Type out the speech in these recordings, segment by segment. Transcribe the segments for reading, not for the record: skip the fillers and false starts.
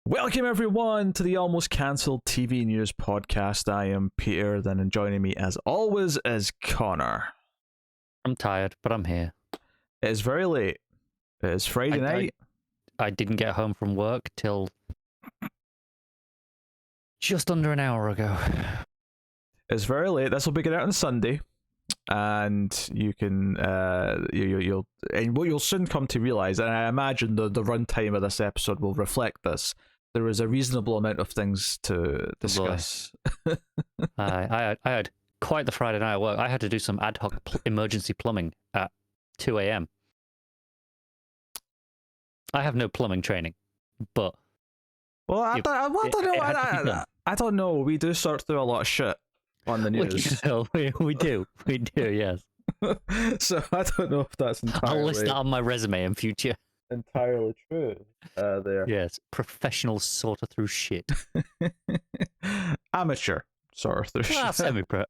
Welcome everyone to the Almost Cancelled TV News Podcast. I am Peter, then and joining me as always is Connor. I'm tired, but I'm here. It is very late. It is Friday night. I didn't get home from work till just under an hour ago. It's very late. This will be going out on Sunday, and you can you'll soon come to realize, and I imagine the runtime of this episode will reflect this. There is a reasonable amount of things to discuss. I had quite the Friday night at work. I had to do some ad hoc emergency plumbing at 2 a.m. I have no plumbing training, but I don't know. We do sort through a lot of shit on the news. We do, yes. So I don't know if that's entirely. I'll list that on my resume in future. Entirely true. There. Yes, professional sorter through shit. Amateur sorter through shit.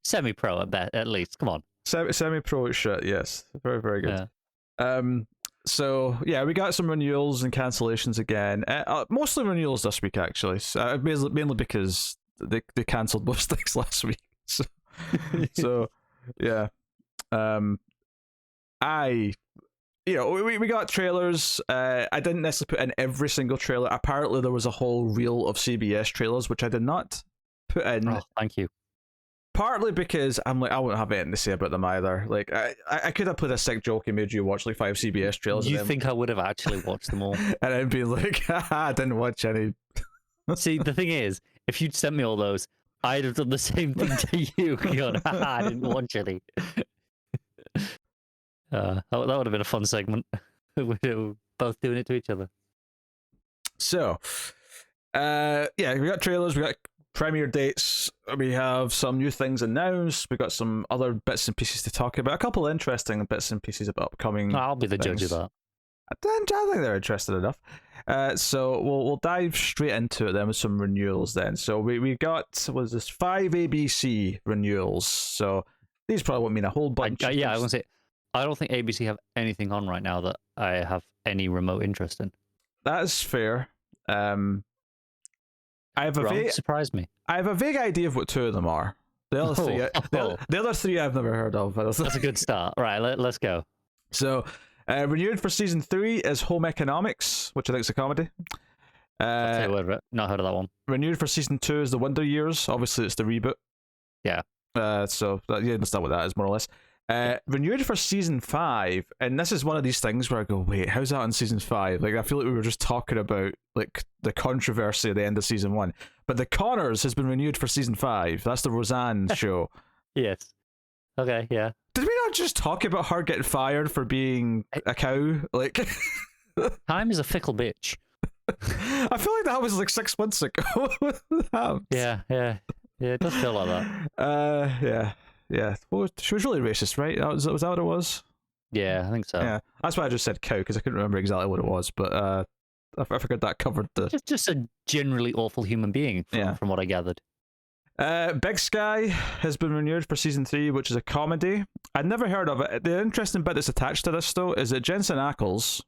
Semi-pro at least. Come on. Semi-pro shit. Yes, very very good. Yeah. So yeah, we got some renewals and cancellations again. Mostly renewals this week actually. Mainly because they cancelled most things last week. So yeah. We got trailers. I didn't necessarily put in every single trailer. Apparently there was a whole reel of CBS trailers, which I did not put in. Oh, thank you. Partly because I'm like, I won't have anything to say about them either. Like, I could have put a sick joke and made you watch like 5 CBS trailers. You think I would have actually watched them all? And I'd be like, I didn't watch any. See, the thing is, if you'd sent me all those, I'd have done the same thing to you. Going, I didn't watch any. That would have been a fun segment. We were both doing it to each other. So, we got trailers, we got premiere dates, we have some new things announced, we got some other bits and pieces to talk about, a couple of interesting bits and pieces about upcoming. I'll be the judge of that. I think they're interested enough. So we'll dive straight into it then with some renewals then. So we got 5 ABC renewals. So these probably won't mean a whole bunch. I want to say, I don't think ABC have anything on right now that I have any remote interest in. That is fair. Surprised me. I have a vague idea of what 2 of them are. The other 3 I've never heard of. That's a good start. Right, let's go. So, renewed for season 3 is Home Economics, which I think is a comedy. I'll say a word of it. Not heard of that one. Renewed for season 2 is The Wonder Years. Obviously, it's the reboot. Yeah. So you understand what that is, more or less. Renewed for season 5, and this is one of these things where I go, wait, how's that on season 5? Like, I feel like we were just talking about like the controversy at the end of season 1, but The Connors has been renewed for season 5. That's the Roseanne show. Yes. Okay. Yeah. Did we not just talk about her getting fired for being a cow? Like, time is a fickle bitch. I feel like that was like 6 months ago. Yeah. It does feel like that. Yeah. Well, she was really racist, right? Was that what it was? Yeah, I think so. Yeah, that's why I just said cow, because I couldn't remember exactly what it was, but I figured that covered the... Just a generally awful human being, from what I gathered. Big Sky has been renewed for season 3, which is a comedy. I'd never heard of it. The interesting bit that's attached to this, though, is that Jensen Ackles,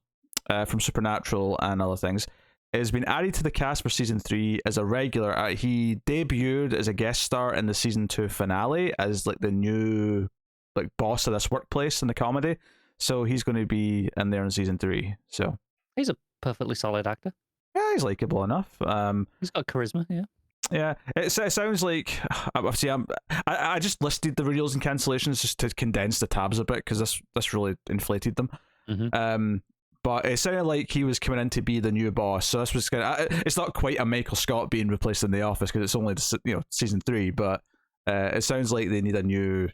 from Supernatural and other things, has been added to the cast for season 3 as a regular. He debuted as a guest star in the season 2 finale as like the new like boss of this workplace in the comedy. So he's going to be in there in season 3. So he's a perfectly solid actor. Yeah, he's likable enough. He's got charisma. Yeah. Yeah, it sounds like obviously I just listed the renewals and cancellations just to condense the tabs a bit because this really inflated them. Mm-hmm. But it sounded like he was coming in to be the new boss, so this was it's not quite a Michael Scott being replaced in The Office because it's only season 3, but it sounds like they need a new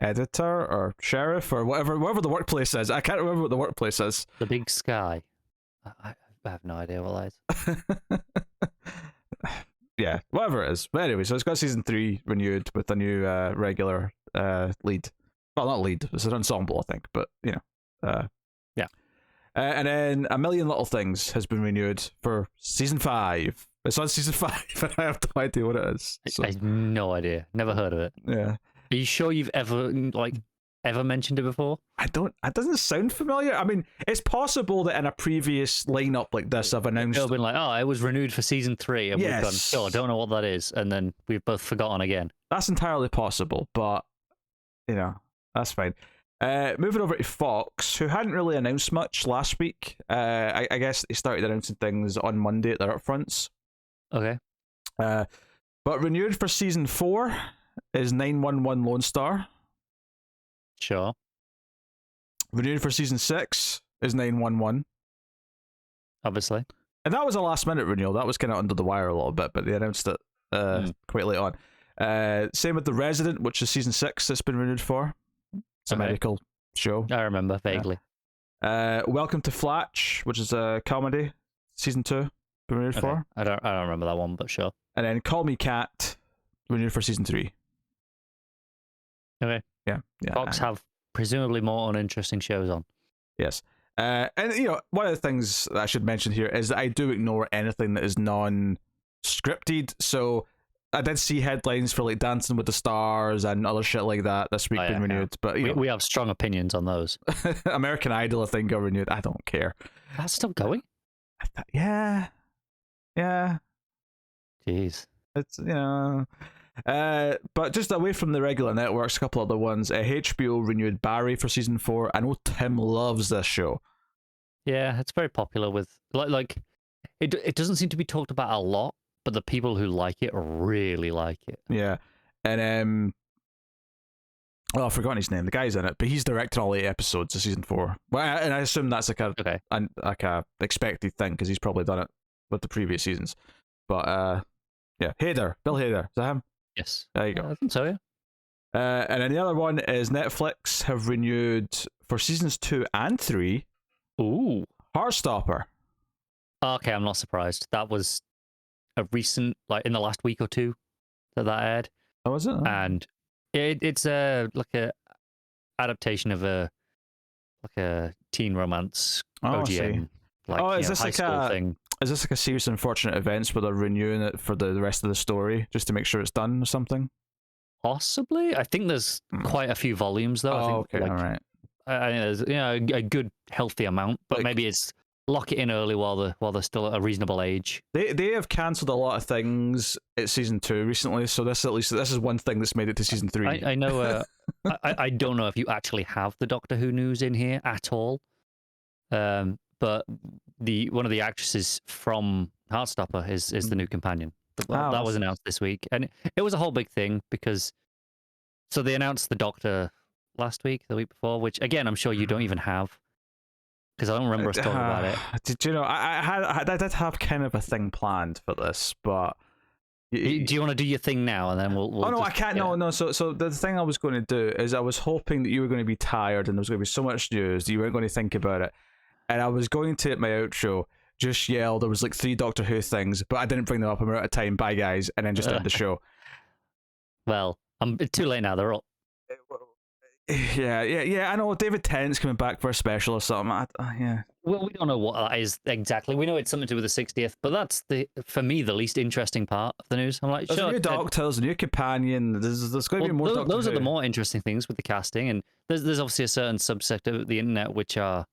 editor or sheriff or whatever the workplace is. I can't remember what the workplace is. The Big Sky. I have no idea what that is. Yeah, whatever it is. But anyway, so it's got season 3 renewed with a new regular lead. Well, not lead. It's an ensemble, I think. But, yeah. And then A Million Little Things has been renewed for season 5. It's on season 5, and I have no idea what it is. So. I have no idea. Never heard of it. Yeah. Are you sure you've ever, ever mentioned it before? It doesn't sound familiar. I mean, it's possible that in a previous lineup like this, I've announced. It'll been like, oh, it was renewed for season 3, and we've gone, Yes. sure, don't know what that is, and then we've both forgotten again. That's entirely possible, but that's fine. Moving over to Fox, who hadn't really announced much last week. I guess they started announcing things on Monday at their upfronts. Okay. But renewed for season 4 is 911 Lone Star. Sure. Renewed for season 6 is 911. Obviously. And that was a last minute renewal. That was kind of under the wire a little bit, but they announced it quite late on. Same with The Resident, which is season 6 that's been renewed for. It's a medical show. I remember vaguely. Welcome to Flatch, which is a comedy, season 2, been renewed for. I don't remember that one, but sure. And then Call Me Cat, renewed for season 3. Okay. Yeah. Fox have presumably more uninteresting shows on. Yes. And one of the things that I should mention here is that I do ignore anything that is non-scripted. So I did see headlines for like Dancing with the Stars and other shit like that this week being renewed. But we have strong opinions on those. American Idol, I think, got renewed. I don't care. That's still going? Yeah. Jeez. It's but just away from the regular networks, a couple other ones. HBO renewed Barry for season 4. I know Tim loves this show. Yeah, it's very popular with like it doesn't seem to be talked about a lot, but the people who like it really like it. Yeah. And I've forgotten his name. The guy's in it, but he's directing all 8 episodes of season 4. Well, and I assume that's like a expected thing because he's probably done it with the previous seasons. But yeah, Hader, Bill Hader, is that him? Yes. There you go. I think so, yeah. And then the other one is Netflix have renewed for seasons 2 and 3. Ooh. Heartstopper. Okay, I'm not surprised. That was a recent, like in the last week or two, that aired. Oh, was it? And it's like a adaptation of a teen romance OGN. Like, is this high like school thing. Is this like a series of unfortunate events where they're renewing it for the rest of the story just to make sure it's done or something? Possibly. I think there's quite a few volumes though. Oh, I think, okay, all right. I think there's a good healthy amount, but maybe it's lock it in early while they're still at a reasonable age. They have cancelled a lot of things at season 2 recently, so this is one thing that's made it to season 3. I know. I don't know if you actually have the Doctor Who news in here at all. But one of the actresses from Heartstopper is the new companion. That was announced this week, and it was a whole big thing because so they announced the Doctor last week, the week before, which again I'm sure you don't even have because I don't remember us talking about it. Did you know I did have kind of a thing planned for this, but do you want to do your thing now and then we'll oh no, I can't. No. So the thing I was going to do is I was hoping that you were going to be tired and there was going to be so much news that you weren't going to think about it. And I was going to, at my outro, just yell there was like 3 Doctor Who things, but I didn't bring them up. I'm out of time. Bye, guys. And then just end the show. Well, it's too late now. They're all... Yeah. I know David Tennant's coming back for a special or something. Yeah. Well, we don't know what that is exactly. We know it's something to do with the 60th, but that's for me the least interesting part of the news. I'm like, there's a new Doctor, there's a new companion. There's going to be more Doctor Those Who. are the more interesting things with the casting, and there's obviously a certain subset of the internet which are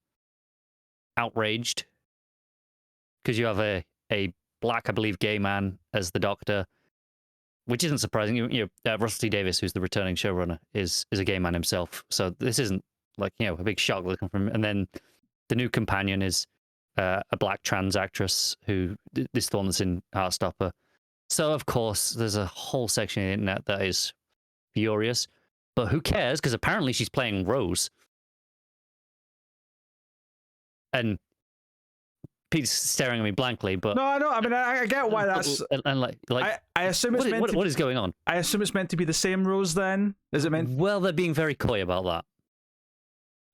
outraged because you have a black, I believe, gay man as the Doctor, which isn't surprising. Russell T Davies, who's the returning showrunner, is a gay man himself. So this isn't like a big shock looking from him. And then the new companion is a black trans actress who this one that's in Heartstopper. So of course there's a whole section of the internet that is furious, but who cares? Because apparently she's playing Rose. And Pete's staring at me blankly, but no, I know. I mean, I get why that's. And like I assume it's meant. What is going on? I assume it's meant to be the same Rose. Then is it meant? Well, they're being very coy about that.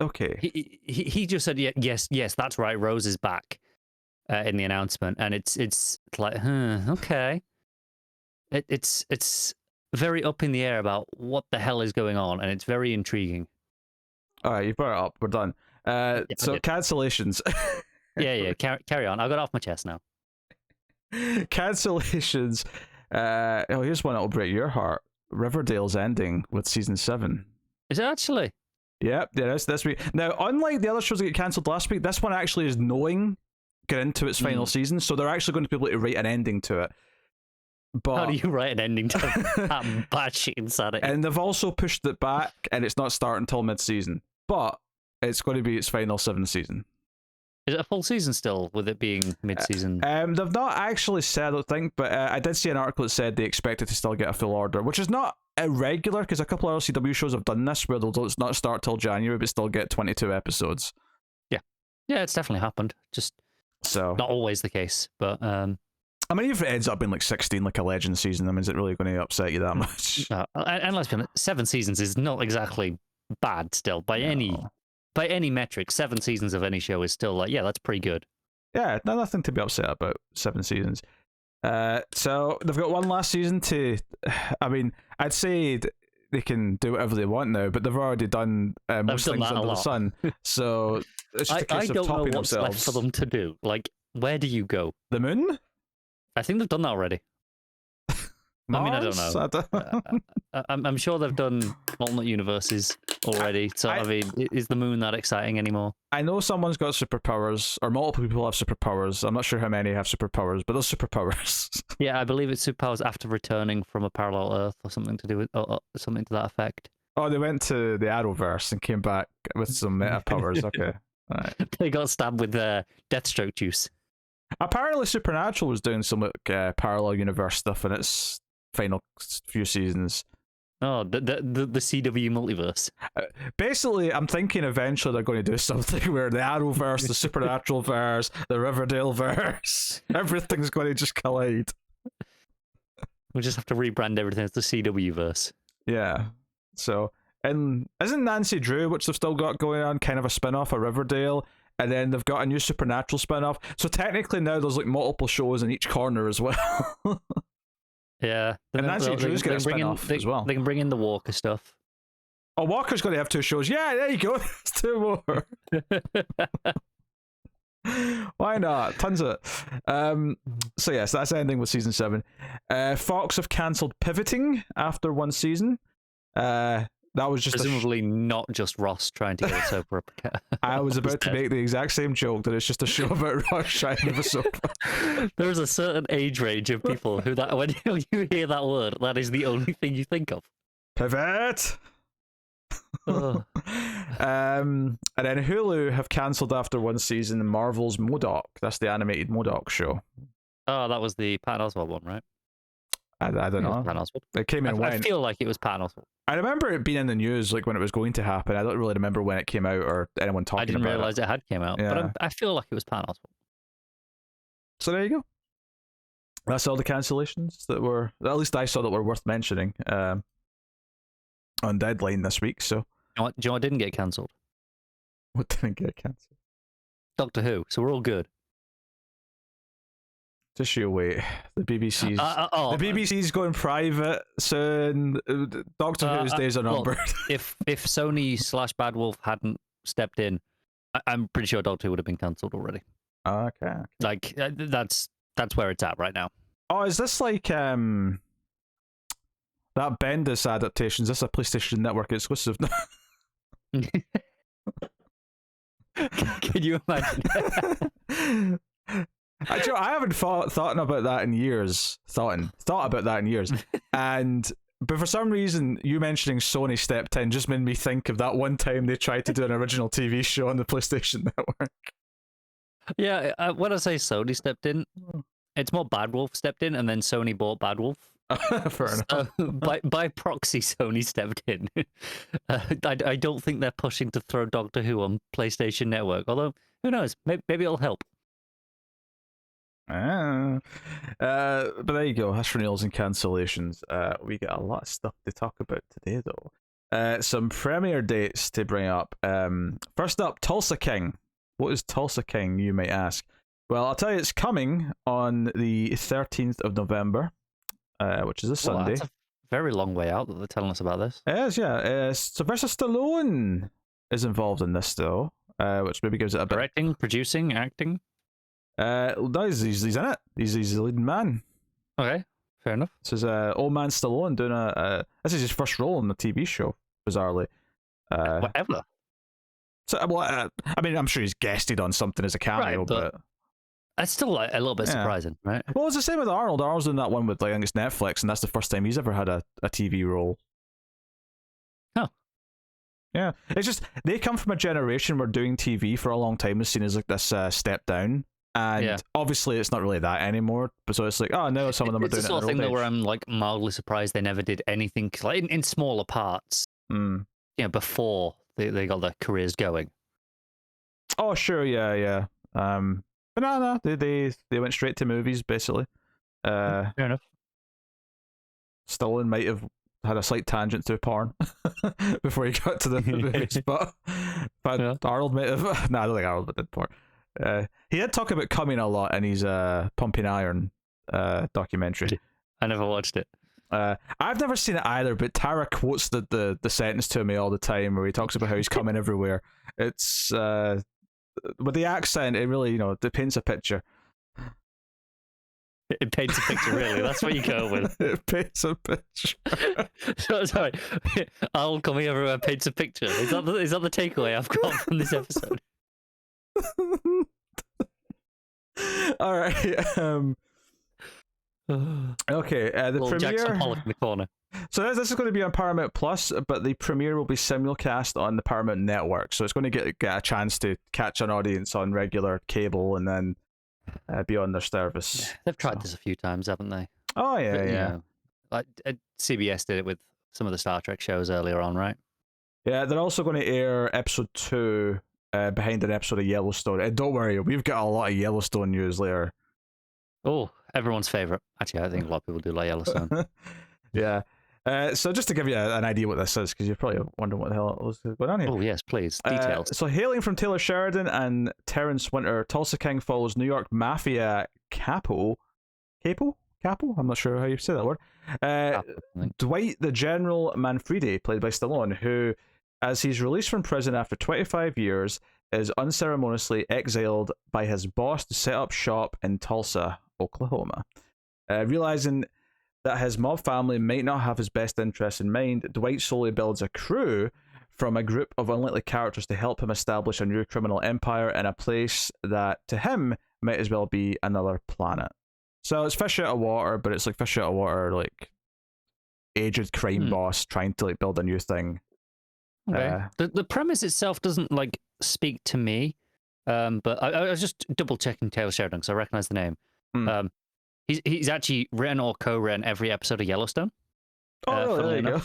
Okay. He just said yes, that's right. Rose is back in the announcement, and it's like, okay. It's very up in the air about what the hell is going on, and it's very intriguing. All right, you brought it up. We're done. So cancellations. Yeah. Carry on. I got off my chest now. Cancellations. Here's one that'll break your heart. Riverdale's ending with season 7. Is it actually? Yep, yeah, this week. Now, unlike the other shows that get cancelled last week, this one actually is knowing get into its final season, so they're actually going to be able to write an ending to it. But how do you write an ending to that batshit insanity? And they've also pushed it back, and it's not starting until mid-season. But it's going to be its final 7th season. Is it a full season still, with it being mid-season? They've not actually said, I don't think, but I did see an article that said they expected to still get a full order, which is not irregular, because a couple of LCW shows have done this, where they'll not start till January, but still get 22 episodes. Yeah, it's definitely happened. Just so not always the case, but I mean, if it ends up being like 16, like a Legend season, I mean, is it really going to upset you that much? And let's be honest, 7 seasons is not exactly bad still by any metric. 7 seasons of any show is still like, yeah, that's pretty good. Yeah, nothing to be upset about. 7 seasons. So they've got one last season to. I mean, I'd say they can do whatever they want now, but they've already done most things under the sun. So it's just a case of topping themselves. I don't know what's left for them to do. Like, where do you go? The moon? I think they've done that already. I mean, I don't know. I'm sure they've done alternate universes already. So, I mean, is the moon that exciting anymore? I know someone's got superpowers, or multiple people have superpowers. I'm not sure how many have superpowers, but those superpowers. Yeah, I believe it's superpowers after returning from a parallel Earth, or something to do with something to that effect. Oh, they went to the Arrowverse and came back with some meta powers. Okay, right. They got stabbed with Deathstroke juice. Apparently, Supernatural was doing some parallel universe stuff in its final few seasons. Oh, the CW multiverse. Basically, I'm thinking eventually they're going to do something where the Arrowverse, the Supernatural verse, the Riverdale verse, everything's going to just collide. We'll just have to rebrand everything as the CW verse. Yeah. So, and isn't Nancy Drew, which they've still got going on, kind of a spin-off of Riverdale? And then they've got a new Supernatural spin-off. So technically now there's like multiple shows in each corner as well. Yeah. And Nancy Drew's got a spin-off as well. They can bring in the Walker stuff. Oh, Walker's going to have 2 shows. Yeah, there you go. There's 2 more. Why not? Tons of it. So yes, that's ending with season 7. Fox have cancelled Pivoting after 1 season. That was just presumably not just Ross trying to get a soap opera. I was about to make the exact same joke that it's just a show about Ross trying to have a soap opera. There's a certain age range of people who that when you hear that word, that is the only thing you think of. Pivot. And then Hulu have cancelled after 1 season Marvel's MODOK. That's the animated MODOK show. Oh, that was the Patton Oswalt one, right? I don't know. It came in and went. I feel like it was Patton Oswalt. I remember it being in the news like when it was going to happen. I don't really remember when it came out or anyone talking about it. I didn't realise it had came out, but I feel like it was Patton Oswalt. So there you go. That's all the cancellations that were, at least I saw that were worth mentioning on Deadline this week. So, do you know what didn't get cancelled? What didn't get cancelled? Doctor Who. So we're all good. Just you wait. The BBC's the BBC's going private soon. Doctor Who's days are numbered. If Sony / Bad Wolf hadn't stepped in, I'm pretty sure Doctor Who would have been cancelled already. Okay. Like that's where it's at right now. Oh, is this like that Bendis adaptation? Is this a PlayStation Network exclusive? Can you imagine? Actually, I haven't thought about that in years. Thought about that in years, but for some reason, you mentioning Sony stepped in just made me think of that one time they tried to do an original TV show on the PlayStation Network. Yeah, when I say Sony stepped in, it's more Bad Wolf stepped in, and then Sony bought Bad Wolf. Fair enough. By proxy, Sony stepped in. I don't think they're pushing to throw Doctor Who on PlayStation Network. Although, who knows? Maybe it'll help. But there you go. That's renewals and cancellations. We get a lot of stuff to talk about today, though. Some premiere dates to bring up. First up, Tulsa King. What is Tulsa King, you might ask? Well, I'll tell you, it's coming on the 13th of November, which is a Sunday. That's a very long way out that they're telling us about this. It is, yeah. Sylvester Stallone is involved in this, though, which maybe gives it a bit... Directing, producing, acting? No, he's in it. He's the leading man. Okay, fair enough. This is old man Stallone doing this is his first role in the TV show, bizarrely. Whatever. So, well, I mean, I'm sure he's guested on something as a cameo, Right, but it's still like, a little bit surprising, right? well, it's the same with Arnold. Arnold's doing that one with, like, I think it's Netflix, and that's the first time he's ever had a TV role. Oh. Yeah, it's just they come from a generation where doing TV for a long time is seen as like this step down, and obviously it's not really that anymore. But so it's like, oh no, some of them are doing it. It's the sort of thing though where I'm like mildly surprised they never did anything like in smaller parts. You know, before they got their careers going. Oh sure, yeah. But no, they went straight to movies basically. Fair enough. Stallone might have had a slight tangent through porn before he got to the movies, but Arnold might have. No, I don't think Arnold did porn. He did talk about coming a lot in his Pumping Iron documentary. I never watched it. I've never seen it either, but Tara quotes the sentence to me all the time where he talks about how he's coming everywhere. It's with the accent, it really, it paints a picture. It paints a picture, really. That's what you go with. It paints a picture. Sorry, I'll coming everywhere paints a picture. Is that the takeaway I've got from this episode? All right. Okay. The premiere. Jackson Pollock in the corner. So this is going to be on Paramount Plus, but the premiere will be simulcast on the Paramount Network. So it's going to get a chance to catch an audience on regular cable and then be on their service. Yeah, they've tried this a few times, haven't they? Oh yeah, but, yeah. Like CBS did it with some of the Star Trek shows earlier on, right? Yeah, they're also going to air episode 2 behind an episode of Yellowstone. And don't worry, we've got a lot of Yellowstone news later. Oh, everyone's favorite. Actually, I think a lot of people do like Yellowstone. Yeah. So just to give you an idea what this is, because you're probably wondering what the hell was going on here. Oh yes, please, details. So hailing from Taylor Sheridan and Terrence Winter, Tulsa King follows New York mafia capo? I'm not sure how you say that word. Dwight the General Manfredi, played by Stallone, who, as he's released from prison after 25 years, is unceremoniously exiled by his boss to set up shop in Tulsa, Oklahoma. Realizing that his mob family might not have his best interests in mind, Dwight slowly builds a crew from a group of unlikely characters to help him establish a new criminal empire in a place that, to him, might as well be another planet. So it's fish out of water, but it's like fish out of water, like aged crime boss trying to like build a new thing. Okay. The premise itself doesn't like speak to me, but I was just double checking Taylor Sheridan because I recognize the name. He's actually written or co-written every episode of Yellowstone. Oh, there you go.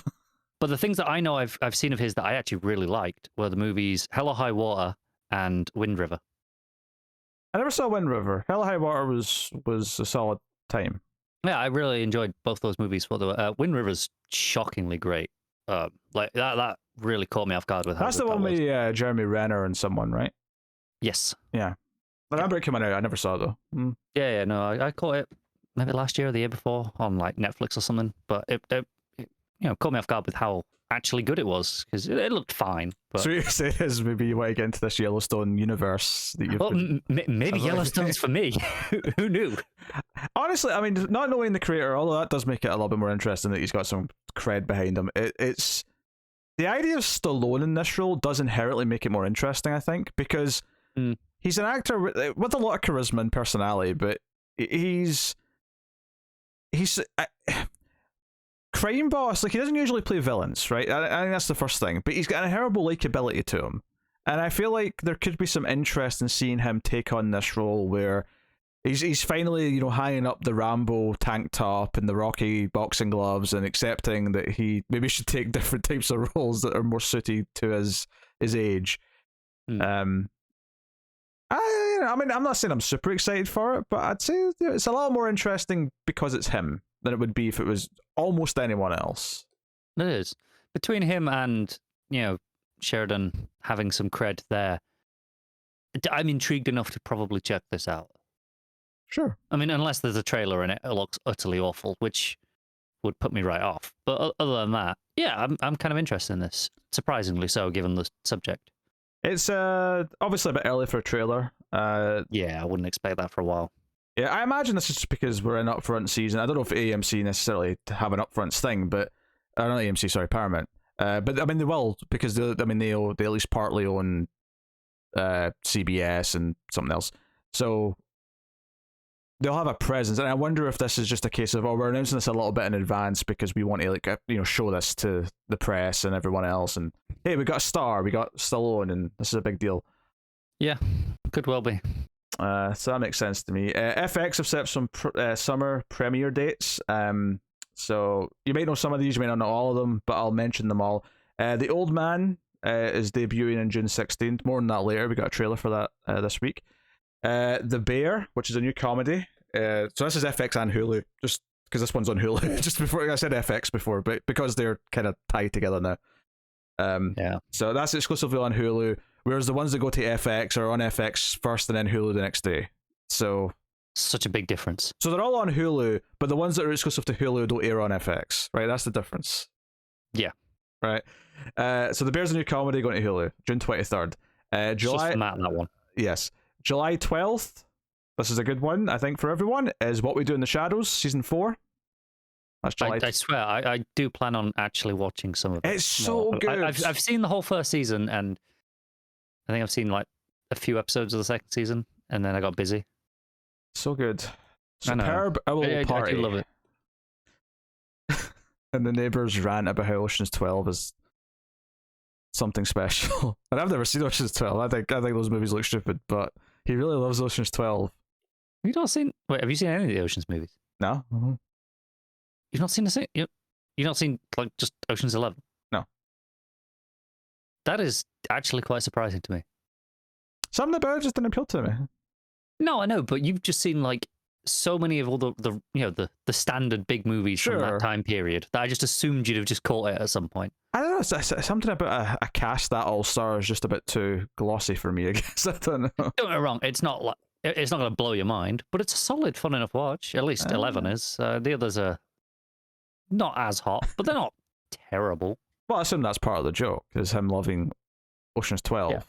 But the things that I know I've seen of his that I actually really liked were the movies Hell or High Water and Wind River. I never saw Wind River. Hell or High Water was a solid time. Yeah, I really enjoyed both those movies. Wind River's shockingly great. Like that really caught me off guard with how that's the one with Jeremy Renner and someone, right? Yes. Yeah. I remember it coming out. I never saw it though. Yeah, no, I caught it maybe last year or the year before on like Netflix or something. But it caught me off guard with how actually good it was because it looked fine. But... So you say is maybe you want to get into this Yellowstone universe that you've. Well, maybe Yellowstone's for me. Who knew? Honestly, I mean, not knowing the creator, although that does make it a little bit more interesting that he's got some cred behind him. It's the idea of Stallone in this role does inherently make it more interesting, I think, because he's an actor with a lot of charisma and personality, but he's crime boss. Like, he doesn't usually play villains, right? I think that's the first thing, but he's got an inherent likability to him, and I feel like there could be some interest in seeing him take on this role where he's finally, hanging up the Rambo tank top and the Rocky boxing gloves and accepting that he maybe should take different types of roles that are more suited to his age. I mean, I'm not saying I'm super excited for it, but I'd say it's a lot more interesting because it's him than it would be if it was almost anyone else. It is. Between him and, Sheridan having some cred there, I'm intrigued enough to probably check this out. Sure. I mean, unless there's a trailer in it, it looks utterly awful, which would put me right off. But other than that, yeah, I'm kind of interested in this. Surprisingly so, given the subject. It's obviously a bit early for a trailer. Yeah, I wouldn't expect that for a while. Yeah, I imagine this is just because we're in upfront season. I don't know if AMC necessarily have an upfront thing, but not AMC, sorry, Paramount. But I mean, they will because they at least partly own CBS and something else. So they'll have a presence, and I wonder if this is just a case of, we're announcing this a little bit in advance because we want to show this to the press and everyone else, and hey, we got a star, we got Stallone, and this is a big deal. Yeah, could well be. So that makes sense to me. FX have set some summer premiere dates. So you may know some of these, you may not know all of them, but I'll mention them all. The Old Man is debuting on June 16th. More on that later. We got a trailer for that this week. The Bear, which is a new comedy. So this is FX and Hulu, just because this one's on Hulu. Just before I said FX before, but because they're kind of tied together now. Yeah. So that's exclusively on Hulu, whereas the ones that go to FX are on FX first and then Hulu the next day. So such a big difference. So they're all on Hulu, but the ones that are exclusive to Hulu don't air on FX, right? That's the difference. Yeah. Right. So The Bear's a new comedy going to Hulu, June 23rd. July. Just Matt, that one. Yes. July 12th. This is a good one, I think, for everyone. Is What We Do in the Shadows, season 4. That's July. I swear, I do plan on actually watching some of it. It's so good. I've seen the whole first season, and I think I've seen like a few episodes of the second season, and then I got busy. So good. Superb owl party. I do love it. And the neighbours rant about how Ocean's 12 is something special. And I've never seen Ocean's 12. I think those movies look stupid, but he really loves Ocean's 12. Have you not seen? Wait, have you seen any of the Ocean's movies? No. Mm-hmm. You've not seen you've not seen like just Ocean's 11? No. That is actually quite surprising to me. Something about it just didn't appeal to me. No, I know, but you've just seen like so many of all the standard big movies from that time period that I just assumed you'd have just caught it at some point. I don't know, it's something about a cast that all-star is just a bit too glossy for me, I guess. I don't know. Don't get me wrong, it's not going to blow your mind, but it's a solid, fun enough watch. At least 11 is. The others are not as hot, but they're not terrible. Well, I assume that's part of the joke, is him loving Ocean's 12. Yeah.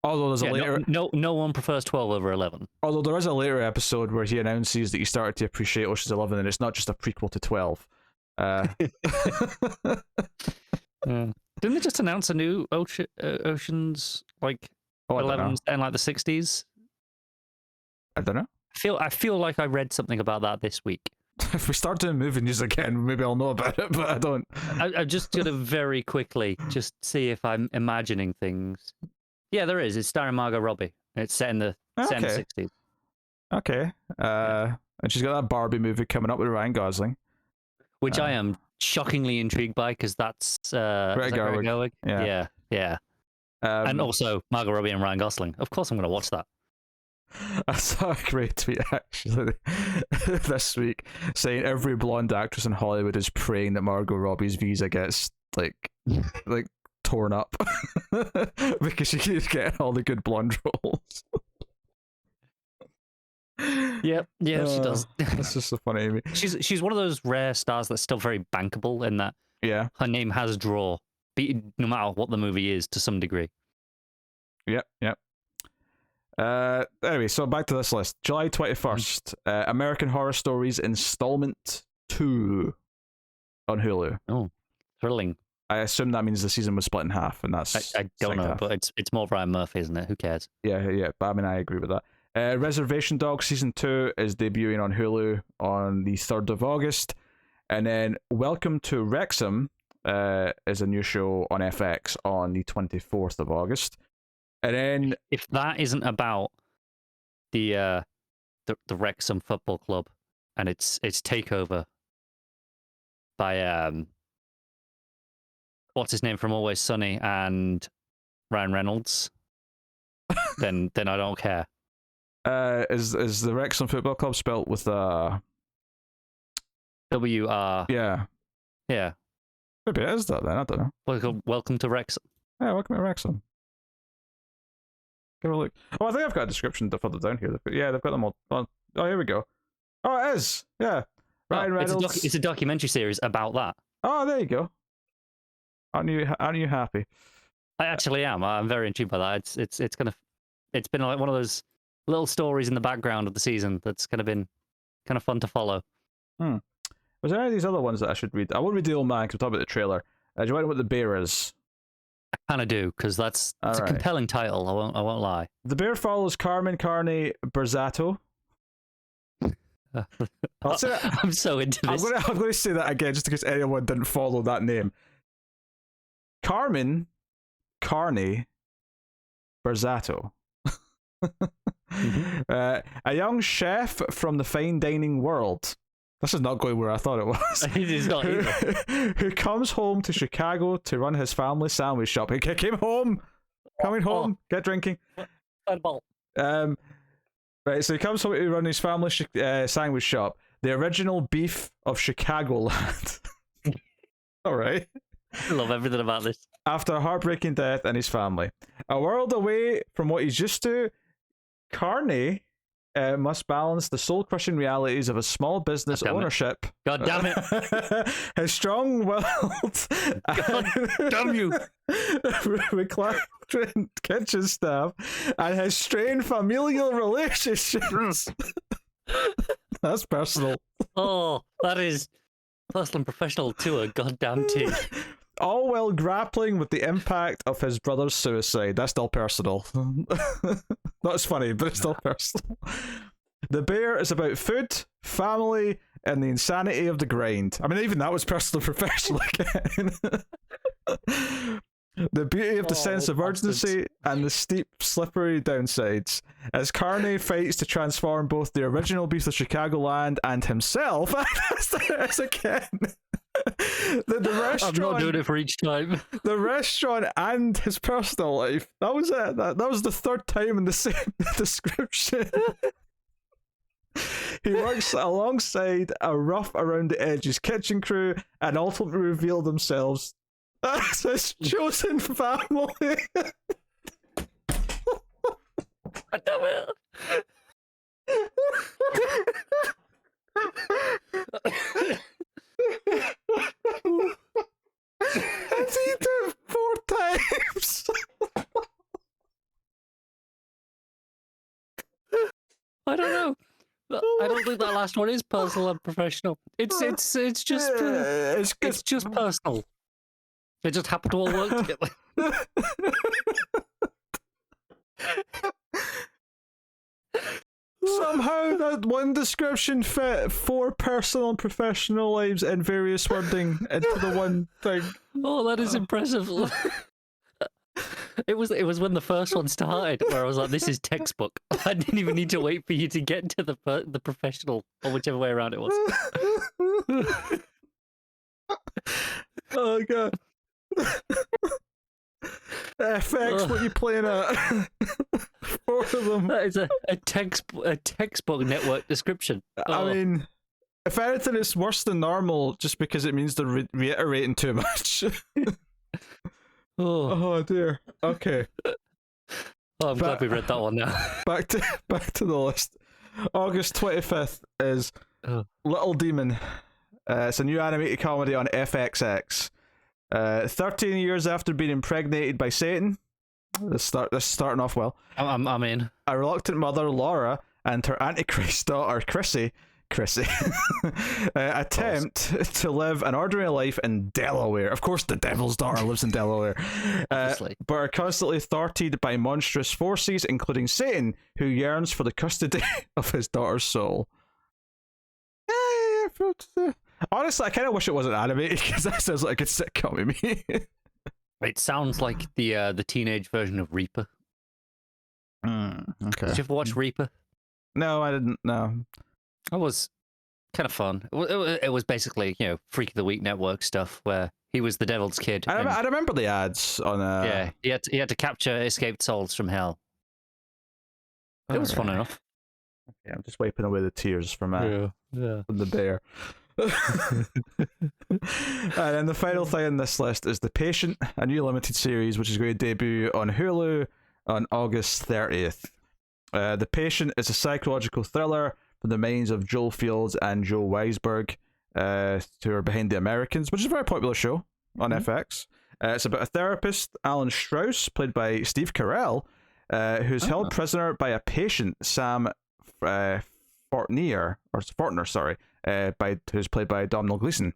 Although there's a later... No one prefers 12 over 11. Although there is a later episode where he announces that he started to appreciate Ocean's 11 and it's not just a prequel to 12. Didn't they just announce a new Ocean's, like, 11s and like the 60s? I don't know. I feel like I read something about that this week. If we start doing movie news again, maybe I'll know about it, but I don't. I'm just going to very quickly just see if I'm imagining things. Yeah, there is. It's starring Margot Robbie. It's set in the 60s. Okay. And she's got that Barbie movie coming up with Ryan Gosling. Which I am shockingly intrigued by, because that's Greta Gerwig. Yeah. And also Margot Robbie and Ryan Gosling. Of course I'm going to watch that. I saw a great tweet actually this week saying every blonde actress in Hollywood is praying that Margot Robbie's visa gets like torn up because she keeps getting all the good blonde roles. Yep, she does. That's just so funny. Amy. She's one of those rare stars that's still very bankable in that her name has draw, no matter what the movie is to some degree. Yep. Anyway, so back to this list. July 21st, American Horror Stories Installment 2 on Hulu. Oh, thrilling. I assume that means the season was split in half, and that's... I don't know, but it's more Ryan Murphy, isn't it? Who cares? Yeah, but I mean, I agree with that. Reservation Dogs Season 2 is debuting on Hulu on the 3rd of August. And then Welcome to Wrexham is a new show on FX on the 24th of August. And then... If that isn't about the Wrexham Football Club and its takeover by... what's his name from Always Sunny and Ryan Reynolds, then I don't care. Is the Wrexham Football Club spelt with W-R... Yeah. Maybe it is that then, I don't know. Welcome to Wrexham. Yeah, welcome to Wrexham. Give a look. Oh, I think I've got a description further down here. Yeah, they've got them all. Oh, here we go. Oh, it is. Yeah. Ryan Reynolds. It's a documentary series about that. Oh, there you go. Aren't you happy? I actually am. I'm very intrigued by that. It's been like one of those little stories in the background of the season that's kind of been kind of fun to follow. Was there any of these other ones that I should read? I won't read the Old Man because we're talking about the trailer. Do you want to know what the Bear is? kind of do, because it's All a right. compelling title. I won't lie. The bear follows Carmen Carne Berzato. I'll say that. I'm so into this. I'm going to say that again just in case anyone didn't follow that name. Carmen Carne Berzato. A young chef from the fine dining world. This is not going where I thought it was. It is not either. Who comes home to Chicago to run his family sandwich shop. He came home. Coming home. Get drinking. Right, so he comes home to run his family sandwich shop. The original beef of Chicagoland. All right. I love everything about this. After a heartbreaking death in his family. A world away from what he's used to, Carney must balance the soul-crushing realities of a small business ownership. God damn it. His strong-willed... God damn you. reclined kitchen staff and his strained familial relationships. That's personal. Oh, that is personal and professional to a goddamn T. All while grappling with the impact of his brother's suicide. That's still personal. Not as funny, but it's still personal. The Bear is about food, family, and the insanity of the grind. I mean, even that was personal and professional again. The beauty of the sense of urgency and the steep, slippery downsides. As Carney fights to transform both the original Beast of Chicagoland and himself. That's again. The restaurant. I'm not doing it for each time. The restaurant and his personal life. That was it. That was the third time in the same description. He works alongside a rough around the edges kitchen crew and ultimately reveal themselves as his chosen family. I know it. Has he done it 4 times? I don't know. I don't think that last one is personal and professional. It's just personal. They just happen to all work together. Somehow that one description fit 4 personal and professional lives in various wording into the one thing. Oh, that is impressive. It was when the first one started where I was like, this is textbook. I didn't even need to wait for you to get to the professional or whichever way around it was. Oh god. FX, what you playing at? 4 of them. That is a textbook network description. I mean, if anything, it's worse than normal just because it means they're reiterating too much. Oh dear. Okay. Oh, I'm glad we read that one now. Back to the list. August 25th is Little Demon. It's a new animated comedy on FXX. 13 years after being impregnated by Satan. This is starting off well. I'm in. A reluctant mother, Laura, and her Antichrist daughter, Chrissy, attempt to live an ordinary life in Delaware. Of course, the devil's daughter lives in Delaware. But are constantly thwarted by monstrous forces, including Satan, who yearns for the custody of his daughter's soul. Honestly, I kind of wish it wasn't animated because that sounds like a sitcom to me. It sounds like the teenage version of Reaper. Okay. Did you ever watch Reaper? No, I didn't. No. It was kind of fun. It was basically, Freak of the Week network stuff where he was the devil's kid. I remember the ads on. Yeah, he had to capture escaped souls from hell. It was fun enough. Yeah, I'm just wiping away the tears from from the bear. And then the final thing on this list is The Patient, a new limited series which is going to debut on Hulu on August 30th. The Patient is a psychological thriller from the minds of Joel Fields and Joe Weisberg, who are behind The Americans, which is a very popular show on FX. It's about a therapist, Alan Strauss, played by Steve Carell, who's held prisoner by a patient, Sam Fortner, who's played by Domhnall Gleeson,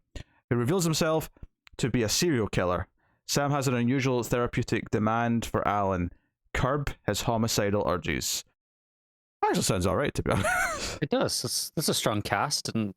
who reveals himself to be a serial killer. Sam has an unusual therapeutic demand for Alan. Curb his homicidal urges. Actually sounds alright, to be honest. It does. That's a strong cast, and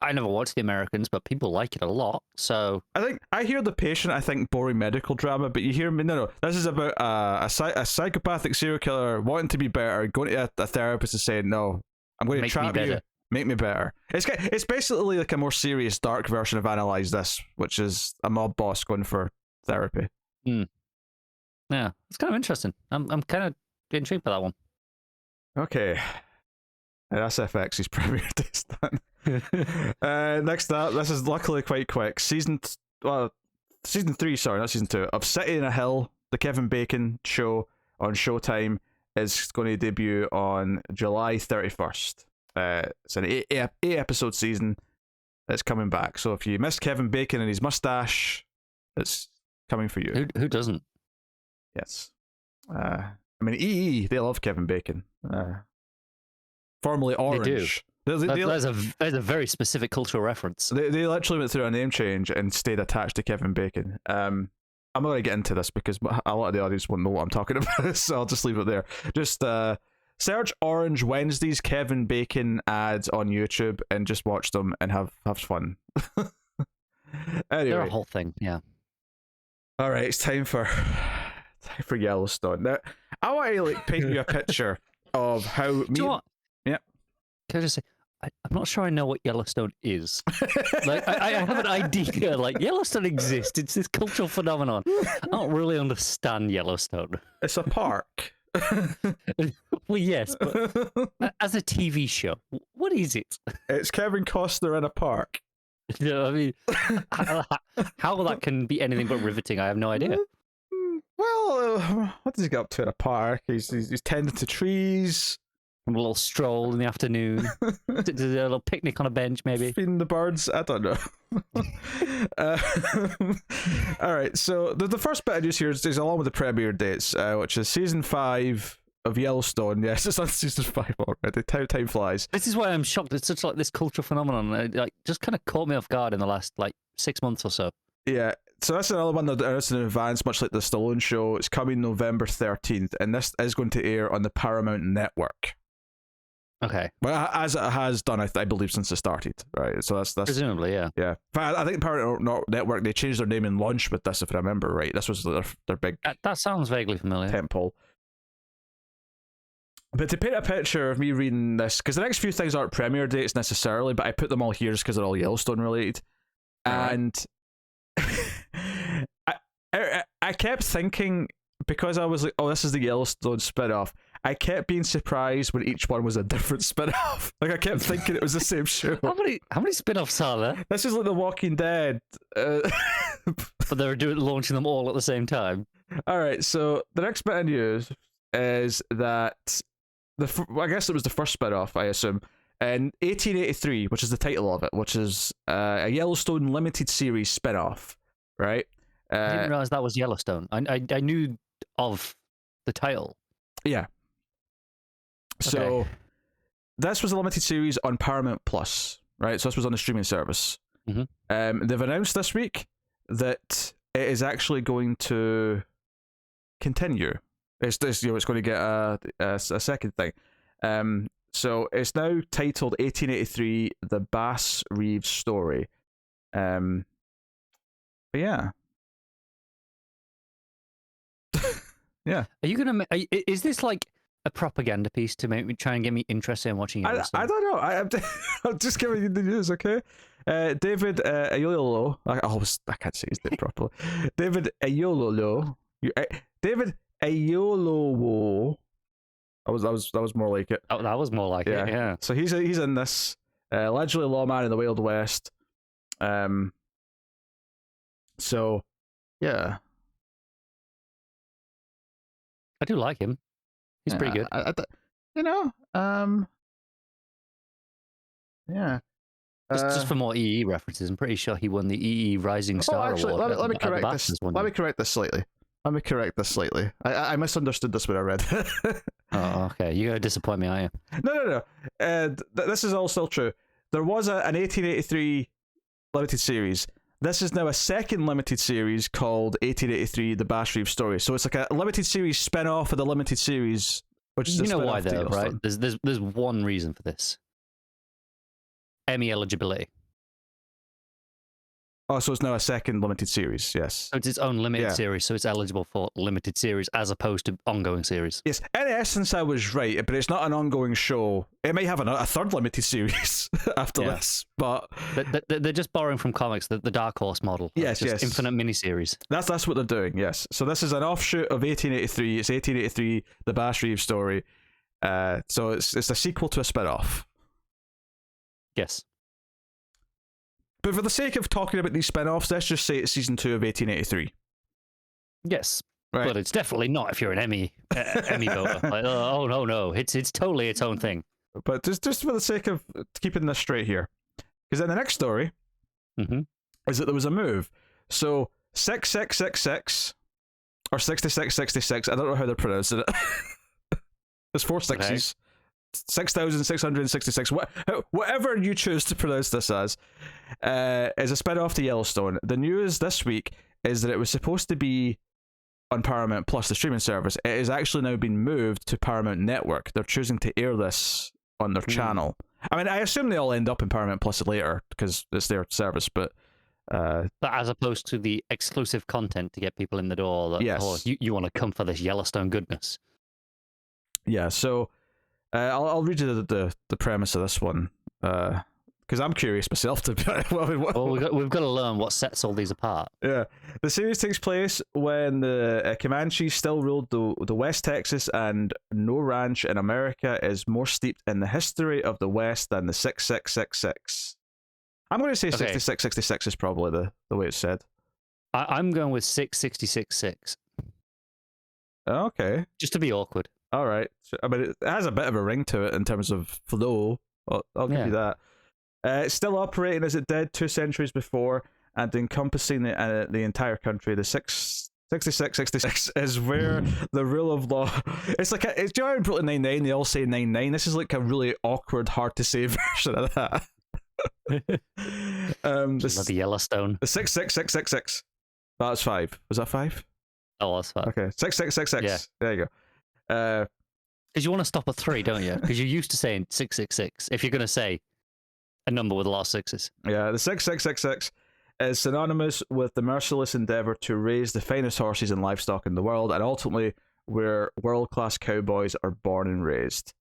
I never watched The Americans, but people like it a lot. So I think I hear The Patient. I think boring medical drama, but you hear me. No. This is about a psychopathic serial killer wanting to be better, going to a therapist and saying, "No, I'm going to trap you, make me better." It's basically like a more serious, dark version of Analyze This, which is a mob boss going for therapy. Yeah, it's kind of interesting. I'm kind of intrigued by that one. Okay. That's FX's premiere date's done. Next up, this is luckily quite quick. Season 3, sorry, not season 2, of City in a Hill, the Kevin Bacon show on Showtime, is going to debut on July 31st. It's an 8-episode season that's coming back. So if you missed Kevin Bacon and his mustache, it's coming for you. Who doesn't? Yes. I mean, EE, they love Kevin Bacon. Formerly Orange. They do. There's a very specific cultural reference. They literally went through a name change and stayed attached to Kevin Bacon. I'm not going to get into this because a lot of the audience won't know what I'm talking about, so I'll just leave it there. Just search Orange Wednesday's Kevin Bacon ads on YouTube and just watch them and have fun. Anyway. They're a whole thing, yeah. All right, it's time for Yellowstone. Now, I want to paint you a picture of how me. Do you know what? Yeah. Can I just say, I'm not sure I know what Yellowstone is. Like, I have an idea. Like, Yellowstone exists. It's this cultural phenomenon. I don't really understand Yellowstone. It's a park. Well, yes, but as a TV show, what is it? It's Kevin Costner in a park. You know, I mean, how that can be anything but riveting, I have no idea. Well, what does he get up to in a park? He's tending to trees. A little stroll in the afternoon. A little picnic on a bench, maybe. Feeding the birds? I don't know. All right, so the first bit of news here is along with the premiere dates, which is season 5 of Yellowstone. Yes, it's on season 5 already. Time flies. This is why I'm shocked. It's such like this cultural phenomenon. It just kind of caught me off guard in the last 6 months or so. Yeah, so that's another one that is in advance, much like the Stallone show. It's coming November 13th, and this is going to air on the Paramount Network. Okay. Well, as it has done, I believe, since it started, right? So that's presumably, yeah. Yeah. But I think Paramount Network, they changed their name in launch with this, if I remember right. This was their big That sounds vaguely familiar. tentpole. But to paint a picture of me reading this, because the next few things aren't premiere dates necessarily, but I put them all here just because they're all Yellowstone related. Right. And I kept thinking, because I was like, oh, this is the Yellowstone spin-off, I kept being surprised when each one was a different spin-off. Like, I kept thinking it was the same show. How many spin-offs are there? This is like The Walking Dead. But they're launching them all at the same time. Alright, so the next bit of news is that I guess it was the first spin-off, I assume, in 1883, which is the title of it, which is a Yellowstone limited series spin-off, right? I didn't realize that was Yellowstone. I knew of the title. Yeah. So Okay. this was a limited series on Paramount Plus, right? So this was on the streaming service. Mm-hmm. They've announced this week that it is actually going to continue. It's going to get a second thing. So it's now titled 1883: The Bass Reeves Story. But yeah. Yeah. Are you gonna? Is this like a propaganda piece to make me try and get me interested in watching it? I don't know. I'm just giving you the news, okay? David Ayololo. I can't say his name properly. David Ayololo. David Ayololo. That was more like it. Oh, that was more like it. Yeah. So he's in this allegedly lawman in the Wild West. So yeah. I do like him. He's pretty good. Yeah. Just for more EE references, I'm pretty sure he won the EE Rising Star actually, Award. let me correct this. Let me correct this slightly. I misunderstood this when I read it. Oh, okay. You're gonna disappoint me, are you? No. This is all still true. There was an 1883 limited series. this is now a second limited series called 1883: The Bash Reeves Story. So it's like a limited series spin-off of the limited series, which is You know spin-off why to though, right? Yellowstone. There's one reason for this. Emmy eligibility. Oh, so it's now a second limited series, yes. So it's its own limited Yeah. series, so it's eligible for limited series as opposed to ongoing series. Yes, in essence, I was right, but it's not an ongoing show. It may have a third limited series after Yeah. this, but They're just borrowing from comics the Dark Horse model. of Yes, just yes. Infinite miniseries. that's what they're doing, yes. So this is an offshoot of 1883. It's 1883, The Bash Reeves Story. So it's a sequel to a spin-off. Yes. But for the sake of talking about these spin-offs, let's just say it's season 2 of 1883. Yes. Right. But it's definitely not if you're an Emmy voter. Like, oh no, it's totally its own thing. But just for the sake of keeping this straight here, because then the next story Mm-hmm. is that there was a move. So 6666 or 6666, I don't know how they're pronouncing it. There's 4 sixes. 6,666. Whatever you choose to pronounce this as, is a spin-off to Yellowstone. The news this week is that it was supposed to be on Paramount Plus, the streaming service. It is actually now been moved to Paramount Network. They're choosing to air this on their channel. I mean, I assume they all end up in Paramount Plus later because it's their service, but as opposed to the exclusive content to get people in the door. That, Yes. Oh, you want to come for this Yellowstone goodness. yeah. So I'll read you the premise of this one because I'm curious myself to be honest. Well, we've got to learn what sets all these apart. Yeah, the series takes place when the Comanches still ruled the West Texas, and no ranch in America is more steeped in the history of the West than the 6666. I'm going to say Okay. 6666 is probably the way it's said. I'm going with 6666, Okay, just to be awkward. all right. So, I mean, it has a bit of a ring to it in terms of flow. I'll give you that. It's still operating as it did 2 centuries before, and encompassing the entire country. The 6666 is where the rule of law. It's like it's you know in Brooklyn Nine-Nine, they all say 99. This is like a really awkward, hard to say version of that. Bloody Yellowstone. The 66666. That's 5. Was that 5? Oh, that's fine. Okay, 6666. Yeah. There you go. Because you want to stop at 3, don't you? Because you're used to saying 666. If you're going to say a number with a lot of sixes. Yeah, the 6666 is synonymous with the merciless endeavor to raise the finest horses and livestock in the world, and ultimately where world-class cowboys are born and raised.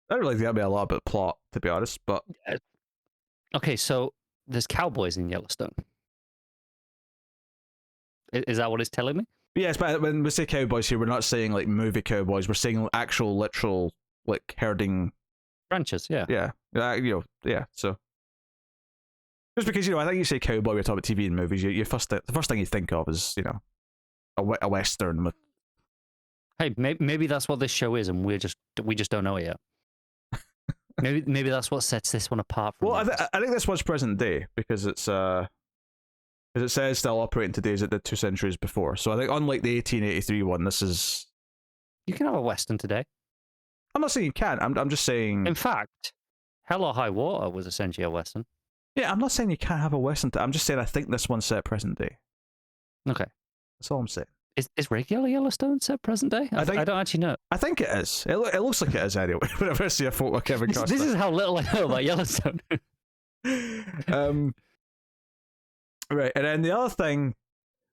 I don't really think that'd be a lot about plot, to be honest, but Okay, so there's cowboys in Yellowstone. Is that what it's telling me? yes, but when we say cowboys here, we're not saying like movie cowboys. We're saying actual, literal, like herding. Ranchers, yeah. Yeah, yeah. So just because I think you say cowboy, we're talking about TV and movies. The first thing you think of is a western with. Hey, maybe that's what this show is, and we just don't know it yet. maybe that's what sets this one apart from. Well, others. I think this one's present day because it's as it says still operating today as it did 2 centuries before. So I think unlike the 1883 one, this is. You can have a western today. I'm not saying you can't. I'm just saying. In fact, Hell or High Water was essentially a western. Yeah, I'm not saying you can't have a western. I'm just saying I think this one's set present day. Okay. That's all I'm saying. Is regular Yellowstone set present day? I don't actually know. I think it is. It looks like it is anyway. Whenever I see a photo of Kevin Costner. This is how little I know about Yellowstone. Right, and then the other thing.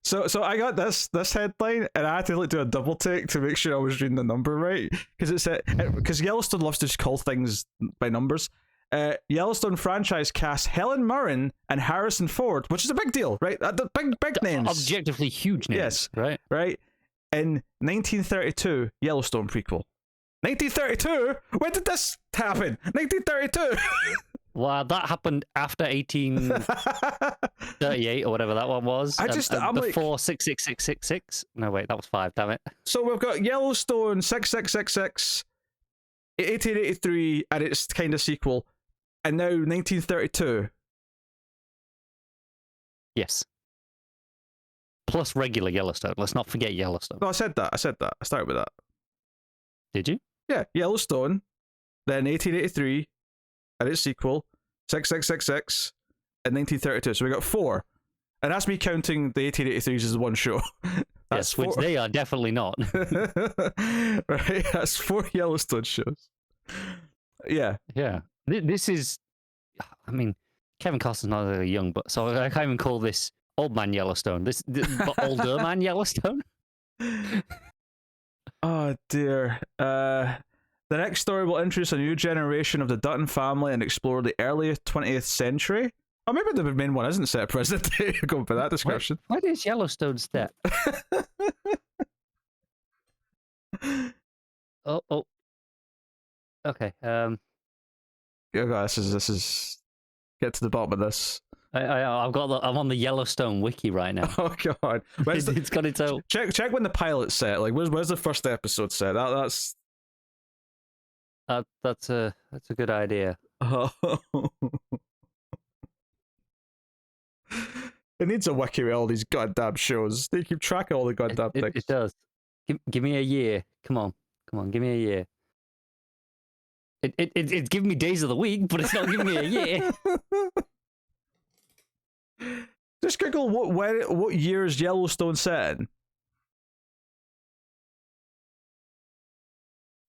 So I got this headline, and I had to do a double take to make sure I was reading the number right, because it said because Yellowstone loves to just call things by numbers. Yellowstone franchise cast Helen Mirren and Harrison Ford, which is a big deal, right? The big names, Objectively huge names, yes, right? Right. In 1932 Yellowstone prequel. 1932? When did this happen? 1932. Well, that happened after 1838 or whatever that one was. I'm before 66666. No, wait, that was 5. Damn it. So we've got Yellowstone 6666, 1883, and its kind of sequel, and now 1932. Yes. Plus regular Yellowstone. Let's not forget Yellowstone. No, I said that. I started with that. Did you? Yeah, Yellowstone, then 1883, and its sequel, 6666, in 1932. So we got 4. And that's me counting the 1883s as one show. Yes, which they are definitely not. Right, that's 4 Yellowstone shows. Yeah. Yeah. This is, I mean, Kevin Costner's not really young, but so I can't even call this old man Yellowstone. But older man Yellowstone. Oh dear. The next story will introduce a new generation of the Dutton family and explore the early 20th century. Oh, maybe the main one isn't set present day. Going for that description. Why is Yellowstone set? Oh. Okay. Yeah, this is. Get to the bottom of this. I'm on the Yellowstone wiki right now. Oh god, It's got its own. Check when the pilot's set. Like, where's the first episode set? That's a good idea. Oh. It needs a wiki with all these goddamn shows. They keep track of all the goddamn things. It does. Give me a year. Come on, give me a year. It's giving me days of the week, but it's not giving me a year. Just Google what year is Yellowstone set in.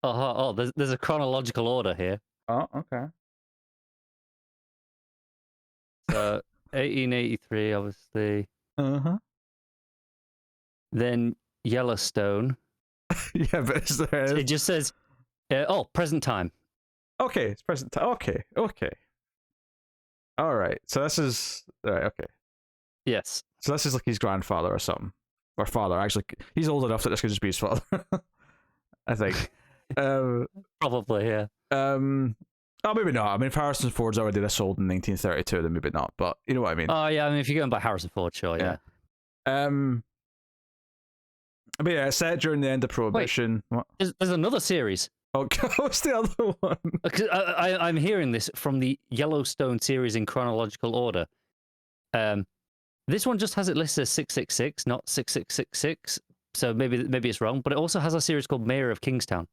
Oh, there's a chronological order here. Oh, okay. So 1883, obviously. Uh-huh. Then Yellowstone. Yeah, but It just says, present time. Okay, it's present time. Okay. All right. So this is right. Okay. Yes. So this is like his grandfather or something, or father. Actually, he's old enough that this could just be his father. I think. Probably, yeah. Oh, maybe not. I mean, if Harrison Ford's already this old in 1932, then maybe not. But you know what I mean. Oh yeah, I mean, if you're going by Harrison Ford, sure, yeah. But yeah, set during the end of Prohibition. Wait, there's another series. Oh, what's the other one? Because I'm hearing this from the Yellowstone series in chronological order. This one just has it listed as 666, not 6666. So maybe it's wrong. But it also has a series called Mayor of Kingstown.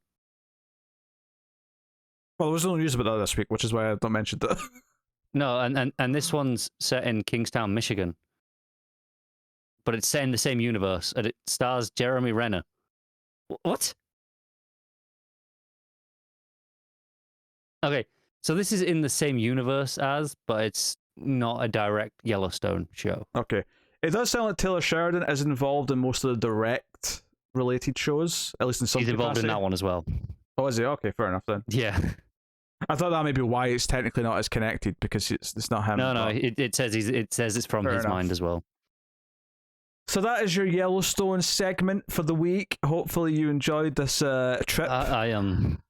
Well, there was no news about that this week, which is why I don't mention that. No, and this one's set in Kingstown, Michigan. But it's set in the same universe, and it stars Jeremy Renner. What? Okay, so this is in the same universe as, but it's not a direct Yellowstone show. Okay. It does sound like Taylor Sheridan is involved in most of the direct related shows, at least in some He's involved capacity. in that one as well. Oh, is he? Okay, fair enough then. Yeah. I thought that may be why it's technically not as connected, because it's not him. No, it says it's from Fair his enough. mind as well. So that is your Yellowstone segment for the week. Hopefully you enjoyed this trip. I am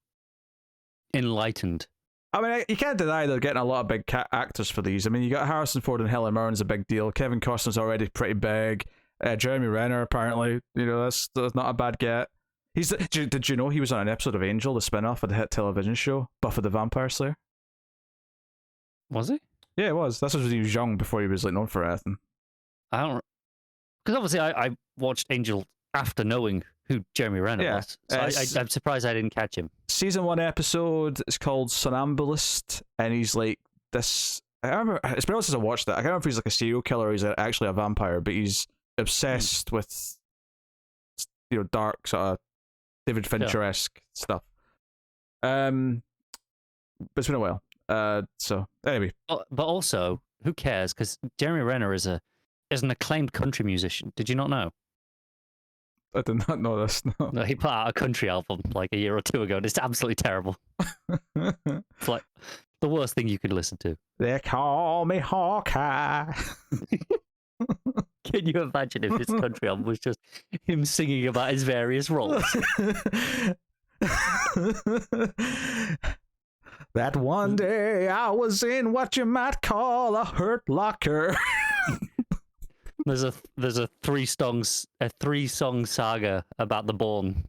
enlightened. I mean, you can't deny they're getting a lot of big actors for these. I mean, you got Harrison Ford and Helen Mirren's a big deal. Kevin Costner's already pretty big. Jeremy Renner, apparently, that's not a bad get. Did you know he was on an episode of Angel, the spin-off of the hit television show Buffy the Vampire Slayer? Was he? Yeah, it was. This was when he was young, before he was known for anything. I don't, because obviously I watched Angel after knowing who Jeremy Renner was. So I'm surprised I didn't catch him. Season 1 episode is called Somnambulist, and he's like this. I remember, it's been a while since I watched that. I can't remember if he's like a serial killer or he's actually a vampire, but he's obsessed with dark sort of David Fincher-esque stuff. But it's been a while. So anyway, but also, who cares? Because Jeremy Renner is an acclaimed country musician. Did you not know? I did not know this. No, he put out a country album like a year or two ago, and it's absolutely terrible. It's like the worst thing you could listen to. They call me Hawkeye. Can you imagine if his country album was just him singing about his various roles? That one day I was in what you might call a hurt locker. There's a three-song saga about the Bourne.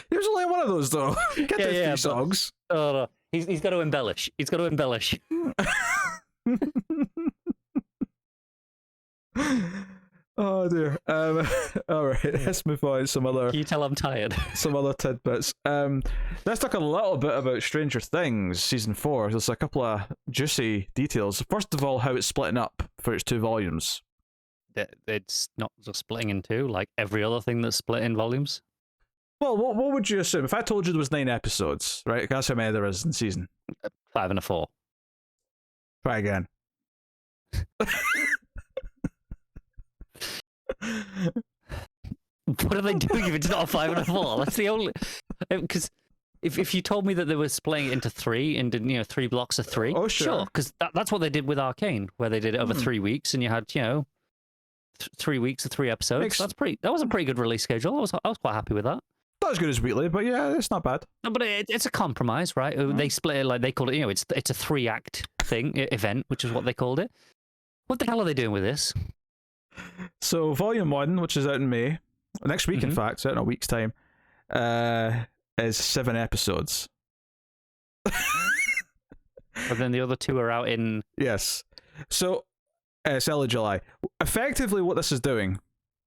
There's only one of those though. Get the 3 songs. No. He's got to embellish. He's got to embellish. Oh dear. All right, let's move on to Can you tell I'm tired? some other tidbits. Let's talk a little bit about Stranger Things season 4. There's a couple of juicy details. First of all, how it's splitting up for its 2 volumes. It's not just splitting in two, like every other thing that's split in volumes. Well, what would you assume? If I told you there was 9 episodes, right? That's how many there is in season. 5 and a 4. Try again. What are they doing if it's not a 5 and a 4? That's the only. Because if you told me that they were splitting it into 3, into 3 blocks of 3, Oh, sure. because that's what they did with Arcane, where they did it over 3 weeks, and you had 3 weeks of 3 episodes. That was a pretty good release schedule. I was quite happy with that. Not as good as weekly, but yeah, it's not bad. No, but it's a compromise, right? They split it like they called it. It's a 3-act event, which is what they called it. What the hell are they doing with this? So, volume 1, which is out in May, next week, in fact, it's out in a week's time, is 7 episodes. But then the other 2 are out in. Yes. So, it's early July. Effectively, what this is doing.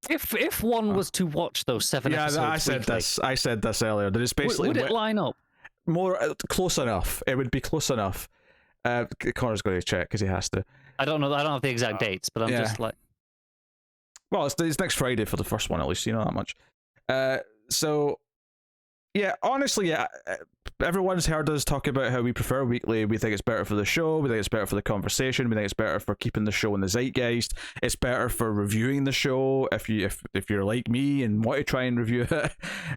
If one was to watch those 7 episodes, I said this earlier. That it's basically would it line up? More close enough. It would be close enough. Connor's going to check because he has to. I don't know. I don't have the exact dates, but I'm just like. Well, it's next Friday for the first one, at least. You know that much. So, yeah, honestly, yeah, everyone's heard us talk about how we prefer weekly. We think it's better for the show. We think it's better for the conversation. We think it's better for keeping the show in the zeitgeist. It's better for reviewing the show if you're like me and want to try and review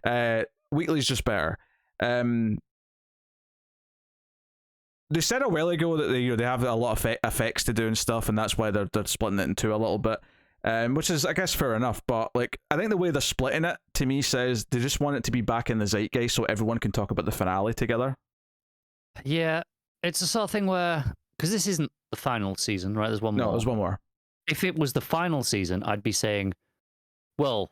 it. Weekly's just better. They said a while ago that they have a lot of effects to do and stuff, and that's why they're splitting it in two a little bit. Which is, I guess, fair enough, but like I think the way they're splitting it to me says they just want it to be back in the zeitgeist so everyone can talk about the finale together. Yeah, it's the sort of thing where, because this isn't the final season, right? There's one more. No, there's one more. If it was the final season, I'd be saying, well,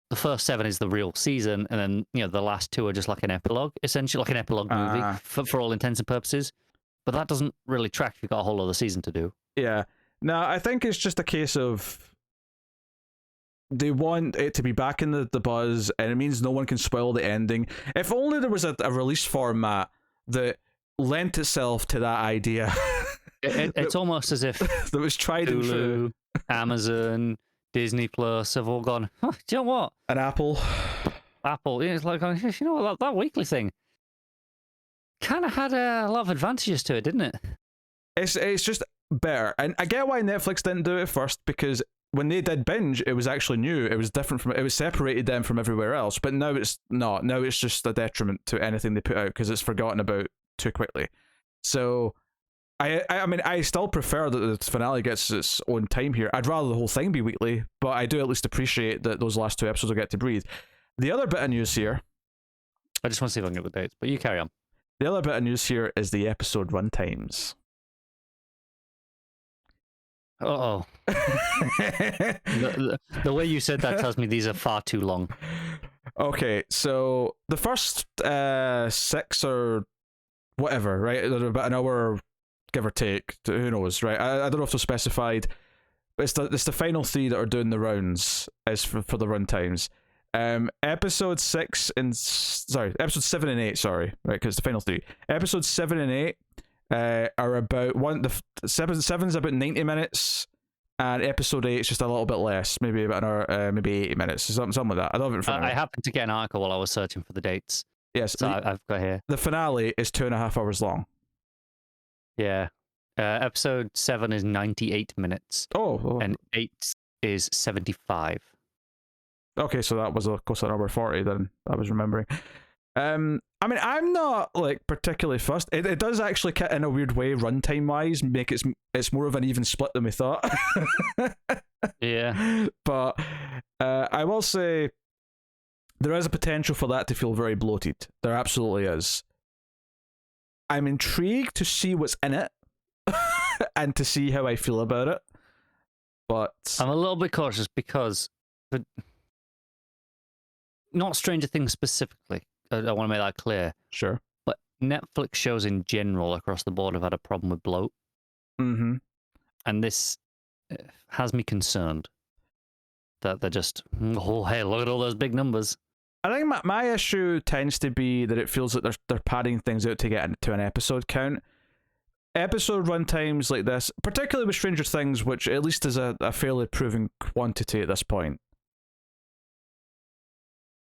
the first 7 is the real season, and then the last 2 are just like an epilogue, essentially like an epilogue movie for all intents and purposes. But that doesn't really track if you've got a whole other season to do. Yeah. No, I think it's just a case of they want it to be back in the buzz, and it means no one can spoil the ending. If only there was a release format that lent itself to that idea. It's almost as if that was tried and true. Amazon, Disney Plus have all gone, do you know what? An Apple. It's like, you know what, that weekly thing kind of had a lot of advantages to it, didn't it? It's just better. And I get why Netflix didn't do it first, because when they did binge, it was actually new. It was different it was separated them from everywhere else. But now it's not. Now it's just a detriment to anything they put out because it's forgotten about too quickly. So, I mean, I still prefer that the finale gets its own time here. I'd rather the whole thing be weekly, but I do at least appreciate that those last 2 episodes will get to breathe. The other bit of news here. I just want to see if I can get the dates, but you carry on. The other bit of news here is the episode runtimes. Uh-oh. the way you said that tells me these are far too long. Okay, so the first 6 or whatever, right? They're about an hour, give or take. Who knows, right? I don't know if they're specified, but it's the final 3 that are doing the rounds as for the runtimes. Episode 7 and 8. Sorry, right? Because the final 3. Episodes 7 and 8. Are about seven's about 90 minutes, and episode 8 is just a little bit less, maybe about an hour, maybe 80 minutes, something like that. I don't have it in front of me. I happened to get an article while I was searching for the dates. Yes, so I've got here. The finale is 2.5 hours long. Yeah, episode 7 is 98 minutes. Oh. And 8 is 75. Okay, so that was close to an hour 40 then. I was remembering. I mean, I'm not like particularly fussed. It does actually, in a weird way, runtime wise, make it's more of an even split than we thought. Yeah, but I will say there is a potential for that to feel very bloated. There absolutely is. I'm intrigued to see what's in it and to see how I feel about it. But I'm a little bit cautious because not Stranger Things specifically. I want to make that clear. Sure. But Netflix shows in general across the board have had a problem with bloat. Mm-hmm. And this has me concerned. that they're just, oh, hey, look at all those big numbers. I think my issue tends to be that it feels like they're padding things out to get into an episode count. Episode runtimes like this, particularly with Stranger Things, which at least is a fairly proven quantity at this point.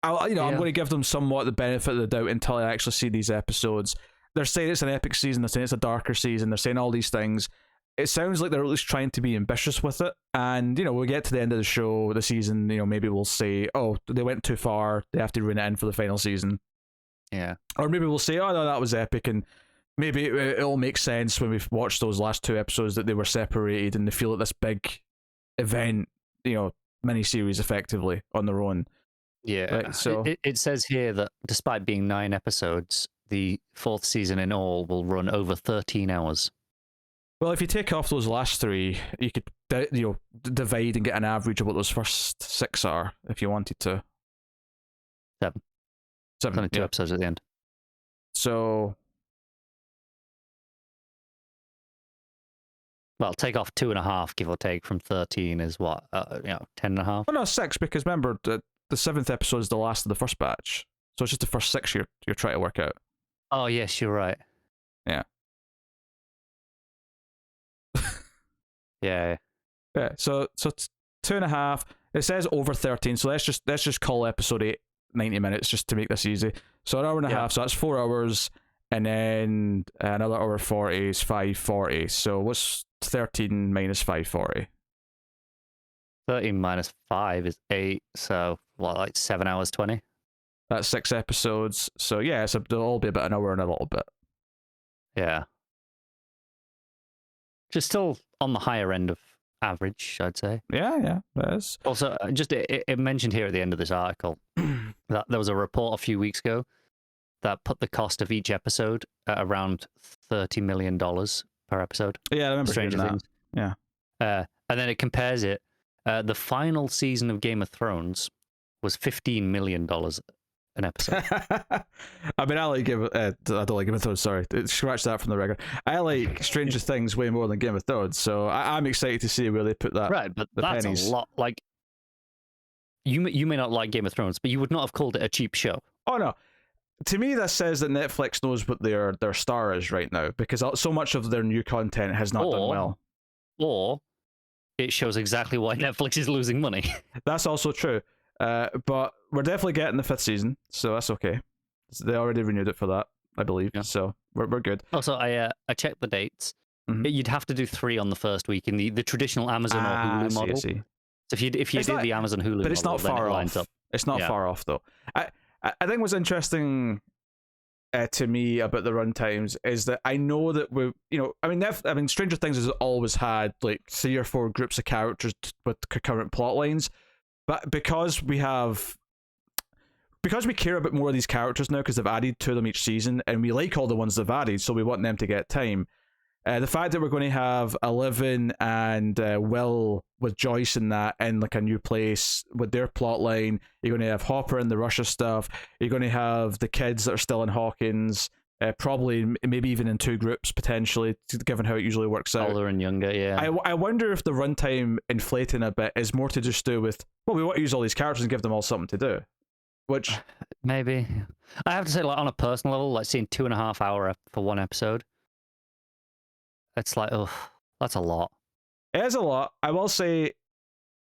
I'm going to give them somewhat the benefit of the doubt until I actually see these episodes. They're saying it's an epic season, they're saying it's a darker season, they're saying all these things. It sounds like they're at least trying to be ambitious with it. And, we'll get to the end of the show, the season, maybe we'll say, oh, they went too far, they have to ruin it in for the final season. Yeah. Or maybe we'll say, oh, no, that was epic, and maybe it'll make sense when we've watched those last two episodes that they were separated and they feel like this big event, miniseries effectively on their own. Yeah. Right, so it says here that despite being 9 episodes, the 4th season in all will run over 13 hours. Well, if you take off those last 3, you could divide and get an average of what those first 6 are if you wanted to. 7. 7. 2 episodes at the end. So, well, take off 2.5, give or take, from 13 is what, 10.5. Well, no, 6, because remember the 7th episode is the last of the first batch, so it's just the first 6 you're trying to work out. Oh yes, you're right. Yeah. Yeah. Yeah. So it's 2.5. It says over 13, so let's just call episode 8 90 minutes just to make this easy. So an hour and a half, so that's 4 hours, and then another hour 40 is 540. So what's 13 minus 540? 13 minus 5 is 8, so what, like 7 hours 20? That's 6 episodes. So yeah, so they'll all be about an hour and a little bit. Yeah. Just still on the higher end of average, I'd say. Yeah, that is. Also, just it mentioned here at the end of this article that there was a report a few weeks ago that put the cost of each episode at around $30 million per episode. Yeah, I remember Stranger that. Things. Yeah. And then it compares it. The final season of Game of Thrones was $15 million an episode. I mean, I like I don't like Game of Thrones, sorry. Scratch that from the record. I like Stranger Things way more than Game of Thrones, so I'm excited to see where they put that. Right, but that's pennies. a lot. Like, you may not like Game of Thrones, but you would not have called it a cheap show. Oh, no. To me, this says that Netflix knows what their star is right now, because so much of their new content has not done well. Or it shows exactly why Netflix is losing money. That's also true. But we're definitely getting the 5th season, so that's okay. They already renewed it for that, I believe. Yeah. So we're good. Also, I checked the dates. Mm-hmm. You'd have to do 3 on the first week in the traditional Amazon or Hulu model. I see. So if you do the Amazon Hulu, but it's model, not far off. It's not far off though. I think what's interesting to me about the runtimes is that I know that I mean, Stranger Things has always had like 3 or 4 groups of characters with concurrent plot lines. But because we care about more of these characters now, because they've added to them each season, and we like all the ones they've added, so we want them to get time. The fact that we're going to have Eleven and Will with Joyce in that in like a new place with their plot line, you're going to have Hopper and the Russia stuff. You're going to have the kids that are still in Hawkins, probably maybe even in 2 groups potentially, given how it usually works out. Older and younger, yeah. I wonder if the runtime inflating a bit is more to just do with, well, we want to use all these characters and give them all something to do. Which maybe. I have to say, like on a personal level, like seeing 2.5 hours for one episode, it's like, oh, that's a lot. It is a lot. I will say,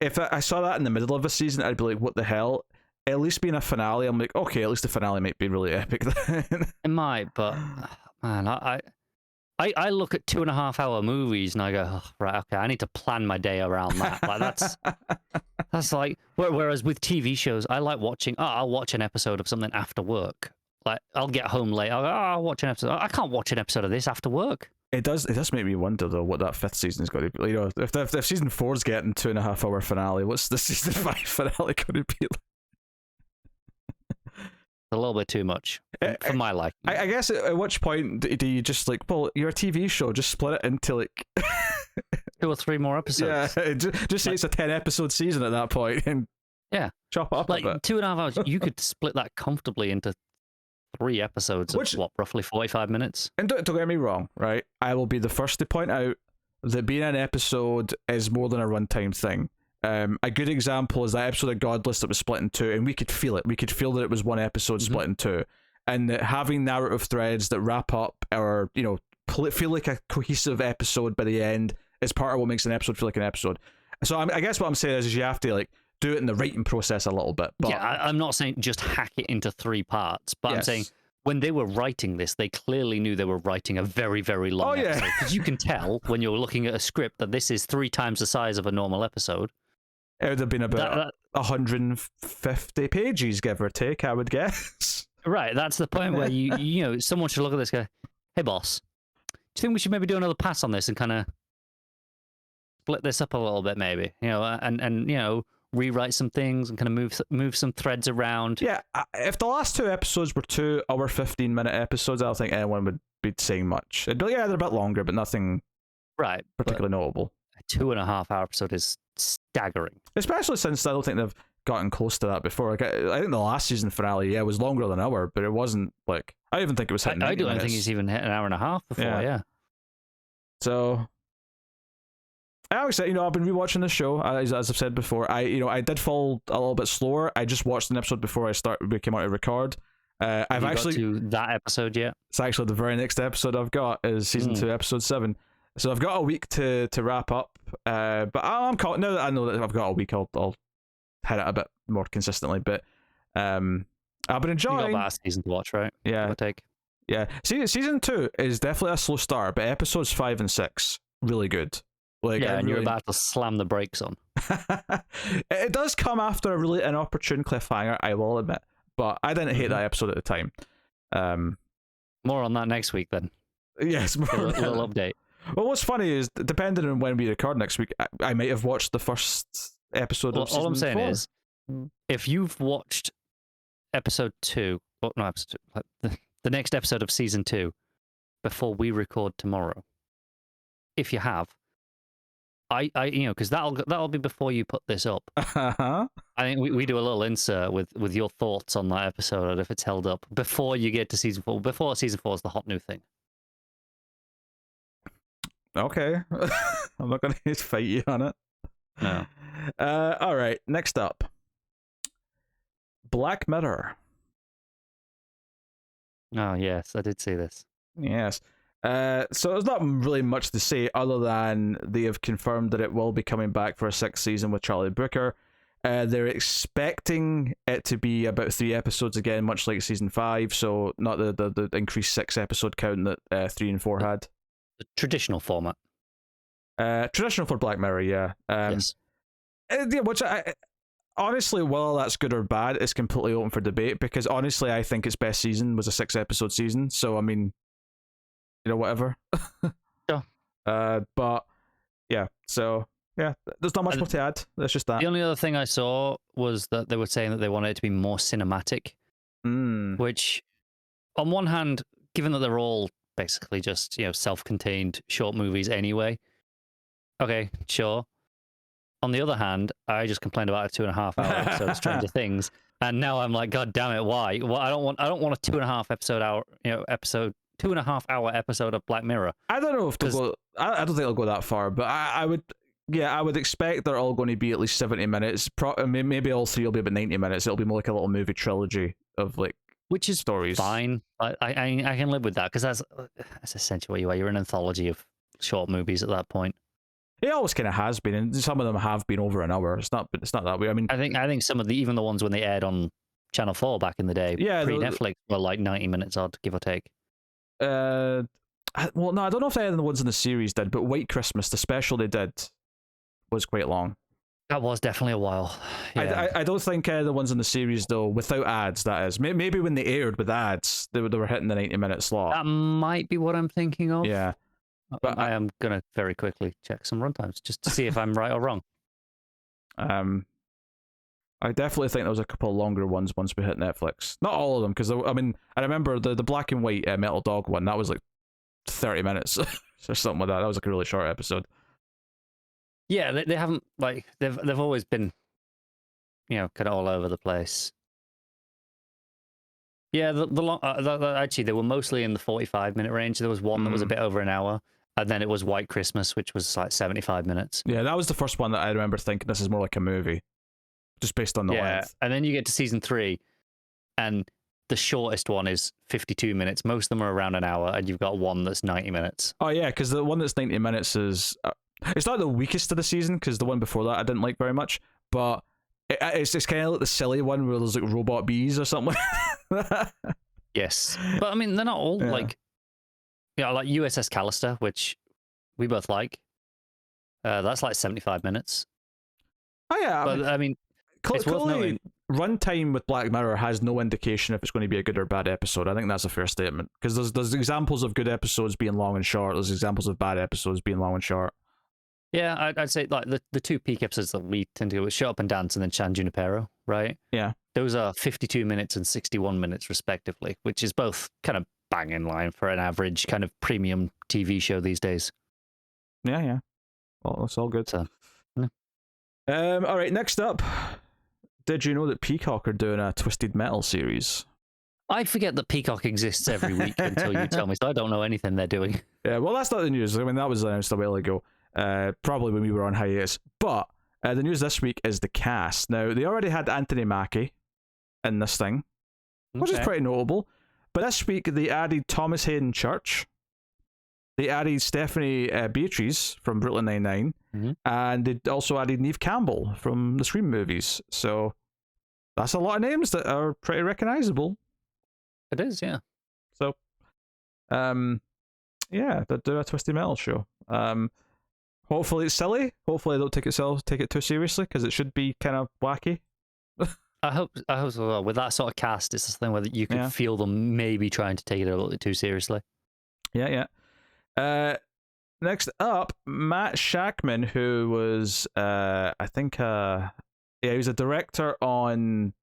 if I saw that in the middle of a season, I'd be like, what the hell? At least being a finale, I'm like, okay, at least the finale might be really epic then. It might, but man, I look at 2.5 hour movies and I go, oh, right, okay, I need to plan my day around that. Like that's like, whereas with TV shows, I like watching. Oh, I'll watch an episode of something after work. Like I'll get home late. I'll watch an episode. I can't watch an episode of this after work. It does make me wonder though what that 5th season's going to be. If season 4's getting 2.5 hour finale, what's the season 5 finale going to be like? A little bit too much for my liking. I guess at which point do you just like, well, you're a TV show, just split it into like 2 or 3 more episodes. Yeah, just say it's a 10 episget season at that point and chop it up like a bit. 2.5 hours. You could split that comfortably into 3 episodes of what, roughly 45 minutes. And don't get me wrong, right? I will be the first to point out that being an episode is more than a runtime thing. A good example is that episode of Godless that was split in two, and we could feel it. We could feel that it was one episode split in two, and that having narrative threads that wrap up or feel like a cohesive episode by the end is part of what makes an episode feel like an episode. So I guess what I'm saying is you have to like do it in the writing process a little bit. But yeah, I'm not saying just hack it into 3 parts, but I'm saying when they were writing this, they clearly knew they were writing a very, very long episode. Because you can tell when you're looking at a script that this is 3 times the size of a normal episode. It would have been about 150 pages, give or take, I would guess. Right, that's the point where you know, someone should look at this and go, hey boss, do you think we should maybe do another pass on this and kind of split this up a little bit, maybe? You know, and you know, rewrite some things and kind of move some threads around. Yeah, if the last 2 episodes were 2 hour 15-minute episodes, I don't think anyone would be saying much. It'd be, they're a bit longer, but nothing particularly notable. A 2.5-hour episode is staggering. Especially since I don't think they've gotten close to that before. Like, I think the last season finale, was longer than an hour, but it wasn't like, I don't even think it was hitting 90 I don't minutes. think it's even hit an hour and a half before, yeah. So, I've been rewatching the show, as I've said before. I did fall a little bit slower. I just watched an episode before we came out to record. I've actually got to that episode yet. It's actually the very next episode I've got is season 2, episode 7. So I've got a week to wrap up. But I'm now that I know that I've got a week, I'll hit it a bit more consistently. But I've been enjoying. You got that season to watch, right? Yeah, take. Yeah. Season 2 is definitely a slow start, but episodes 5 and 6 really good. Like, yeah, and you're about to slam the brakes on. It does come after a really inopportune cliffhanger, I will admit, but I didn't hate that episode at the time. More on that next week, then. Yes, more. A little update. Well, what's funny is, depending on when we record next week, I might have watched the first episode of season 4. All I'm saying is, if you've watched episode 2, the next episode of season 2 before we record tomorrow, if you have, because that'll be before you put this up. I think we do a little insert with your thoughts on that episode and if it's held up before you get to season 4. Before season 4 is the hot new thing. Okay. I'm not going to fight you on it. No. All right. Next up, Black Mirror. Oh yes, I did see this. Yes. So there's not really much to say other than they have confirmed that it will be coming back for a 6th season with Charlie Brooker. They're expecting it to be about 3 episodes again, much like season 5. So not the increased 6 episode count that 3 and 4 had. The traditional format. Traditional for Black Mirror, yeah. Yes. Yeah, which I honestly, whether that's good or bad, is completely open for debate. Because honestly, I think its best season was a 6 episode season. So I mean, whatever. Sure. But yeah, so yeah, there's not much more to add. That's just that. The only other thing I saw was that they were saying that they wanted it to be more cinematic. Which, on one hand, given that they're all basically just self-contained short movies anyway, okay, sure. On the other hand, I just complained about a 2.5-hour episode of Stranger Things, and now I'm like, God damn it, why? Well, I don't want a 2.5-hour episode of Black Mirror. I don't know if they'll go. I don't think they'll go that far, but I would. Yeah, I would expect they're all going to be at least 70 minutes. Maybe all 3 will be about 90 minutes. It'll be more like a little movie trilogy of like, which is stories. Fine. I can live with that because that's essentially what you are. You're an anthology of short movies at that point. It always kind of has been, and some of them have been over an hour. It's not that way. I mean, I think some of even the ones when they aired on Channel 4 back in the day, pre-Netflix, were like 90 minutes odd, give or take. Well, no, I don't know if any of the ones in the series did, but White Christmas, the special they did, was quite long. That was definitely a while. Yeah. I don't think the ones in the series, though, without ads, that is. Maybe when they aired with ads, they were hitting the 90-minute slot. That might be what I'm thinking of. Yeah. But I am going to very quickly check some runtimes just to see if I'm right or wrong. I definitely think there was a couple of longer ones once we hit Netflix. Not all of them, because, I mean, I remember the black and white Metal Dog one, that was like 30 minutes or something like that. That was like a really short episode. Yeah, they haven't, like, they've always been, kind of all over the place. Yeah, the long, actually, they were mostly in the 45-minute range. There was one that was a bit over an hour, And then it was White Christmas, which was like 75 minutes. Yeah, that was the first one that I remember thinking this is more like a movie, just based on the length. And then you get to season 3, and the shortest one is 52 minutes. Most of them are around an hour, and you've got one that's 90 minutes. Oh yeah, because the one that's 90 minutes is it's not the weakest of the season, because the one before that I didn't like very much, but it's kind of like the silly one where there's like robot bees or something. Yes, but I mean they're not all like, like USS Callister, which we both like. That's like 75 minutes. Oh yeah, but I mean it's worth noting. Runtime with Black Mirror has no indication if it's going to be a good or bad episode. I think that's a fair statement, because there's examples of good episodes being long and short. There's examples of bad episodes being long and short. Yeah, I'd say like the 2 peak episodes that we tend to go with Shut Up and Dance and then San Junipero, right? Yeah. Those are 52 minutes and 61 minutes respectively, which is both kind of bang in line for an average kind of premium TV show these days. Yeah. Well, that's all good. So, yeah. All right, next up. Did you know that Peacock are doing a Twisted Metal series? I forget that Peacock exists every week until you tell me, so I don't know anything they're doing. Yeah, well, that's not the news. I mean, that was announced a while ago, probably when we were on hiatus. But the news this week is the cast. Now, they already had Anthony Mackie in this thing, which is pretty notable. But this week, they added Thomas Hayden Church. They added Stephanie Beatriz from Brooklyn Nine-Nine. And they also added Neve Campbell from the Scream movies. So that's a lot of names that are pretty recognizable. It is, yeah. So, yeah, they're doing a Twisted Metal show. Hopefully it's silly. Hopefully they don't take it too seriously, because it should be kind of wacky. I hope so. With that sort of cast, it's something where you could feel them maybe trying to take it a little bit too seriously. Yeah. Next up, Matt Shackman, who was, I think, he was a director on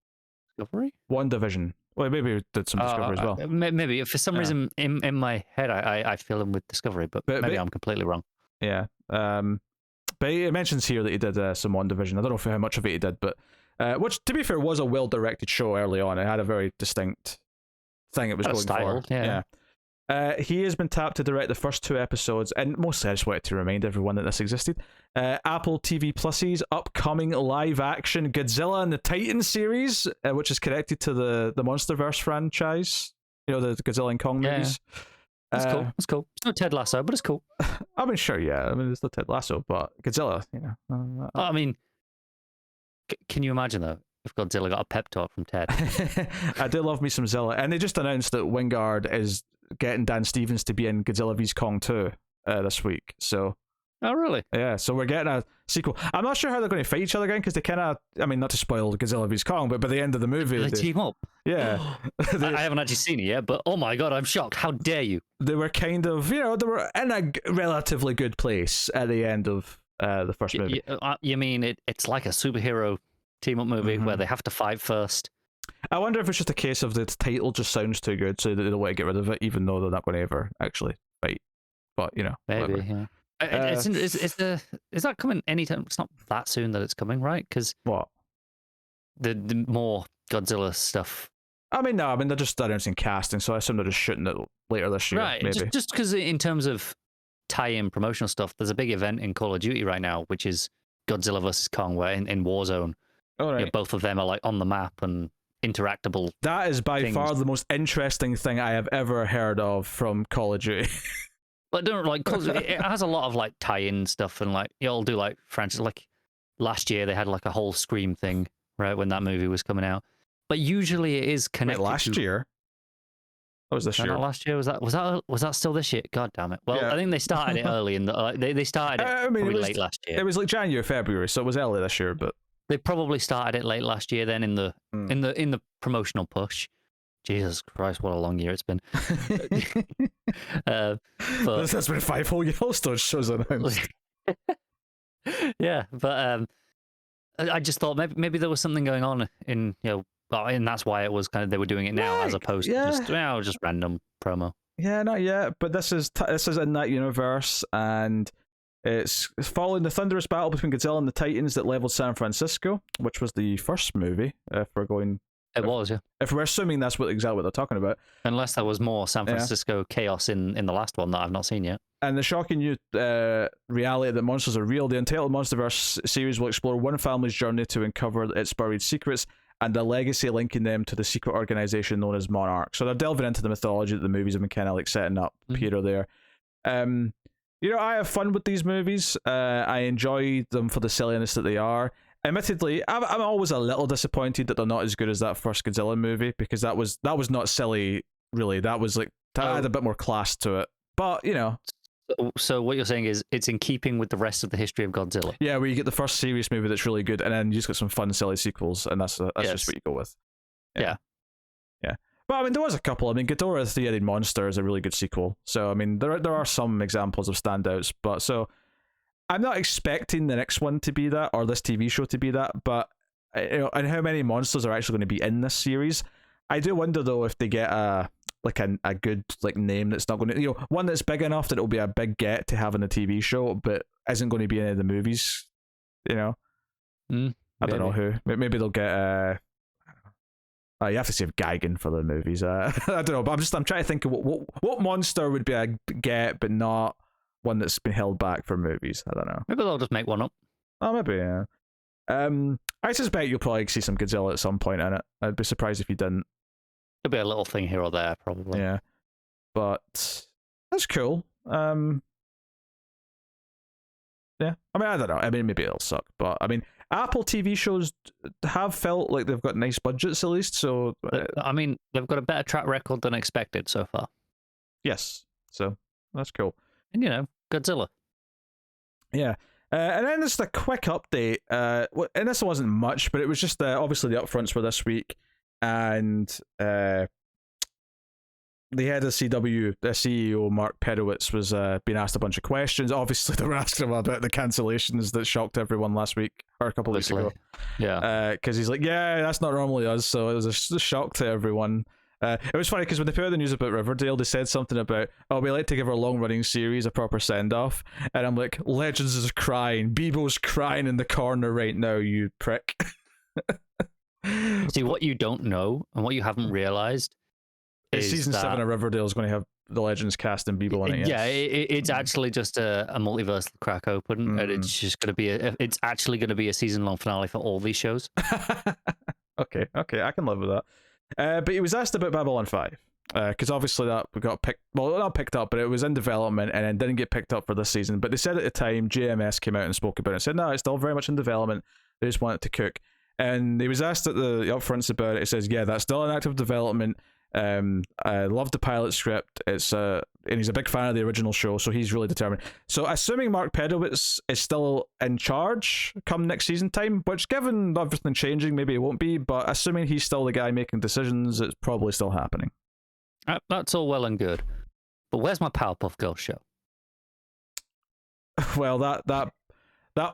Discovery? WandaVision. Well, maybe he did some Discovery as well. Maybe. For some reason, in my head, I feel him with Discovery, but maybe I'm completely wrong. Yeah. But it mentions here that he did some WandaVision. I don't know how much of it he did, but which, to be fair, was a well-directed show early on. It had a very distinct thing it was going style, for. Yeah. He has been tapped to direct the first 2 episodes, and mostly I just wanted to remind everyone that this existed. Apple TV Plus's upcoming live-action Godzilla and the Titans series, which is connected to the MonsterVerse franchise. You know, the Godzilla and Kong movies. That's cool. It's no Ted Lasso, but it's cool. I mean, sure, yeah. I mean, it's not Ted Lasso, but Godzilla, you know. I mean, can you imagine, though, if Godzilla got a pep talk from Ted? I do love me some Zilla. And they just announced that Wingard is getting Dan Stevens to be in Godzilla vs. Kong 2 this week. So, oh, really? Yeah, so we're getting a sequel. I'm not sure how they're going to fight each other again, because they kind of, I mean, not to spoil Godzilla vs. Kong, but by the end of the movie... They team up? Yeah. I haven't actually seen it yet, but oh my god, I'm shocked. How dare you? They were kind of, they were in a relatively good place at the end of the first movie. You mean it's like a superhero team-up movie where they have to fight first? I wonder if it's just a case of the title just sounds too good, so they don't want to get rid of it, even though they're not going to ever actually fight. But, you know, maybe, whatever. Yeah. Is that coming anytime? It's not that soon that it's coming, right? Because what? The more Godzilla stuff. I mean, no, they're just announcing casting, so I assume they're just shooting it later this year. Right, maybe. just because in terms of tie-in promotional stuff, there's a big event in Call of Duty right now, which is Godzilla vs. Kong, where in Warzone, both of them are like on the map and interactable. That is by far the most interesting thing I have ever heard of from Call of Duty. But don't it has a lot of like tie-in stuff, and like you'll do like franchise. Like last year, they had like a whole Scream thing, right, when that movie was coming out. But usually, it is connected. Wait, last year? That was this year. Not last year. Was that still this year? God damn it! Well, I think they started it early in the. They started it probably late last year. It was like January, February, so it was early this year, but. They probably started it late last year. Then in the promotional push, Jesus Christ, what a long year it's been. But this has been 5 whole Yellowstone shows announced. Yeah, but I just thought maybe there was something going on in and that's why it was kind of they were doing it now as opposed to just random promo. Yeah, not yet, but this is in that universe, and it's following the thunderous battle between Godzilla and the Titans that leveled San Francisco, which was the first movie. If we're going It was, yeah. If we're assuming that's exactly what they're talking about. Unless there was more San Francisco chaos in the last one that I've not seen yet. And the shocking new reality that monsters are real, the Untitled Monsterverse series will explore one family's journey to uncover its buried secrets and the legacy linking them to the secret organization known as Monarch. So they're delving into the mythology that the movies have been kind of like setting up here or there. I have fun with these movies. I enjoy them for the silliness that they are. Admittedly, I'm always a little disappointed that they're not as good as that first Godzilla movie, because that was not silly, really. That was like, that had a bit more class to it. But, So what you're saying is it's in keeping with the rest of the history of Godzilla. Yeah, where you get the first serious movie that's really good, and then you just got some fun, silly sequels, and that's just what you go with. Yeah. But I mean, there was a couple. I mean, Ghidorah the Three-Headed Monster is a really good sequel. So I mean, there are some examples of standouts. But so I'm not expecting the next one to be that, or this TV show to be that. But and how many monsters are actually going to be in this series? I do wonder though if they get a good like name that's not going to, one that's big enough that it'll be a big get to have in the TV show, but isn't going to be in any of the movies. I don't know who. Maybe they'll get you have to save Gigan for the movies. I don't know, but I'm trying to think of what monster would be a get, but not one that's been held back for movies. I don't know. Maybe they'll just make one up. Oh, maybe, yeah. I suspect you'll probably see some Godzilla at some point in it. I'd be surprised if you didn't. There'll be a little thing here or there, probably. Yeah, but that's cool. Yeah, I mean, I don't know. I mean, maybe it'll suck, but I mean, Apple TV shows have felt like they've got nice budgets at least. So I mean, they've got a better track record than expected so far. Yes, so that's cool. And Godzilla. Yeah. And then just a quick update. And this wasn't much, but it was just obviously the upfronts were this week, and the head of CW, the CEO Mark Pedowitz, was being asked a bunch of questions. Obviously, they were asking him about the cancellations that shocked everyone last week or a couple of weeks ago. Yeah, because he's like, yeah, that's not normally us. So it was a shock to everyone. It was funny because when they put out the news about Riverdale, they said something about, we like to give our long-running series a proper send-off. And I'm like, Legends is crying. Bebo's crying in the corner right now, you prick. See, what you don't know and what you haven't realized is season 7 of Riverdale is going to have the Legends cast and Bebo in it. Yeah, it's actually just a multiversal crack open, and it's just going to be it's actually going to be a season-long finale for all these shows. Okay, I can live with that. But he was asked about Babylon 5, because obviously that got not picked up, but it was in development and then didn't get picked up for this season. But they said at the time, JMS came out and spoke about it and said, no, it's still very much in development. They just want it to cook. And he was asked at the upfronts about it. He says, yeah, that's still in active development. I love the pilot script. It's and he's a big fan of the original show, so he's really determined. So assuming Mark Pedowitz is still in charge come next season time, which given everything changing, maybe it won't be, but assuming he's still the guy making decisions, it's probably still happening. That's all well and good, but where's my Powerpuff Girls show? Well, that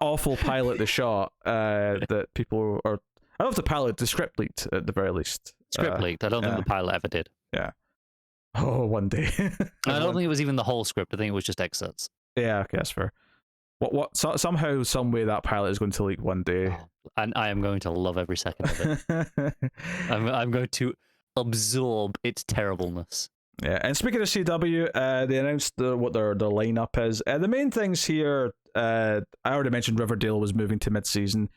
awful pilot they shot, that people are, I love the pilot, the script leaked at the very least. Script leaked. I don't think the pilot ever did. Yeah. Oh, one day. I don't think it was even the whole script. I think it was just excerpts. Yeah, okay, that's fair. Somehow, some way that pilot is going to leak one day. Oh, and I am going to love every second of it. I'm going to absorb its terribleness. Yeah, and speaking of CW, they announced what their lineup is. The main things here, I already mentioned Riverdale was moving to mid-season.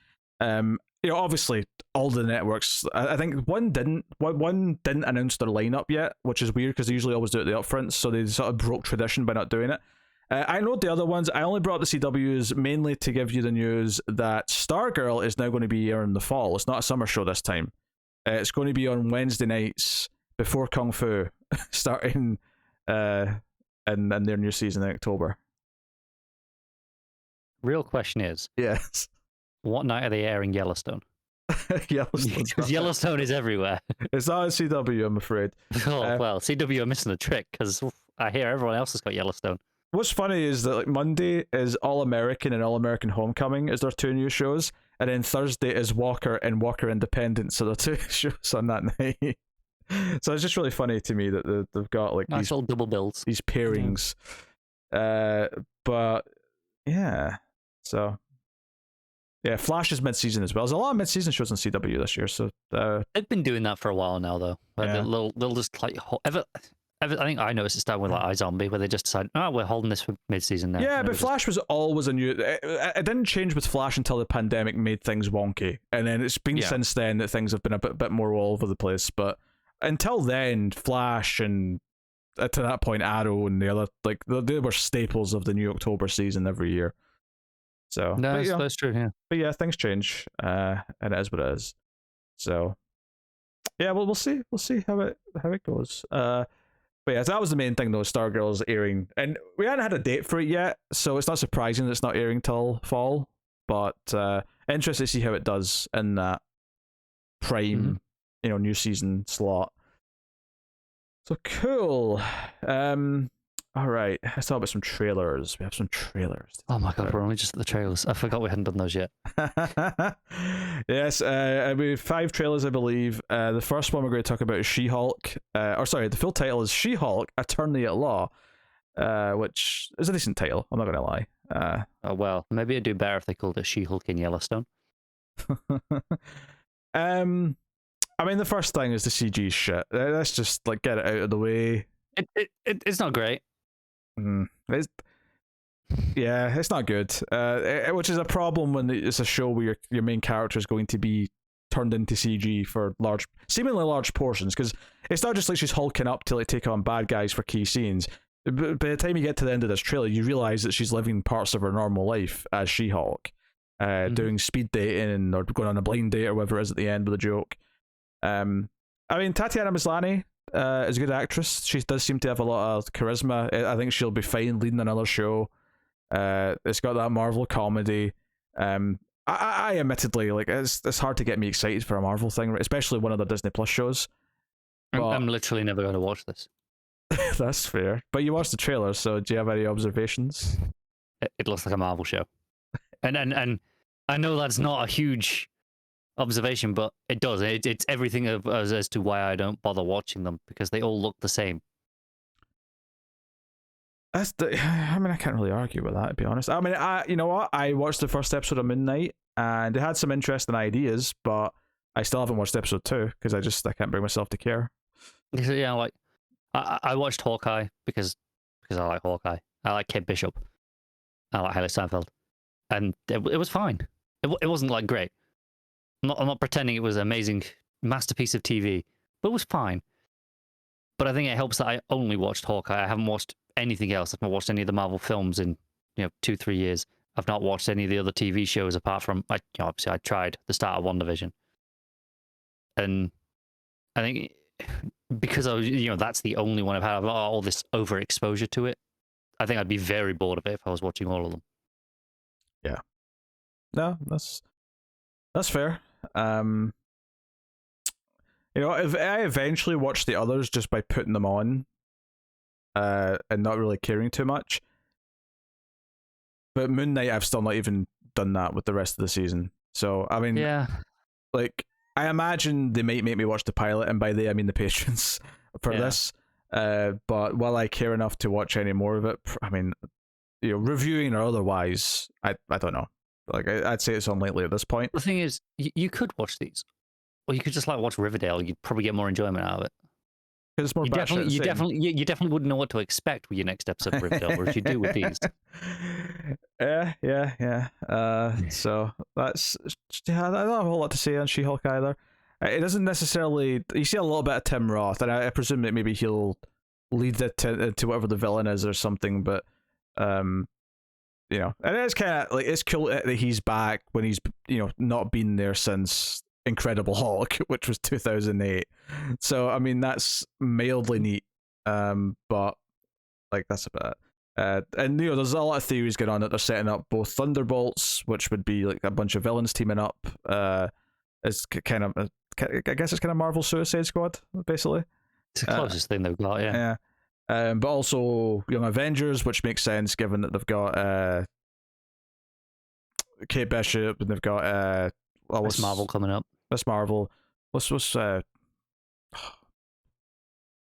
Obviously all the networks, I think one didn't announce their lineup yet, which is weird because they usually always do it at the upfronts, so they sort of broke tradition by not doing it. I know the other ones. I only brought up the CWs mainly to give you the news that Stargirl is now going to be here in the fall. It's not a summer show this time. It's going to be on Wednesday nights before Kung Fu, starting in their new season in October. Real question is, yes, what night are they airing Yellowstone? Because Yellowstone is everywhere. It's not a CW, I'm afraid. Oh, well, CW are missing the trick because I hear everyone else has got Yellowstone. What's funny is that like Monday is All American and All American Homecoming is their two new shows, and then Thursday is Walker and Walker Independent, so the two shows on that night. So it's just really funny to me that they've got like nice little double bills, these pairings. But yeah, so Yeah, Flash is mid-season as well. There's a lot of mid-season shows on CW this year, so They've been doing that for a while now, though. Like yeah. they'll just like I think I noticed it started with like iZombie, where they just decide, oh, we're holding this for mid-season now. Yeah, but Flash was always a new. It didn't change with Flash until the pandemic made things wonky, and then it's been since then that things have been a bit more all over the place. But until then, Flash and to that point, Arrow and the other they were staples of the new October season every year. So no, that's true. Yeah, but yeah, things change, and it is what it is. So yeah, well, we'll see how it goes. But yeah, that was the main thing though. Stargirl's airing, and we hadn't had a date for it yet, so it's not surprising that it's not airing till fall. But interested to see how it does in that prime, new season slot. So cool. All right, let's talk about some trailers. We have some trailers. Oh my god, we're only just at the trailers. I forgot we hadn't done those yet. Yes, we have 5 trailers, I believe. The first one we're going to talk about is She-Hulk. The full title is She-Hulk: Attorney at Law, which is a decent title. I'm not going to lie. Oh well, maybe it'd do better if they called it She-Hulk in Yellowstone. I mean, the first thing is the CG shit. Let's just get it out of the way. It's not great. It's not good. Which is a problem when it's a show where your main character is going to be turned into CG for seemingly large portions, because it's not just like she's hulking up to take on bad guys for key scenes. By the time you get to the end of this trailer, you realize that she's living parts of her normal life as She-Hulk, doing speed dating or going on a blind date or whatever it is at the end with a joke. I mean, Tatiana Maslany is a good actress. She does seem to have a lot of charisma. I think she'll be fine leading another show. It's got that Marvel comedy. I admittedly it's hard to get me excited for a Marvel thing, especially one of the Disney Plus shows. But I'm literally never going to watch this. that's fair. But you watched the trailer, so do you have any observations? It looks like a Marvel show, and I know that's not a huge observation, but it does. It's everything as to why I don't bother watching them, because they all look the same. I mean, I can't really argue with that, to be honest. I mean, you know what? I watched the first episode of Moon Knight, and it had some interesting ideas, but I still haven't watched episode 2 because I can't bring myself to care. Yeah, I watched Hawkeye because I like Hawkeye. I like Kate Bishop. I like Haley Steinfeld, and it was fine. It wasn't great. I'm not pretending it was an amazing masterpiece of TV, but it was fine. But I think it helps that I only watched Hawkeye. I haven't watched anything else. I've not watched any of the Marvel films in 2-3 years. I've not watched any of the other TV shows apart from obviously I tried the start of WandaVision, and I think because I was that's the only one I've had all this overexposure to it. I think I'd be very bored of it if I was watching all of them. Yeah, no, that's fair. If I eventually watch the others just by putting them on, and not really caring too much. But Moon Knight, I've still not even done that with the rest of the season. So I mean, yeah, I imagine they might make me watch the pilot, and by they I mean the patrons for this. But will I care enough to watch any more of it? I mean, reviewing or otherwise, I don't know. I'd say it's unlikely at this point. The thing is, you could watch these, or you could just watch Riverdale. You'd probably get more enjoyment out of it. Because it's more you definitely wouldn't know what to expect with your next episode of Riverdale, whereas you do with these. Yeah. So that's I don't have a whole lot to say on She-Hulk either. It doesn't necessarily. You see a little bit of Tim Roth, and I presume that maybe he'll lead it to whatever the villain is or something. But and it's kind of it's cool that he's back when he's not been there since Incredible Hulk, which was 2008. So I mean that's mildly neat, but that's about it. And there's a lot of theories going on that they're setting up both Thunderbolts, which would be a bunch of villains teaming up. It's kind of I guess it's kind of Marvel Suicide Squad basically. It's the closest thing they've got, yeah. But also Young Avengers, which makes sense given that they've got Kate Bishop and they've got Miss Marvel coming up. Miss Marvel. What's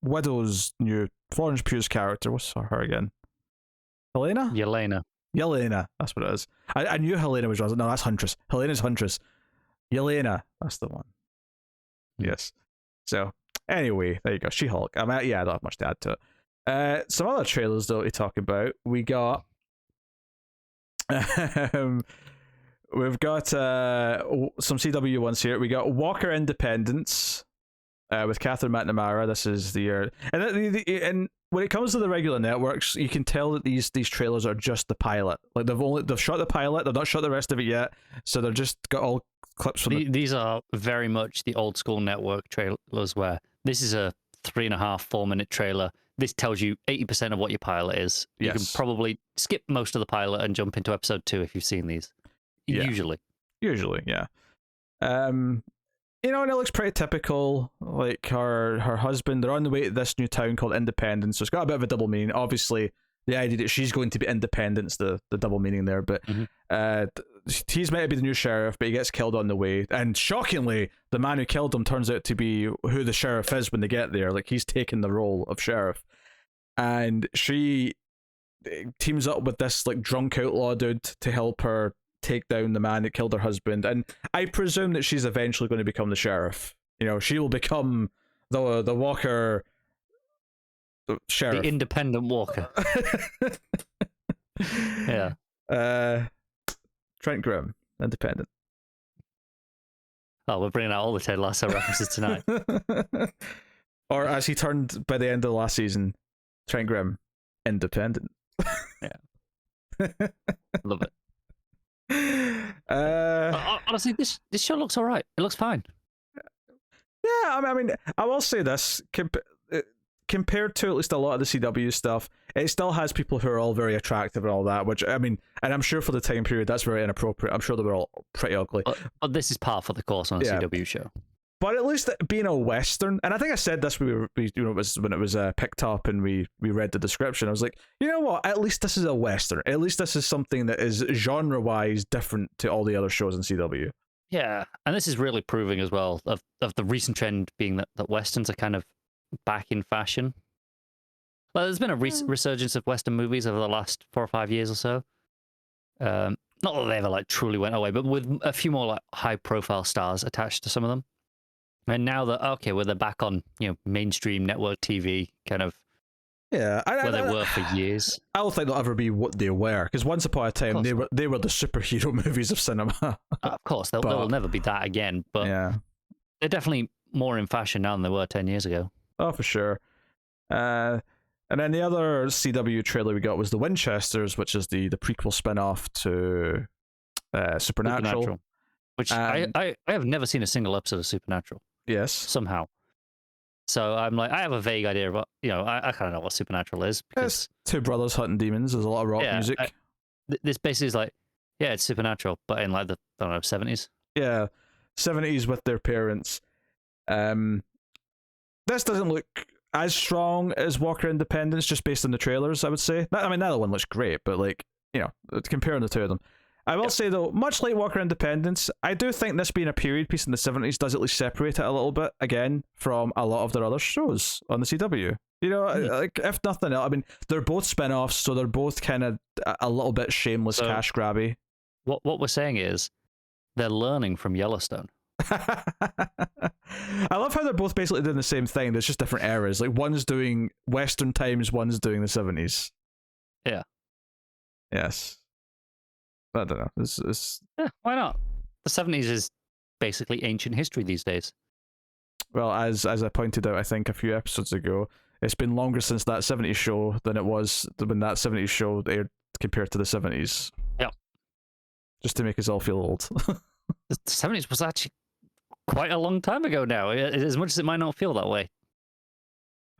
Widow's new Florence Pugh's character? What's her again? Helena? Yelena. Yelena, that's what it is. I knew Helena was wrong. No, that's Huntress. Helena's Huntress. Yelena, that's the one. Yes. So anyway, there you go. She-Hulk. I mean, yeah, I don't have much to add to it. Some other trailers though to talk about. We got we've got some CW ones here. We got Walker Independence with Catherine McNamara. This is the year, and when it comes to the regular networks, you can tell that these trailers are just the pilot. Like they've shot the pilot, they've not shot the rest of it yet, so they're just got all clips from these are very much the old school network trailers where this is a 3.5, 4-minute trailer. This tells you 80% of what your pilot is. You can probably skip most of the pilot and jump into episode 2 if you've seen these. Yeah. Usually, yeah. And it looks pretty typical. Like her husband, they're on the way to this new town called Independence. So it's got a bit of a double meaning. Obviously, the idea that she's going to be Independence, the double meaning there. But he's meant to be the new sheriff, but he gets killed on the way. And shockingly, the man who killed him turns out to be who the sheriff is when they get there. Like, he's taken the role of sheriff. And she teams up with this like drunk outlaw dude to help her take down the man that killed her husband. And I presume that she's eventually going to become the sheriff. She will become the Walker sheriff. The independent Walker. Yeah. Trent Grimm, independent. Oh, we're bringing out all the Ted Lasso references tonight. Or as he turned by the end of the last season, Trent Grimm, independent. Yeah. Love it. Honestly, this show looks all right. It looks fine. Yeah, I mean, I will say this. Compared to at least a lot of the CW stuff, it still has people who are all very attractive and all that, which, I mean, and I'm sure for the time period, that's very inappropriate. I'm sure they were all pretty ugly. But this is par for the course on a CW show. But at least being a Western, and I think I said this when it was picked up and we read the description, I was like, you know what? At least this is a Western. At least this is something that is genre-wise different to all the other shows in CW. Yeah, and this is really proving as well of the recent trend being that Westerns are kind of back in fashion. Well, there's been a resurgence of Western movies over the last 4 or 5 years or so. Not that they ever like truly went away, but with a few more like high-profile stars attached to some of them. And now that they're back on mainstream network TV, kind of where they were for years. I don't think they'll ever be what they were, because once upon a time they were the superhero movies of cinema. Of course, they'll never be that again. But they're definitely more in fashion now than they were 10 years ago. Oh, for sure. And then the other CW trailer we got was the Winchesters, which is the prequel spin-off to Supernatural. Which I have never seen a single episode of Supernatural. Yes. Somehow. So I'm like, I have a vague idea about, I kind of know what Supernatural is. Because it's two brothers hunting demons. There's a lot of rock music. This basically is like, it's Supernatural, but in like the, 70s. Yeah, 70s with their parents. This doesn't look as strong as Walker Independence, just based on the trailers, I would say. I mean, that one looks great, but comparing the two of them. I will say, though, much like Walker Independence, I do think this being a period piece in the 70s does at least separate it a little bit, again, from a lot of their other shows on the CW. Like, if nothing else, I mean, they're both spin-offs, so they're both kind of a little bit shameless cash grabby. What we're saying is, they're learning from Yellowstone. I love how they're both basically doing the same thing. There's just different eras. Like, one's doing Western times, one's doing the 70s. Yeah. Yes. I don't know. Yeah, why not? The 70s is basically ancient history these days. Well, as I pointed out, I think a few episodes ago, it's been longer since that 70s show than it was when that 70s show aired compared to the 70s. Yeah. Just to make us all feel old. The 70s was actually quite a long time ago now, as much as it might not feel that way.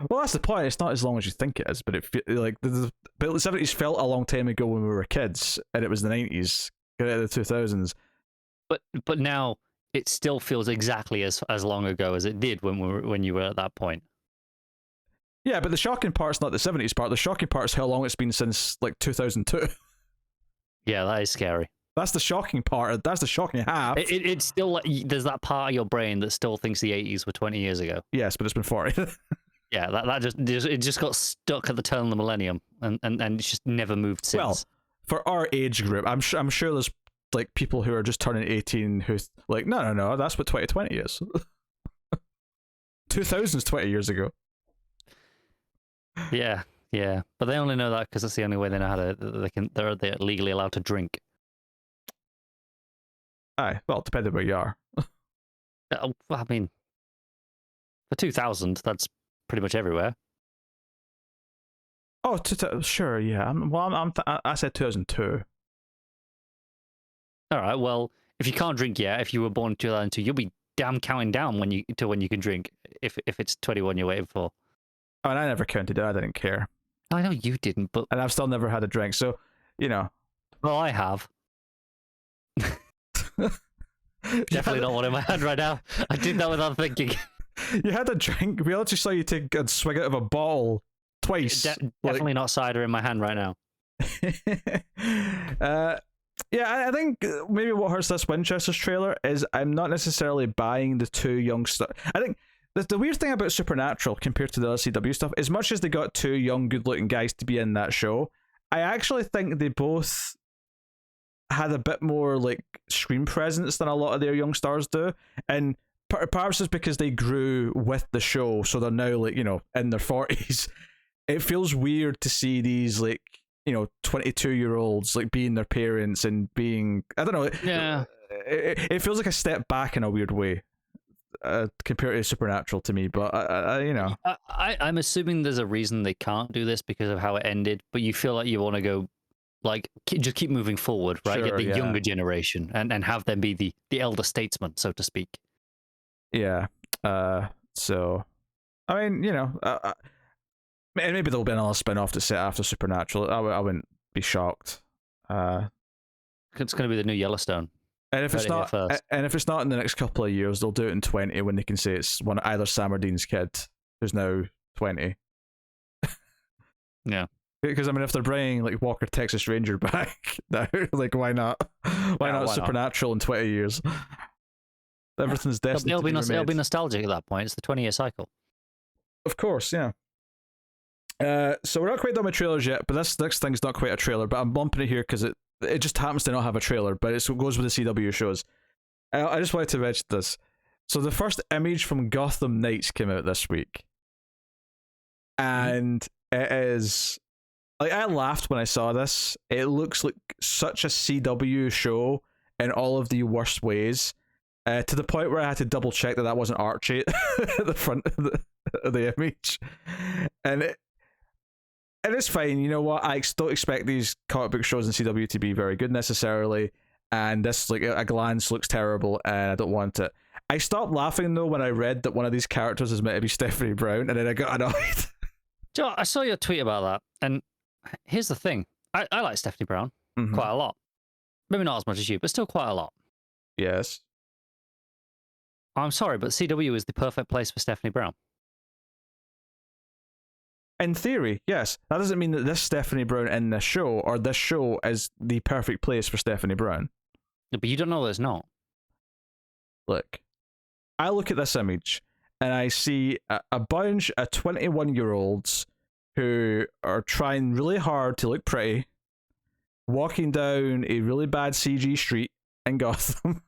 Well, that's the point. It's not as long as you think it is, but but the 70s felt a long time ago when we were kids, and it was the 90s, the 2000s. But now it still feels exactly as long ago as it did when you were at that point. Yeah, but the shocking part's not the 70s part. The shocking part is how long it's been since 2002. Yeah, that is scary. That's the shocking part. That's the shocking half. It's still there's that part of your brain that still thinks the 80s were 20 years ago. Yes, but it's been 40. Yeah, that just got stuck at the turn of the millennium, and it's just never moved since. Well, for our age group, I'm sure there's like people who are just turning 18 who like, no, that's what 2020 is. 2000's 20 years ago. Yeah, but they only know that because that's the only way they know how to. They're legally allowed to drink. Aye, well, depending where you are. I mean, for 2000, that's pretty much everywhere. Oh, sure, yeah. I said 2002. All right. Well, if you can't drink yet, if you were born in 2002, you'll be damn counting down when you can drink. If it's 21, you're waiting for. I mean, I never counted it. I didn't care. I know you didn't, but and I've still never had a drink. So, you know. Well, I have. Definitely not one in my hand right now. I did that without thinking. You had a drink. We actually saw you take a swig out of a bottle twice. Definitely not cider in my hand right now. Yeah, I think maybe what hurts this Winchesters trailer is I'm not necessarily buying the two young stars. I think the weird thing about Supernatural compared to the other CW stuff, as much as they got two young, good-looking guys to be in that show, I actually think they both had a bit more like screen presence than a lot of their young stars do, and perhaps it's because they grew with the show, so they're now like, you know, in their 40s. It feels weird to see these like, you know, 22-year-olds like being their parents and being, I don't know. Yeah, it feels like a step back in a weird way compared to Supernatural to me. But you know, I'm assuming there's a reason they can't do this because of how it ended. But you feel like you want to go, like, just keep moving forward, right? Sure, Get the yeah. younger generation and have them be the elder statesman, so to speak. Yeah. So, I mean, you know, and maybe there'll be another spin-off to set after Supernatural. I wouldn't be shocked. It's going to be the new Yellowstone. And if it's not, in the next couple of years, they'll do it in 20 when they can say it's either Sam or Dean's kid, who's now 20. Yeah. Because I mean, if they're bringing like Walker Texas Ranger back now, like why not? Why not Supernatural in 20 years? Everything's destined to be remade. It'll be nostalgic at that point. It's the 20-year cycle. Of course, yeah. So we're not quite done with trailers yet, but this next thing's not quite a trailer, but I'm bumping it here because it just happens to not have a trailer, but it goes with the CW shows. I just wanted to mention this. So the first image from Gotham Knights came out this week, and it is like, I laughed when I saw this. It looks like such a CW show in all of the worst ways, to the point where I had to double check that wasn't Archie at the front of the image, and it's fine. You know what? I don't expect these comic book shows in CW to be very good necessarily, and this, like, at a glance, looks terrible, and I don't want it. I stopped laughing though when I read that one of these characters is meant to be Stephanie Brown, and then I got annoyed. Joe, I saw your tweet about that, and here's the thing: I like Stephanie Brown quite a lot. Maybe not as much as you, but still quite a lot. Yes. I'm sorry, but CW is the perfect place for Stephanie Brown. In theory, yes. That doesn't mean that this Stephanie Brown in this show, or this show, is the perfect place for Stephanie Brown. But you don't know that it's not. Look, I look at this image, and I see a bunch of 21-year-olds who are trying really hard to look pretty, walking down a really bad CG street in Gotham.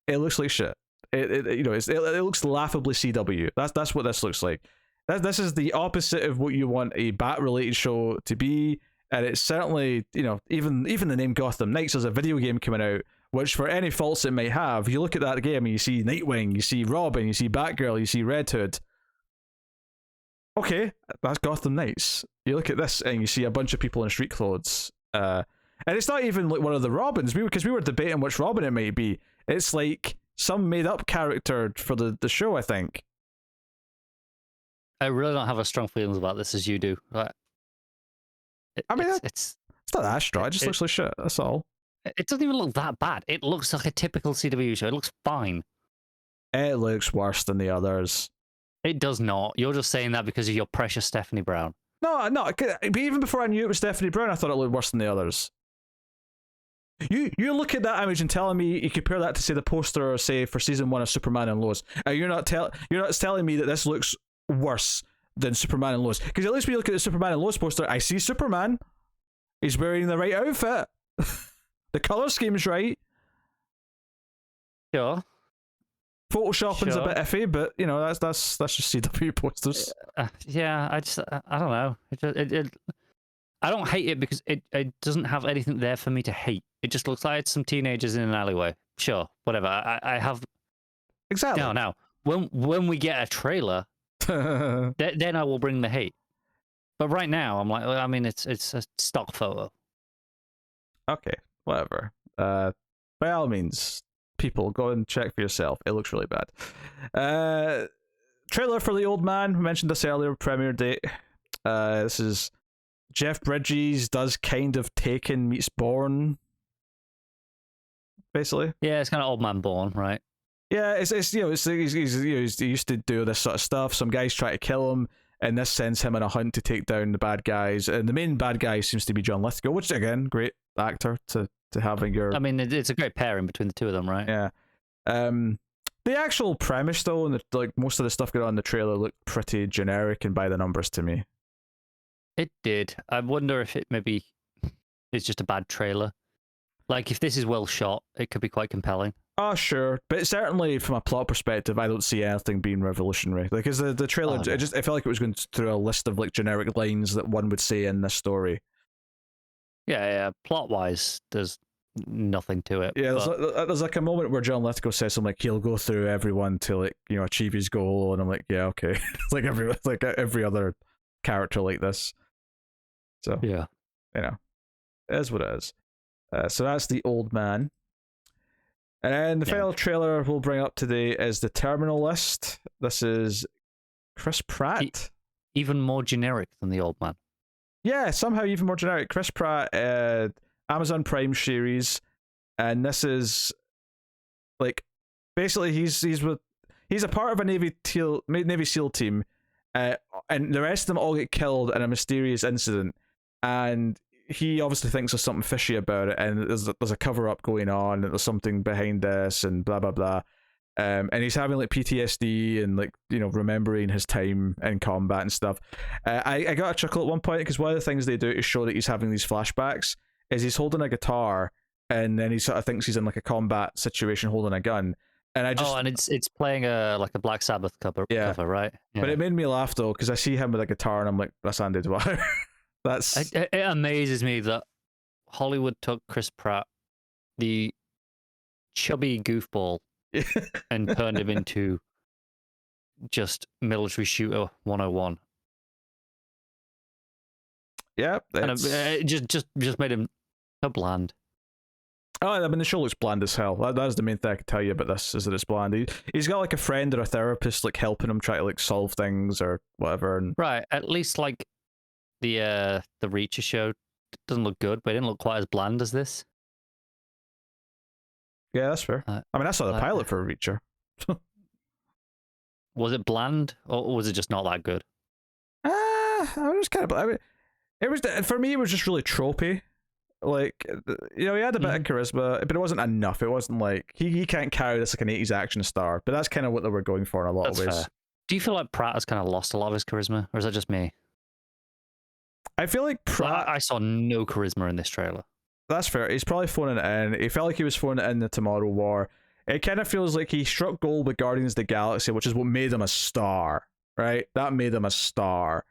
It looks like shit. It looks laughably CW. That's what this looks like. This is the opposite of what you want a Bat-related show to be, and it's certainly, you know, even the name Gotham Knights is a video game coming out, which, for any faults it might have, you look at that game and you see Nightwing, you see Robin, you see Batgirl, you see Red Hood. Okay, that's Gotham Knights. You look at this and you see a bunch of people in street clothes, and it's not even like one of the Robins, because we were debating which Robin it might be. It's like some made-up character for the show, I think. I really don't have as strong feelings about this as you do. Like, it's not that strong. It just looks like shit. That's all. It doesn't even look that bad. It looks like a typical CW show. It looks fine. It looks worse than the others. It does not. You're just saying that because of your precious Stephanie Brown. No. But even before I knew it was Stephanie Brown, I thought it looked worse than the others. You look at that image and telling me you compare that to, say, the poster, say, for season 1 of Superman and Lois. You're not telling me that this looks worse than Superman and Lois, because at least when you look at the Superman and Lois poster, I see Superman, He's wearing the right outfit. The color scheme's right. Sure. Photoshopping's a Sure. bit iffy, but you know that's just CW posters. Yeah, I don't know. I don't hate it because it doesn't have anything there for me to hate. It just looks like it's some teenagers in an alleyway. Sure, whatever. I have Exactly. now. When we get a trailer, then I will bring the hate. But right now, I'm like, I mean, it's a stock photo. Okay, whatever. By all means, people, go and check for yourself. It looks really bad. Trailer for The Old Man. We mentioned this earlier. Premiere date. This is Jeff Bridges does kind of Taken meets Born, basically. Yeah, it's kind of Old Man Born, right? Yeah, it's he used to do this sort of stuff. Some guys try to kill him, and this sends him on a hunt to take down the bad guys. And the main bad guy seems to be John Lithgow, which again, great actor to having your. I mean, it's a great pairing between the two of them, right? Yeah. The actual premise though, and like most of the stuff going on in the trailer looked pretty generic and by the numbers to me. It did. I wonder if it maybe is just a bad trailer. Like, if this is well shot, it could be quite compelling. Oh, sure, but certainly from a plot perspective, I don't see anything being revolutionary. Like, is the trailer? No. I felt like it was going through a list of like generic lines that one would say in this story. Yeah. Plot wise, there's nothing to it. Yeah, but... there's like a moment where John Lithgow says something like he'll go through everyone to like achieve his goal, and I'm like, yeah, okay. It's like every other character like this. So yeah, it is what it is. So that's The Old Man. And then the final trailer we'll bring up today is The Terminal List. This is Chris Pratt. Even more generic than The Old Man. Yeah, somehow even more generic. Chris Pratt, Amazon Prime series, and this is like basically he's a part of a Navy SEAL team, and the rest of them all get killed in a mysterious incident, and he obviously thinks there's something fishy about it, and there's a cover up going on, and there's something behind this, and blah blah blah. And he's having like PTSD and like remembering his time in combat and stuff. I got a chuckle at one point because one of the things they do to show that he's having these flashbacks is he's holding a guitar, and then he sort of thinks he's in like a combat situation holding a gun. And and it's playing like a Black Sabbath cover, right? Yeah. But it made me laugh though because I see him with a guitar and I'm like, that's Andy Dwyer. It amazes me that Hollywood took Chris Pratt, the chubby goofball, and turned him into just military shooter 101. Yeah, and it just made him so bland. Oh, I mean, the show looks bland as hell. That's the main thing I can tell you about this, is that it's bland. He's got like a friend or a therapist like helping him try to like solve things or whatever. And right, at least like the Reacher show doesn't look good, but it didn't look quite as bland as this. Yeah, that's fair. I mean, I saw the pilot for Reacher. Was it bland, or was it just not that good? I was kind of. I mean, it was for me. It was just really tropey. Like, he had a bit of charisma, but it wasn't enough. It wasn't like he can't carry this like an 80s action star. But that's kind of what they were going for in a lot of ways. Fair. Do you feel like Pratt has kind of lost a lot of his charisma, or is that just me? I feel like Pratt. I saw no charisma in this trailer. That's fair. He's probably phoning it in. He felt like he was phoning it in the Tomorrow War. It kind of feels like he struck gold with Guardians of the Galaxy, which is what made him a star, right? That made him a star.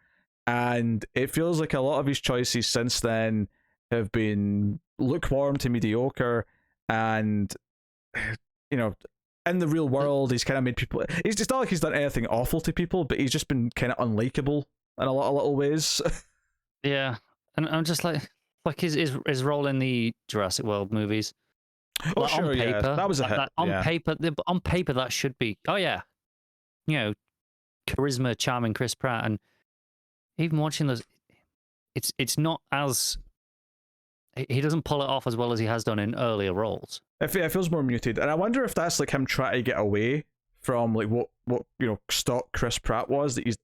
And it feels like a lot of his choices since then have been lukewarm to mediocre. And, in the real world, he's kind of made people... It's not like he's done anything awful to people, but he's just been kind of unlikable in a lot of little ways. Yeah. And I'm just like his role in the Jurassic World movies. Oh, like, sure, on paper, yeah. That was a hit. On paper, that should be, oh yeah, charisma, charming Chris Pratt. And even watching those, it's not as, he doesn't pull it off as well as he has done in earlier roles. It feels more muted. And I wonder if that's like him trying to get away from like what stock Chris Pratt was, that he's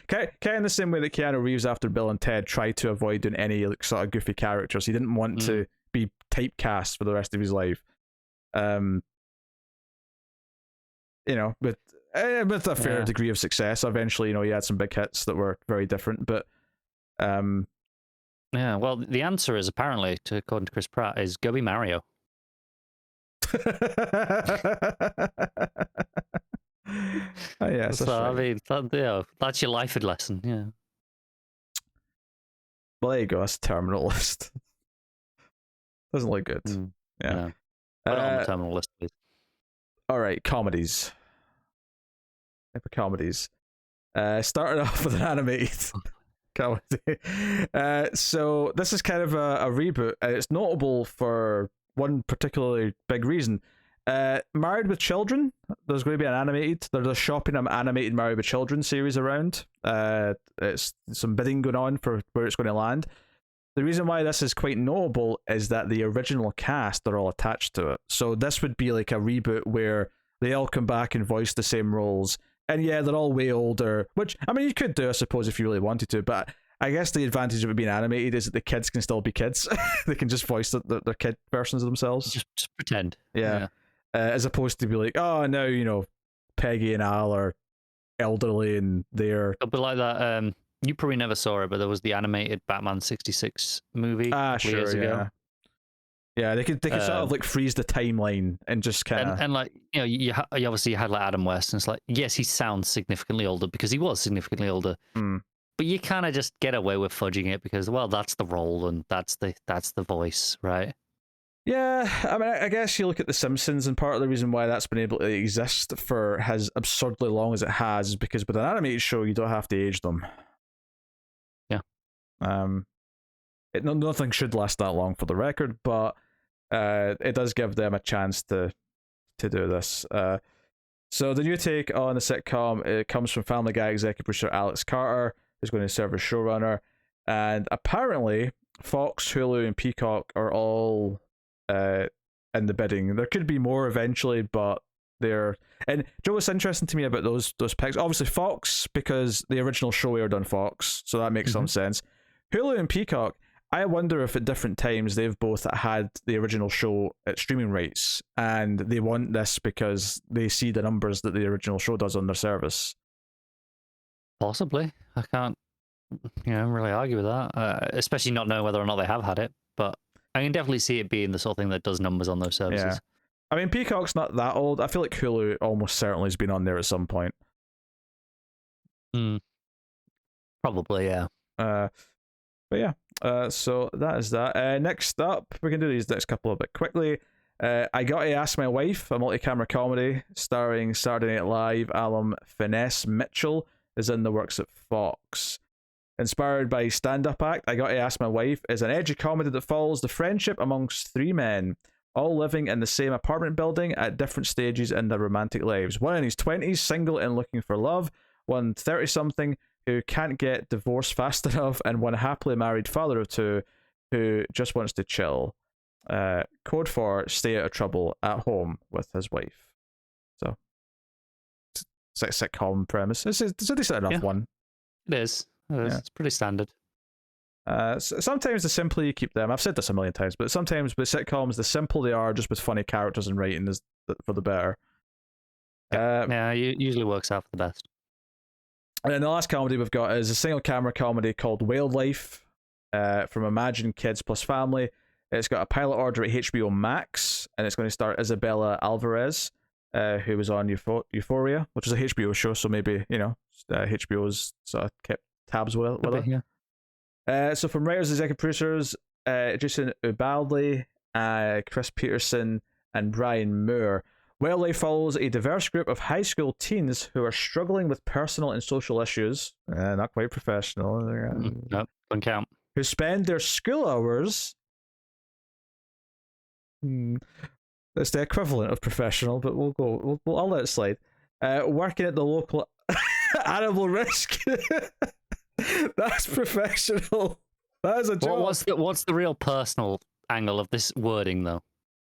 kind of in the same way that Keanu Reeves after Bill and Ted tried to avoid doing any like sort of goofy characters. He didn't want to be typecast for the rest of his life. But with a fair degree of success, eventually he had some big hits that were very different. But Yeah, well, the answer is apparently, according to Chris Pratt, is go be Mario. Oh, yes, So, that's right. I mean, that's your life lesson, yeah. Well, there you go. That's a terminal list. Doesn't look good. Yeah. Put it on the terminal list, please. All right, comedies. Type of comedies. Starting off with an animated comedy. So this is kind of a reboot. It's notable for one particularly big reason. Married with Children. There's going to be an animated. There's a shopping animated Married with Children series around. It's some bidding going on for where it's going to land. The reason why this is quite notable is that the original cast are all attached to it. So this would be like a reboot where they all come back and voice the same roles. And yeah, they're all way older, which, I mean, you could do, I suppose, if you really wanted to, but I guess the advantage of it being animated is that the kids can still be kids. They can just voice their kid versions of themselves. Just pretend. Yeah. As opposed to be like, oh, now, you know, Peggy and Al are elderly and they're... It'll be like that, you probably never saw it, but there was the animated Batman 66 movie a couple years ago. Yeah, they could sort of like freeze the timeline and just kind of... And like, you know, you obviously had like Adam West, and it's like, yes, he sounds significantly older because he was significantly older. But you kind of just get away with fudging it because, well, that's the role and that's the voice, right? Yeah, I mean, I guess you look at The Simpsons, and part of the reason why that's been able to exist for as absurdly long as it has is because with an animated show, you don't have to age them. Yeah. Nothing should last that long for the record, but it does give them a chance to do this. So the new take on the sitcom, it comes from Family Guy executive producer Alex Carter, who's going to serve as showrunner, and apparently Fox, Hulu, and Peacock are all in the bidding. There could be more eventually, but they're... And Joe, what's interesting to me about those picks, obviously Fox, because the original show aired on Fox, so that makes some sense. Hulu and Peacock, I wonder if at different times they've both had the original show at streaming rights, and they want this because they see the numbers that the original show does on their service. Possibly. I can't, really argue with that, especially not knowing whether or not they have had it, but I can definitely see it being the sort of thing that does numbers on those services. Yeah. I mean, Peacock's not that old. I feel like Hulu almost certainly has been on there at some point. Probably, yeah. But yeah, so that is that. Next up, we can do these next couple a bit quickly. I Gotta Ask My Wife, a multi-camera comedy starring Saturday Night Live alum Finesse Mitchell, is in the works at Fox. Inspired by stand-up act, I Gotta Ask My Wife is an edgy comedy that follows the friendship amongst three men, all living in the same apartment building at different stages in their romantic lives. One in his 20s, single and looking for love, one 30-something who can't get divorced fast enough, and one happily married father of two who just wants to chill. Code for stay out of trouble at home with his wife. So, it's like a sitcom premise. It's a decent enough one. It is. It's pretty standard. Sometimes the simpler you keep them, I've said this a million times, but sometimes with sitcoms, the simple they are, just with funny characters and writing, is for the better. It usually works out for the best. And then the last comedy we've got is a single camera comedy called Wildlife, from Imagine Kids Plus Family. It's got a pilot order at HBO Max, and it's going to star Isabella Alvarez, who was on Euphoria, which is a HBO show, so maybe, HBO's sort of kept tabs with it. So from writers, executive producers, Jason Ubaldi, Chris Peterson, and Brian Moore, Wildlife follows a diverse group of high school teens who are struggling with personal and social issues. Not quite professional. Nope, don't count. Who spend their school hours... It's the equivalent of professional, but I'll let it slide. Working at the local animal rescue. That's professional. That is a job. What's the real personal angle of this wording, though?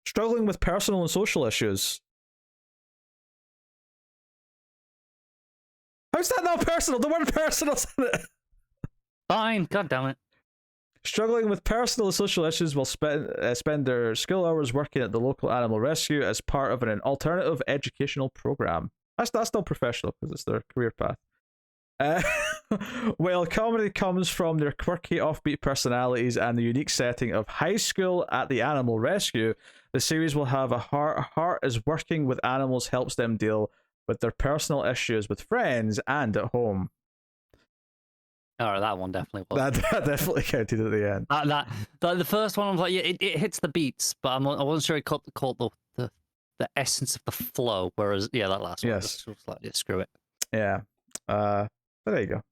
Struggling with personal and social issues. How's that not personal? The word personal's in it. Fine, god damn it. Struggling with personal and social issues will spend their school hours working at the local animal rescue as part of an alternative educational program. That's still professional because it's their career path. While comedy comes from their quirky, offbeat personalities and the unique setting of high school at the animal rescue, the series will have a heart as working with animals helps them deal with their personal issues with friends and at home. Oh, that one definitely was. That definitely counted at the end. The first one, I was like, yeah, it hits the beats, but I wasn't sure it caught the essence of the flow. Whereas, yeah, that last one Yes. was like, yeah, screw it. Yeah. But there you go.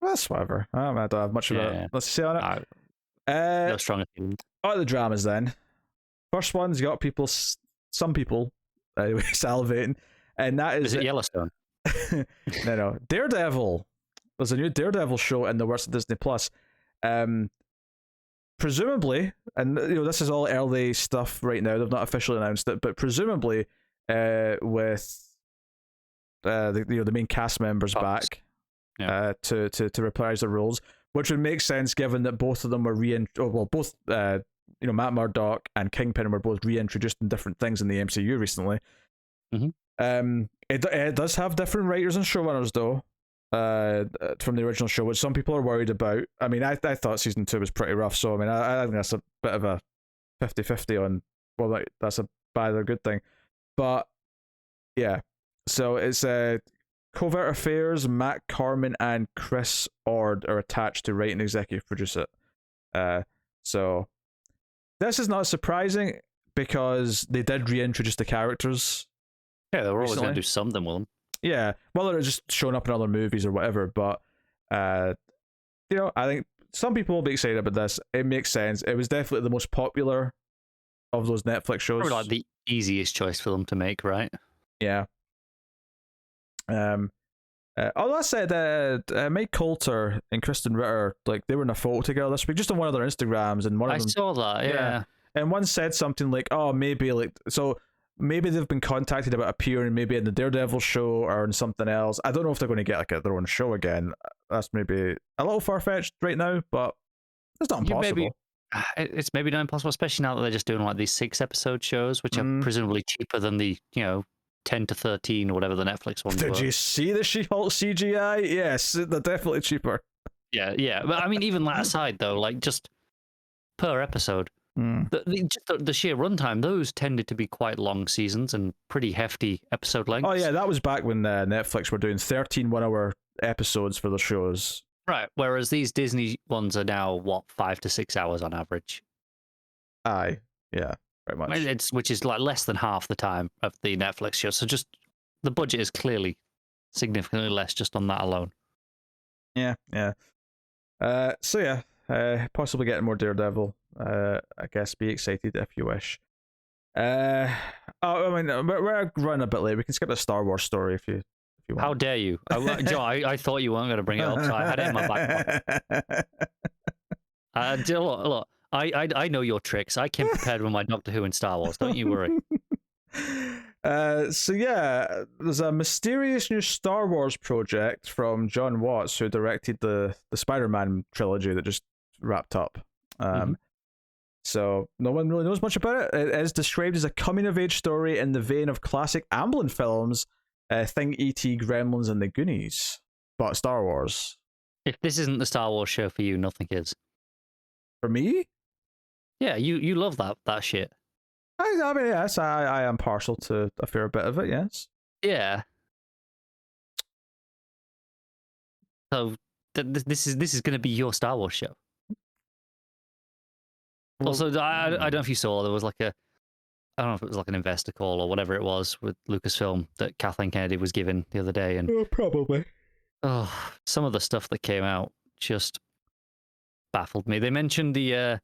That's whatever. I don't have much of Yeah. let's say on it. No stronger feelings. The dramas then. First one's got people, some people, anyway, salivating, and that is it Yellowstone? No. Daredevil. There's a new Daredevil show in the works of Disney Plus. Presumably, and this is all early stuff right now. They've not officially announced it, but presumably, with the main cast members back, to reprise their roles, which would make sense given that both of them were both Matt Murdock and Kingpin were both reintroduced in different things in the MCU recently. Mm-hmm. It does have different writers and showrunners though, from the original show, which some people are worried about. I mean, I thought season 2 was pretty rough, so I mean, I think that's a bit of a 50-50 on that's a bad or good thing, but yeah. So it's Covert Affairs, Matt Corman and Chris Ord are attached to write and executive produce it. So this is not surprising because they did reintroduce the characters. Yeah, they were always going to do something with them. Yeah, well, they're just showing up in other movies or whatever. But I think some people will be excited about this. It makes sense. It was definitely the most popular of those Netflix shows. Probably like the easiest choice for them to make, right? Yeah. That said, Mike Coulter and Kristen Ritter, like they were in a photo together this week, just on one of their Instagrams, and one of them. I saw that, yeah. And one said something like, "Oh, maybe maybe they've been contacted about appearing maybe in the Daredevil show or in something else. I don't know if they're going to get their own show again. That's maybe a little far fetched right now, but it's not impossible." It's maybe not impossible, especially now that they're just doing like these 6-episode shows, which are presumably cheaper than the 10 to 13 or whatever the Netflix ones were. Did you see the She-Hulk CGI? Yes, they're definitely cheaper. Yeah. But I mean, even that aside, though, like just per episode, the sheer runtime, those tended to be quite long seasons and pretty hefty episode lengths. Oh, yeah, that was back when Netflix were doing 13 one-hour episodes for the shows. Right, whereas these Disney ones are now, 5 to 6 hours on average? Aye, yeah. Very much. Which is like less than half the time of the Netflix show. So just the budget is clearly significantly less just on that alone. Yeah. Possibly getting more Daredevil. I guess be excited if you wish. I mean, we're running a bit late. We can skip the Star Wars story if you want. How dare you? Joe, I thought you weren't going to bring it up, so I had it in my back pocket. Look. I know your tricks. I came prepared with my Doctor Who and Star Wars. Don't you worry. There's a mysterious new Star Wars project from John Watts, who directed the Spider-Man trilogy that just wrapped up. So no one really knows much about it. It is described as a coming-of-age story in the vein of classic Amblin films, Thing, E.T., Gremlins, and the Goonies, but Star Wars. If this isn't the Star Wars show for you, nothing is. For me? Yeah, you love that shit. I mean, yes, I am partial to a fair bit of it, yes. Yeah. So this is going to be your Star Wars show. Well, also, I don't know if you saw, there was I don't know if it was like an investor call or whatever it was with Lucasfilm that Kathleen Kennedy was given the other day, and probably. Oh, some of the stuff that came out just baffled me. They mentioned I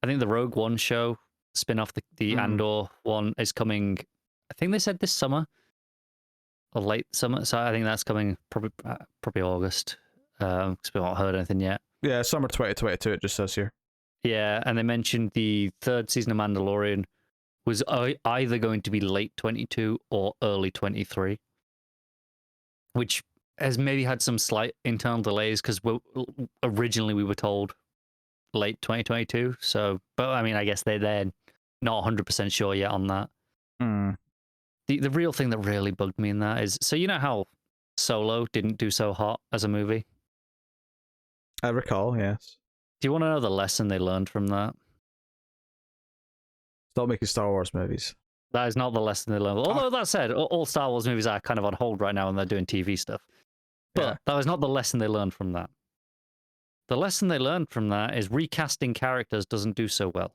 think the Rogue One show spin-off, the Andor one is coming. I think they said this summer or late summer, so I think that's coming probably August. Because we haven't heard anything yet. Yeah, summer 2022. It just says here. Yeah, and they mentioned the third season of Mandalorian was either going to be late 22 or early 23, which has maybe had some slight internal delays because originally we were told late 2022. So, but I mean, I guess they're not 100% sure yet on that. The real thing that really bugged me in that is, so you know how Solo didn't do so hot as a movie? I recall, yes. Do you want to know the lesson they learned from that? Stop making Star Wars movies. That is not the lesson they learned. Although that said, all Star Wars movies are kind of on hold right now and they're doing TV stuff. But that was not the lesson they learned from that. The lesson they learned from that is recasting characters doesn't do so well.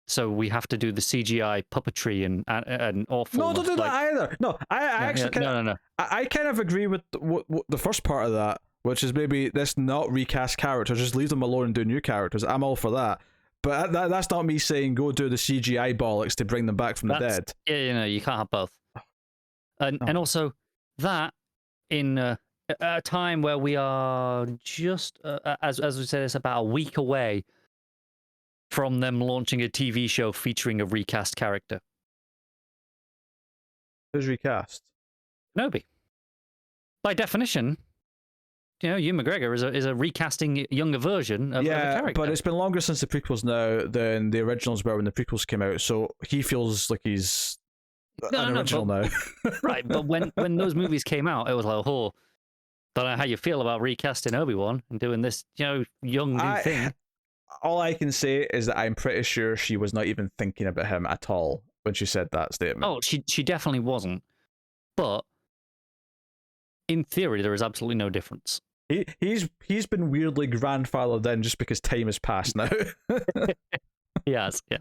So we have to do the CGI puppetry and awful. No, don't do that either. No, I actually no. I kind of agree with the first part of that, which is maybe let's not recast characters, just leave them alone and do new characters. I'm all for that. But that's not me saying go do the CGI bollocks to bring them back from the dead. Yeah, you can't have both. And also that in a time where we are just as we said, it's about a week away from them launching a TV show featuring a recast character. Who's recast? Kenobi. By definition, Ewan McGregor is a recasting younger version of a character. Yeah, but it's been longer since the prequels now than the originals were when the prequels came out, so he feels like he's an original now. Right, but when those movies came out, it was like, oh, don't know how you feel about recasting Obi-Wan and doing this, young new thing. All I can say is that I'm pretty sure she was not even thinking about him at all when she said that statement. Oh, she definitely wasn't. But in theory, there is absolutely no difference. He's been weirdly grandfathered in just because time has passed now. Yes, yeah.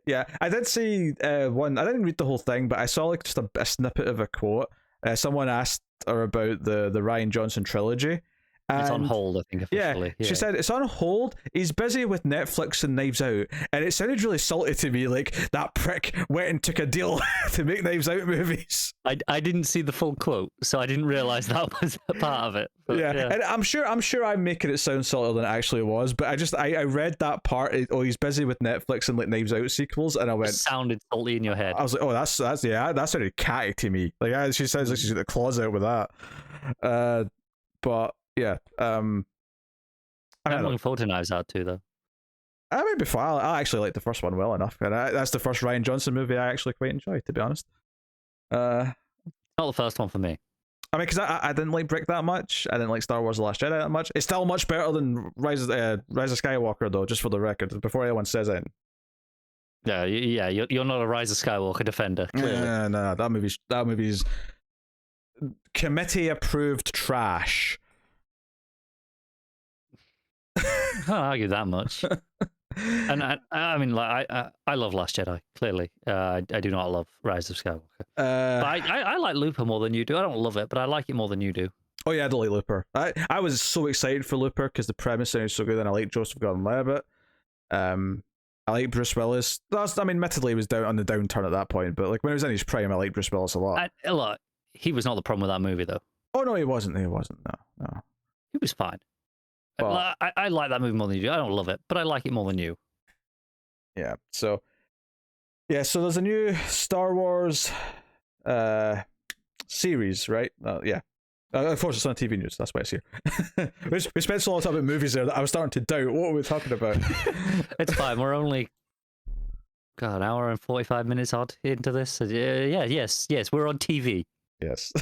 Yeah, I did see one. I didn't read the whole thing, but I saw like just a snippet of a quote. Someone asked her about the Rian Johnson trilogy. It's on hold, I think, officially. Yeah, she said it's on hold. He's busy with Netflix and Knives Out, and it sounded really salty to me. Like that prick went and took a deal to make Knives Out movies. I didn't see the full quote, so I didn't realize that was a part of it. But, yeah, and I'm sure I'm making it sound saltier than it actually was, but I read that part. He's busy with Netflix and like Knives Out sequels, and I went. It sounded salty in your head. I was like, oh, that's that sounded catty to me. Like she sounds like she's got the claws out with that. But. Yeah, I'm looking forward to Knives Out too, though. I might be fine. I actually like the first one well enough, and that's the first Rian Johnson movie I actually quite enjoy, to be honest. Not the first one for me. I mean, because I didn't like Brick that much. I didn't like Star Wars: The Last Jedi that much. It's still much better than Rise of Skywalker, though. Just for the record, before anyone says it. Yeah, you're not a Rise of Skywalker defender. Clearly. No, that movie's committee approved trash. I can't argue that much. And I mean, like, I love Last Jedi. Clearly, I do not love Rise of Skywalker. But I like Looper more than you do. I don't love it, but I like it more than you do. Oh yeah, I do like Looper. I was so excited for Looper because the premise sounds so good, and I like Joseph Gordon-Levitt. I like Bruce Willis. Admittedly, he was down on the downturn at that point, but like when he was in his prime, I liked Bruce Willis a lot. Look, he was not the problem with that movie, though. Oh no, he wasn't. No. He was fine. But I like that movie more than you do. I don't love it, but I like it more than you. Yeah. So there's a new Star Wars series, right? Yeah. Of course, it's on TV news. That's why it's here. we spent so long talking about movies there that I was starting to doubt what we were talking about. It's fine. We're only an hour and 45 minutes odd into this. So, yes, we're on TV. Yes.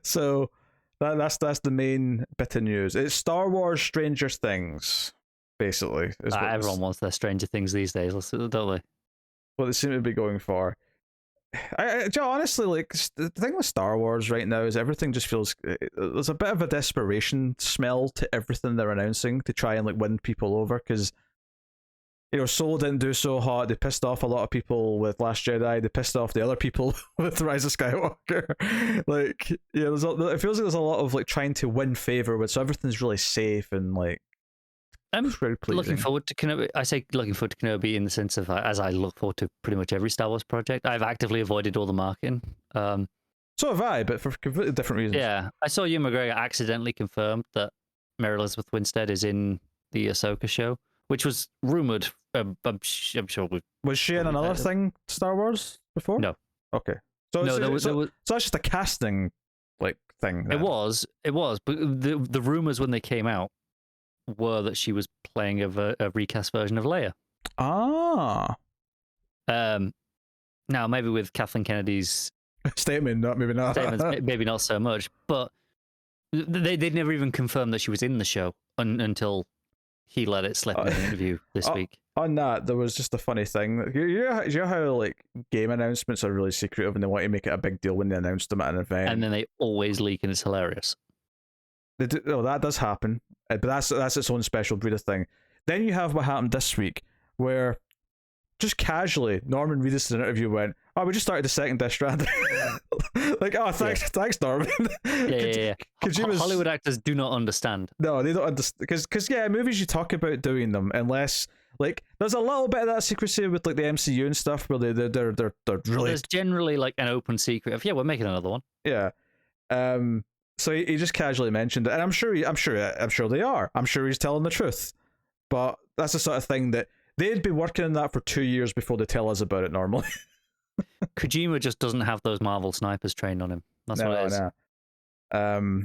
So. That's the main bit of news. It's Star Wars Stranger Things, basically. Everyone wants their Stranger Things these days, don't they? What they seem to be going for. Honestly, like the thing with Star Wars right now is everything just feels there's a bit of a desperation smell to everything they're announcing to try and like win people over because. Solo didn't do so hot. They pissed off a lot of people with Last Jedi. They pissed off the other people with Rise of Skywalker. It feels like there's a lot of like trying to win favor, but so everything's really safe and like. I'm looking forward to Kenobi. I say looking forward to Kenobi in the sense of as I look forward to pretty much every Star Wars project. I've actively avoided all the marketing. So have I, but for completely different reasons. Yeah, I saw Ewan McGregor accidentally confirmed that Mary Elizabeth Winstead is in the Ahsoka show. Which was rumored. I'm sure. Was she in another thing, Star Wars, before? No. Okay. So that's just a casting like thing. Then. It was. But the rumors when they came out were that she was playing a recast version of Leia. Ah. Now maybe with Kathleen Kennedy's Statement, not maybe not. Statements, maybe not so much, but they'd never even confirmed that she was in the show until he let it slip in an interview this week. On that, there was just a funny thing. You know how like game announcements are really secretive and they want to make it a big deal when they announce them at an event, and then they always leak, and it's hilarious. That does happen, but that's its own special breed of thing. Then you have what happened this week, where just casually Norman Reedus in an interview went, "Oh, we just started the second Death Stranding." Like, oh, thanks, Norman. Yeah. Hollywood actors do not understand. No, they don't understand because movies you talk about doing them unless. Like, there's a little bit of that secrecy with like the MCU and stuff where they're really. Well, there's generally like an open secret of we're making another one. Yeah. So he just casually mentioned it, and I'm sure they are. I'm sure he's telling the truth, but that's the sort of thing that they'd be working on that for 2 years before they tell us about it normally. Kojima just doesn't have those Marvel snipers trained on him. That's what it is. No.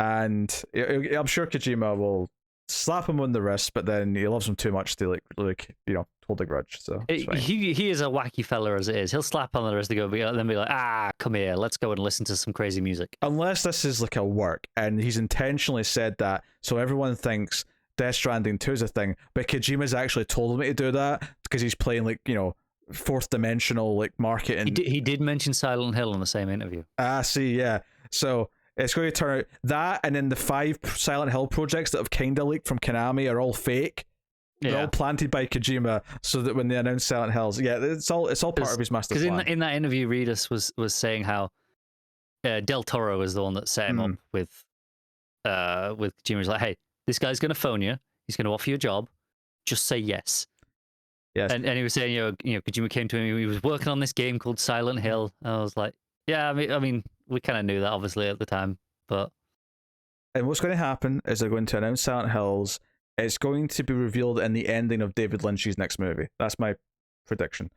And I'm sure Kojima will slap him on the wrist, but then he loves him too much to like hold a grudge. So he is a wacky fella as it is. He'll slap on the wrist and then be like, come here, let's go and listen to some crazy music. Unless this is like a work, and he's intentionally said that so everyone thinks Death Stranding 2 is a thing, but Kojima's actually told him to do that because he's playing like fourth dimensional like marketing. He did mention Silent Hill in the same interview. See, yeah. So it's going to turn out that, and then the 5 Silent Hill projects that have kind of leaked from Konami are all fake. They're all planted by Kojima, so that when they announce Silent Hills, it's all part of his master plan. Because in that interview, Reedus was saying how Del Toro is the one that set him up with Kojima. He's like, hey, this guy's going to phone you. He's going to offer you a job. Just say yes. Yes. And he was saying, Kojima came to him. He was working on this game called Silent Hill. And I was like, yeah, I mean, we kind of knew that obviously at the time, but. And what's going to happen is they're going to announce Silent Hills. It's going to be revealed in the ending of David Lynch's next movie. That's my prediction.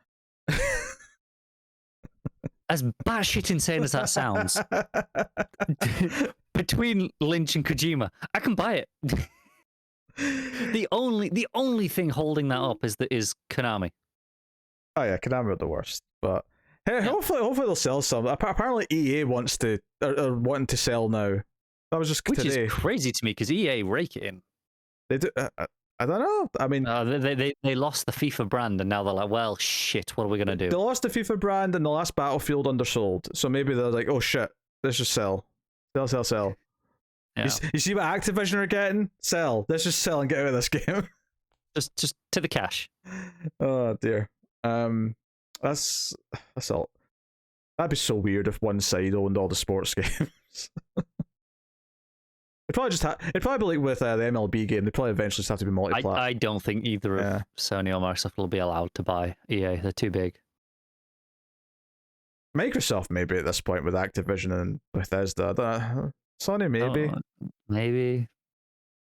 As batshit insane as that sounds, between Lynch and Kojima, I can buy it. The only thing holding that up is Konami. Oh yeah, Konami are the worst. But hey, hopefully they'll sell some. Apparently EA wants to are wanting to sell now. That was just today. Which is crazy to me because EA rake it in. They do. I don't know. I mean, they lost the FIFA brand, and now they're like, well, shit. What are we gonna do? They lost the FIFA brand, and the last Battlefield undersold. So maybe they're like, oh shit, let's just sell. Sell. Yeah. You see what Activision are getting? Sell. Let's just sell and get out of this game. just to the cash. Oh dear. That's all. That'd be so weird if one side owned all the sports games. It'd probably be like with the MLB game. They probably eventually just have to be multi-plat. I don't think either of Sony or Microsoft will be allowed to buy EA. They're too big. Microsoft maybe at this point with Activision and Bethesda. Sony maybe. Maybe.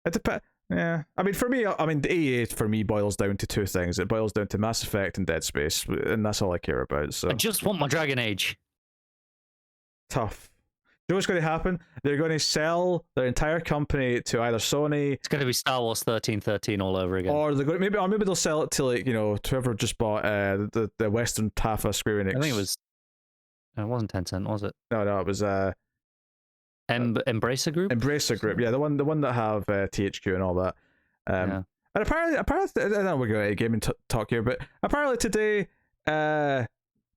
It depends. Yeah. I mean, for me, the EA for me boils down to 2 things. It boils down to Mass Effect and Dead Space, and that's all I care about. So I just want my Dragon Age. Tough. You know what's going to happen? They're going to sell their entire company to either Sony. It's going to be Star Wars 1313 all over again. Or they're going maybe they'll sell it to whoever just bought the Western half of Square Enix. I think it wasn't Tencent, was it? No, it was Embracer Group. Embracer Group, yeah, the one that have THQ and all that. And apparently, I don't know we're going to gaming talk here, but apparently today,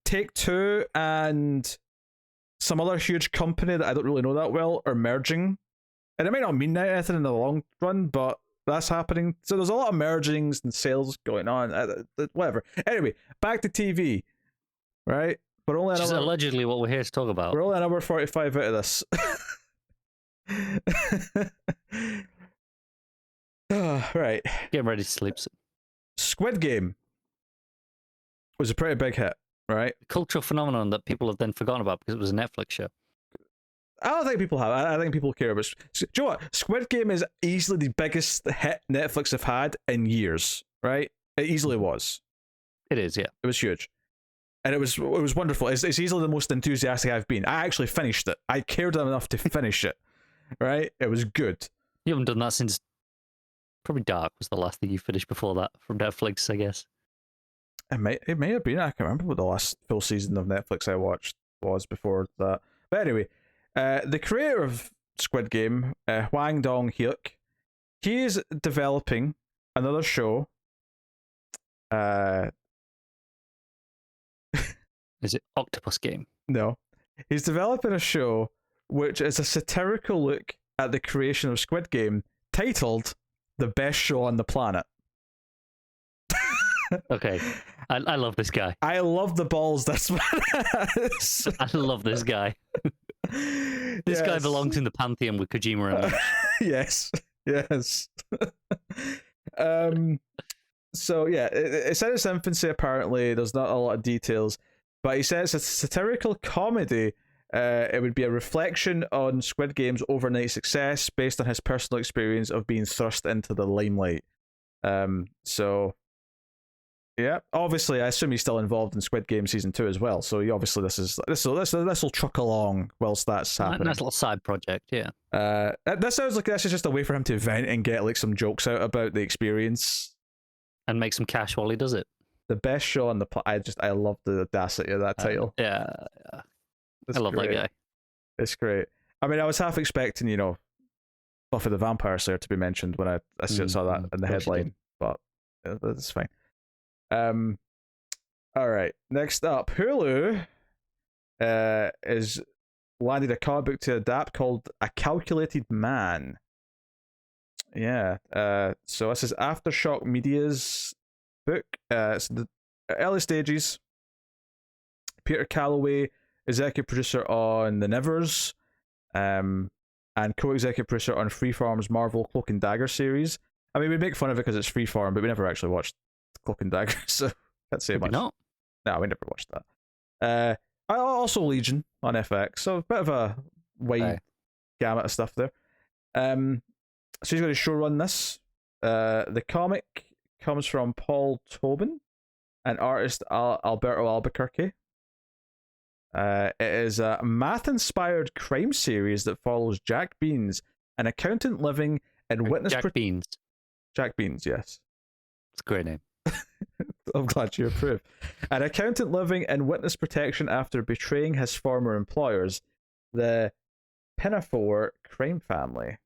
Take-Two and some other huge company that I don't really know that well are merging, and it might not mean anything in the long run, but that's happening. So there's a lot of mergings and sales going on. Whatever. Anyway, back to TV, right? We're only which is allegedly what we're here to talk about. We're only an hour 45 out of this. Right. Getting ready to sleep. Squid Game was a pretty big hit, right? Cultural phenomenon that people have then forgotten about because it was a Netflix show. I don't think people have. I think people care about. Do you know what? Squid Game is easily the biggest hit Netflix have had in years, right? It easily was. It is, yeah. It was huge. And it was wonderful. It's easily the most enthusiastic I've been. I actually finished it. I cared enough to finish it, right? It was good. You haven't done that since probably Dark was the last thing you finished before that from Netflix, I guess. It may have been. I can't remember what the last full season of Netflix I watched. was before that. But anyway, the creator of Squid Game, Hwang Dong-hyuk, he is developing another show. Is it Octopus Game? No. He's developing a show which is a satirical look at the creation of Squid Game, titled The Best Show on the Planet. Okay. I love this guy. I love the balls this man has. I love this guy. This guy belongs in the pantheon with Kojima and Lynch. Yes. So yeah, it's in its infancy apparently. There's not a lot of details, but he says it's a satirical comedy. It would be a reflection on Squid Game's overnight success based on his personal experience of being thrust into the limelight. So yeah, obviously I assume he's still involved in Squid Game season 2 as well. So he obviously this will truck along whilst that's happening. Nice little side project, yeah. That sounds like this is just a way for him to vent and get like some jokes out about the experience and make some cash while he does it. The best show on the I love the audacity of that title. Yeah. I love that guy. It's great. I mean, I was half expecting, Buffy the Vampire Slayer to be mentioned when I saw that in the headline, but that's fine. All right. Next up, Hulu is landed a comic book to adapt called A Calculated Man. Yeah. So this is Aftershock Media's book. It's the early stages. Peter Calloway, executive producer on The Nevers, and co-executive producer on Freeform's Marvel Cloak and Dagger series. I mean, we make fun of it because it's Freeform, but we never actually watched Cloak and Dagger, so can't say much. No, we never watched that. Also Legion on FX, so a bit of a wide gamut of stuff there. So he's going to showrun this. The comic comes from Paul Tobin and artist Alberto Albuquerque. It is a math-inspired crime series that follows Jack Beans, an accountant living in witness... Beans. Jack Beans, yes. It's a great name. I'm glad you approve. An accountant living in witness protection after betraying his former employers, the Pinafore crime family.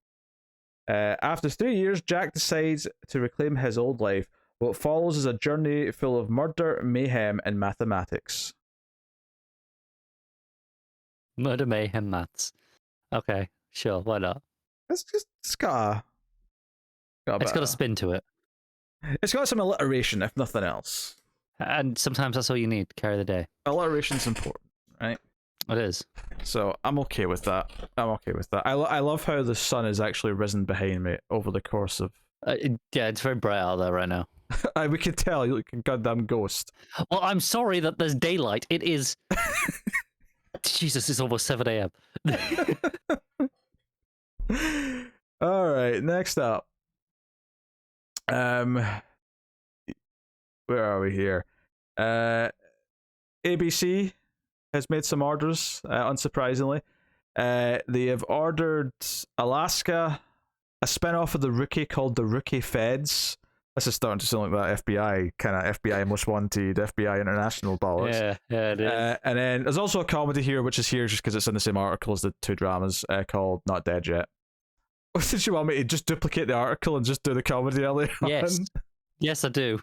After 3 years, Jack decides to reclaim his old life. What follows is a journey full of murder, mayhem, and mathematics. Murder, mayhem, maths. Okay, sure, why not? It's got a spin to it. It's got some alliteration, if nothing else. And sometimes that's all you need to carry the day. Alliteration's important, right? It is. So I'm okay with that. I love how the sun has actually risen behind me over the course of... yeah, it's very bright out there right now. We can tell you look like a goddamn ghost. Well, I'm sorry that there's daylight. It is... Jesus, it's almost 7 a.m. All right, next up. Where are we here? ABC has made some orders, unsurprisingly. They have ordered Alaska, a spin-off of The Rookie called The Rookie Feds. This is starting to sound like that FBI kind of FBI Most Wanted, FBI International dollars. Yeah, it is. And then there's also a comedy here, which is here just because it's in the same article as the two dramas, called Not Dead Yet. Did you want me to just duplicate the article and just do the comedy earlier? Yes. Yes, I do.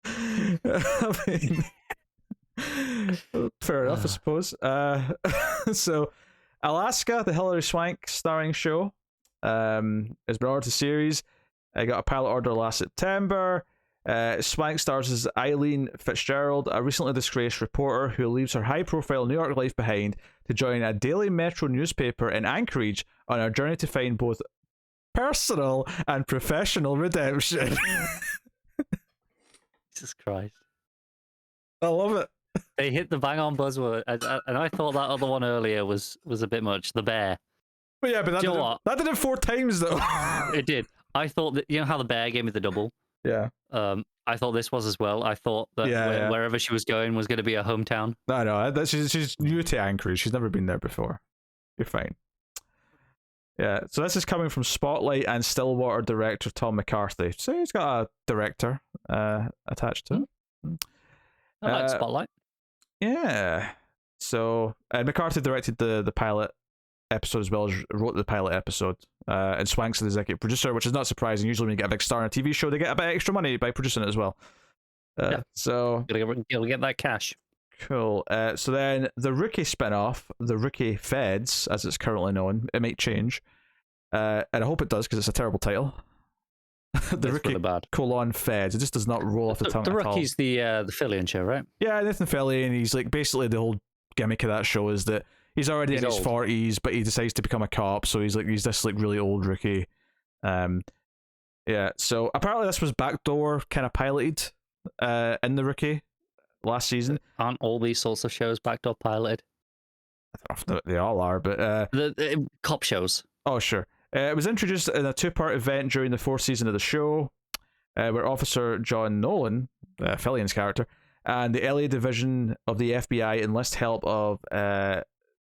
I mean, fair enough, I suppose. So, Alaska, the Hilary Swank starring show, has been ordered to series. I got a pilot order last September. Swank stars as Eileen Fitzgerald, a recently disgraced reporter who leaves her high-profile New York life behind to join a daily Metro newspaper in Anchorage on her journey to find both personal and professional redemption. Jesus Christ. I love it. They hit the bang-on buzzword, and I thought that other one earlier was a bit much. The Bear. But yeah, but that did it 4 times, though. It did. I thought that, you know how The Bear gave me the double? Yeah. I thought this was as well. I thought that wherever she was going was going to be her hometown. No, she's new to Anchorage. She's never been there before. You're fine. Yeah, so this is coming from Spotlight and Stillwater director Tom McCarthy. So he's got a director attached to him. I like Spotlight. Yeah. So McCarthy directed the pilot episode as well as wrote the pilot episode. And Swank's the executive producer, which is not surprising. Usually when you get a big star on a TV show, they get a bit extra money by producing it as well. So gotta get that cash. Cool. So then the Rookie spin-off, the Rookie Feds, as it's currently known, it might change. And I hope it does because it's a terrible title. The Rookie colon Feds. It just does not roll off the tongue. The at all. Rookie's the Fillion show, right? Yeah, Nathan Fillion. He's like basically the whole gimmick of that show is that he's already in his 40s, but he decides to become a cop. So he's this like really old rookie. Yeah. So apparently this was backdoor kind of piloted in the Rookie last season. Aren't all these sorts of shows backdoor piloted? I don't know if they all are, but the cop shows. Oh sure. It was introduced in a two-part event during the fourth season of the show, where Officer John Nolan, Fillion's character, and the LA division of the FBI enlist help of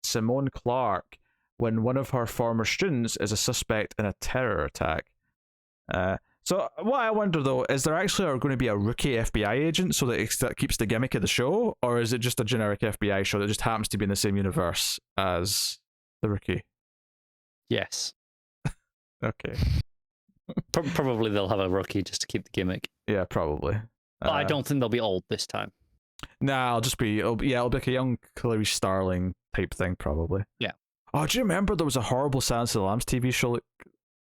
Simone Clark when one of her former students is a suspect in a terror attack. So what I wonder though, is there actually going to be a rookie FBI agent so that keeps the gimmick of the show, or is it just a generic FBI show that just happens to be in the same universe as the Rookie? Yes. Okay. Probably they'll have a rookie just to keep the gimmick. Yeah, probably. But I don't think they'll be old this time. Nah, it'll be like a young Clarice Starling type thing, probably. Yeah. Oh, do you remember there was a horrible Silence of the Lambs TV show like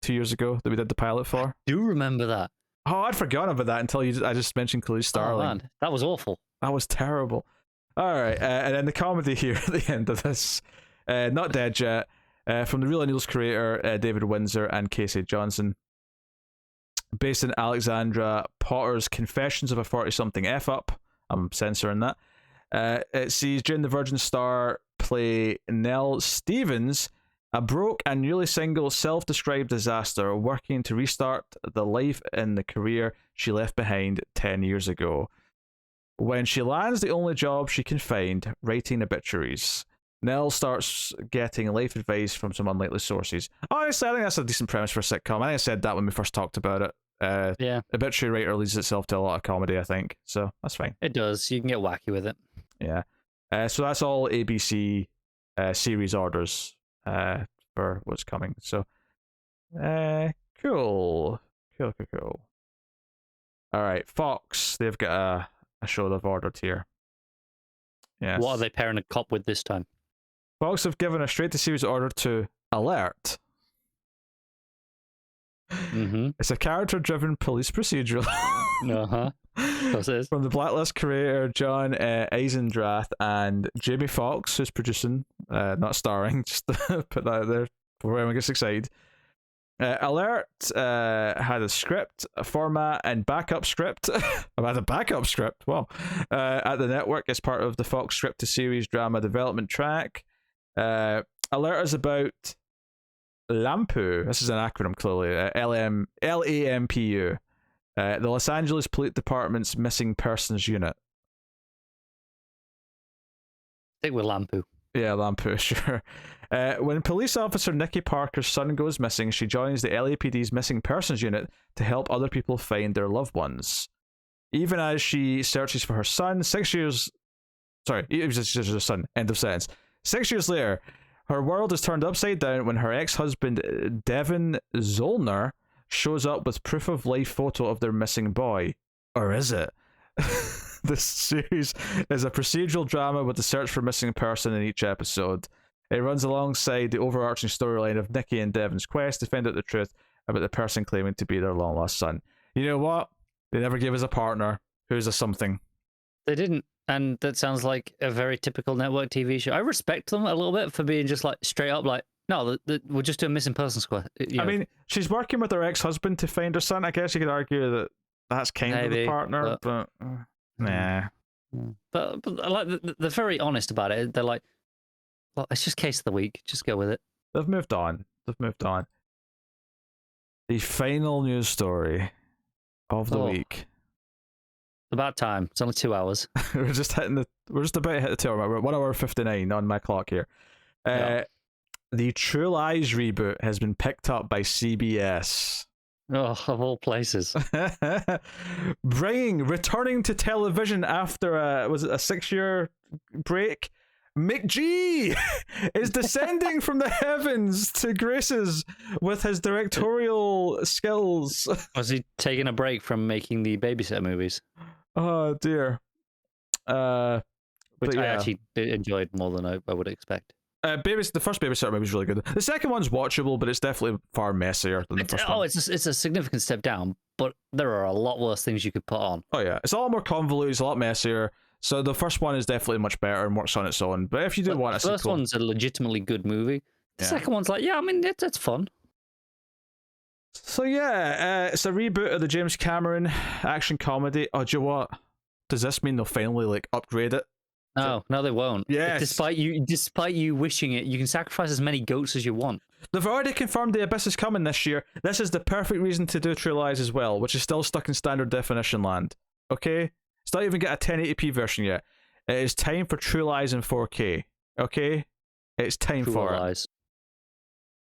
2 years ago that we did the pilot for? I do remember that. Oh, I'd forgotten about that until I just mentioned Clarice Starling. Oh man, that was awful. That was terrible. All right, and then the comedy here at the end of this, not dead yet. From the Real Renewals creator, David Windsor and Casey Johnson. Based in Alexandra Potter's Confessions of a 40-something F-up. I'm censoring that. It sees Jane the Virgin Star play Nell Stevens, a broke and newly single self-described disaster working to restart the life and the career she left behind 10 years ago. When she lands the only job she can find, writing obituaries, Nell starts getting life advice from some unlikely sources. Honestly, I think that's a decent premise for a sitcom. I think I said that when we first talked about it. Yeah. Obituary writer leads itself to a lot of comedy, I think. So that's fine. It does. You can get wacky with it. Yeah. So that's all ABC series orders for what's coming. So, cool. Cool. All right, Fox. They've got a show they've ordered here. Yes. What are they pairing a cop with this time? Fox have given a straight-to-series order to Alert. Mm-hmm. It's a character-driven police procedural. Uh-huh. From the Blacklist creator John Eisendrath and Jamie Foxx, who's producing, not starring, just to put that out there before everyone gets excited. Alert had a script, a format, and backup script. I've had a backup script. Wow. At the network as part of the Fox script to series drama development track. Alert is about LAMPU. This is an acronym, clearly. LAMPU. The Los Angeles Police Department's Missing Persons Unit. Stick with Lampu. Yeah, Lampu, sure. When police officer Nikki Parker's son goes missing, she joins the LAPD's Missing Persons Unit to help other people find their loved ones. Even as she searches for her son, 6 years... Sorry, it was just her son. End of sentence. 6 years later, her world is turned upside down when her ex-husband, Devin Zollner, shows up with proof of life photo of their missing boy. Or is it? This series is a procedural drama with the search for missing person in each episode. It runs alongside the overarching storyline of Nikki and Devin's quest to find out the truth about the person claiming to be their long-lost son. You know what? They never gave us a partner who's a something. They didn't, and that sounds like a very typical network TV show. I respect them a little bit for being just like straight up like, no, we'll just do a missing person squad. I mean, she's working with her ex-husband to find her son. I guess you could argue that that's kind of the partner, but nah. But like they're very honest about it. They're like, well, it's just case of the week. Just go with it. They've moved on. The final news story of the week. About time. It's only 2 hours. We're just about to hit the 2 hour. We're at 1 hour 59 on my clock here. Yeah. The True Lies reboot has been picked up by CBS. Oh, of all places. Returning to television after was it a 6-year break? McG is descending from the heavens to graces with his directorial skills. Was he taking a break from making the babysitter movies? Oh dear. Which I yeah. actually enjoyed more than I would expect. The first babysitter movie is really good. The second one's watchable, but it's definitely far messier than the first one. It's a significant step down, but there are a lot worse things you could put on. Oh yeah, it's a lot more convoluted, it's a lot messier. So the first one is definitely much better and works on its own. But if you do want a sequel, the first one's a legitimately good movie. The second one's like, yeah, I mean, it's fun. So yeah, it's a reboot of the James Cameron action comedy. Oh, do you know what? Does this mean they'll finally like upgrade it? No, they won't. Yes. Despite you wishing it, you can sacrifice as many goats as you want. They've already confirmed The Abyss is coming this year. This is the perfect reason to do True Lies as well, which is still stuck in standard definition land. Okay? It's not even got a 1080p version yet. It is time for True Lies in 4K. Okay? It's time for Lies.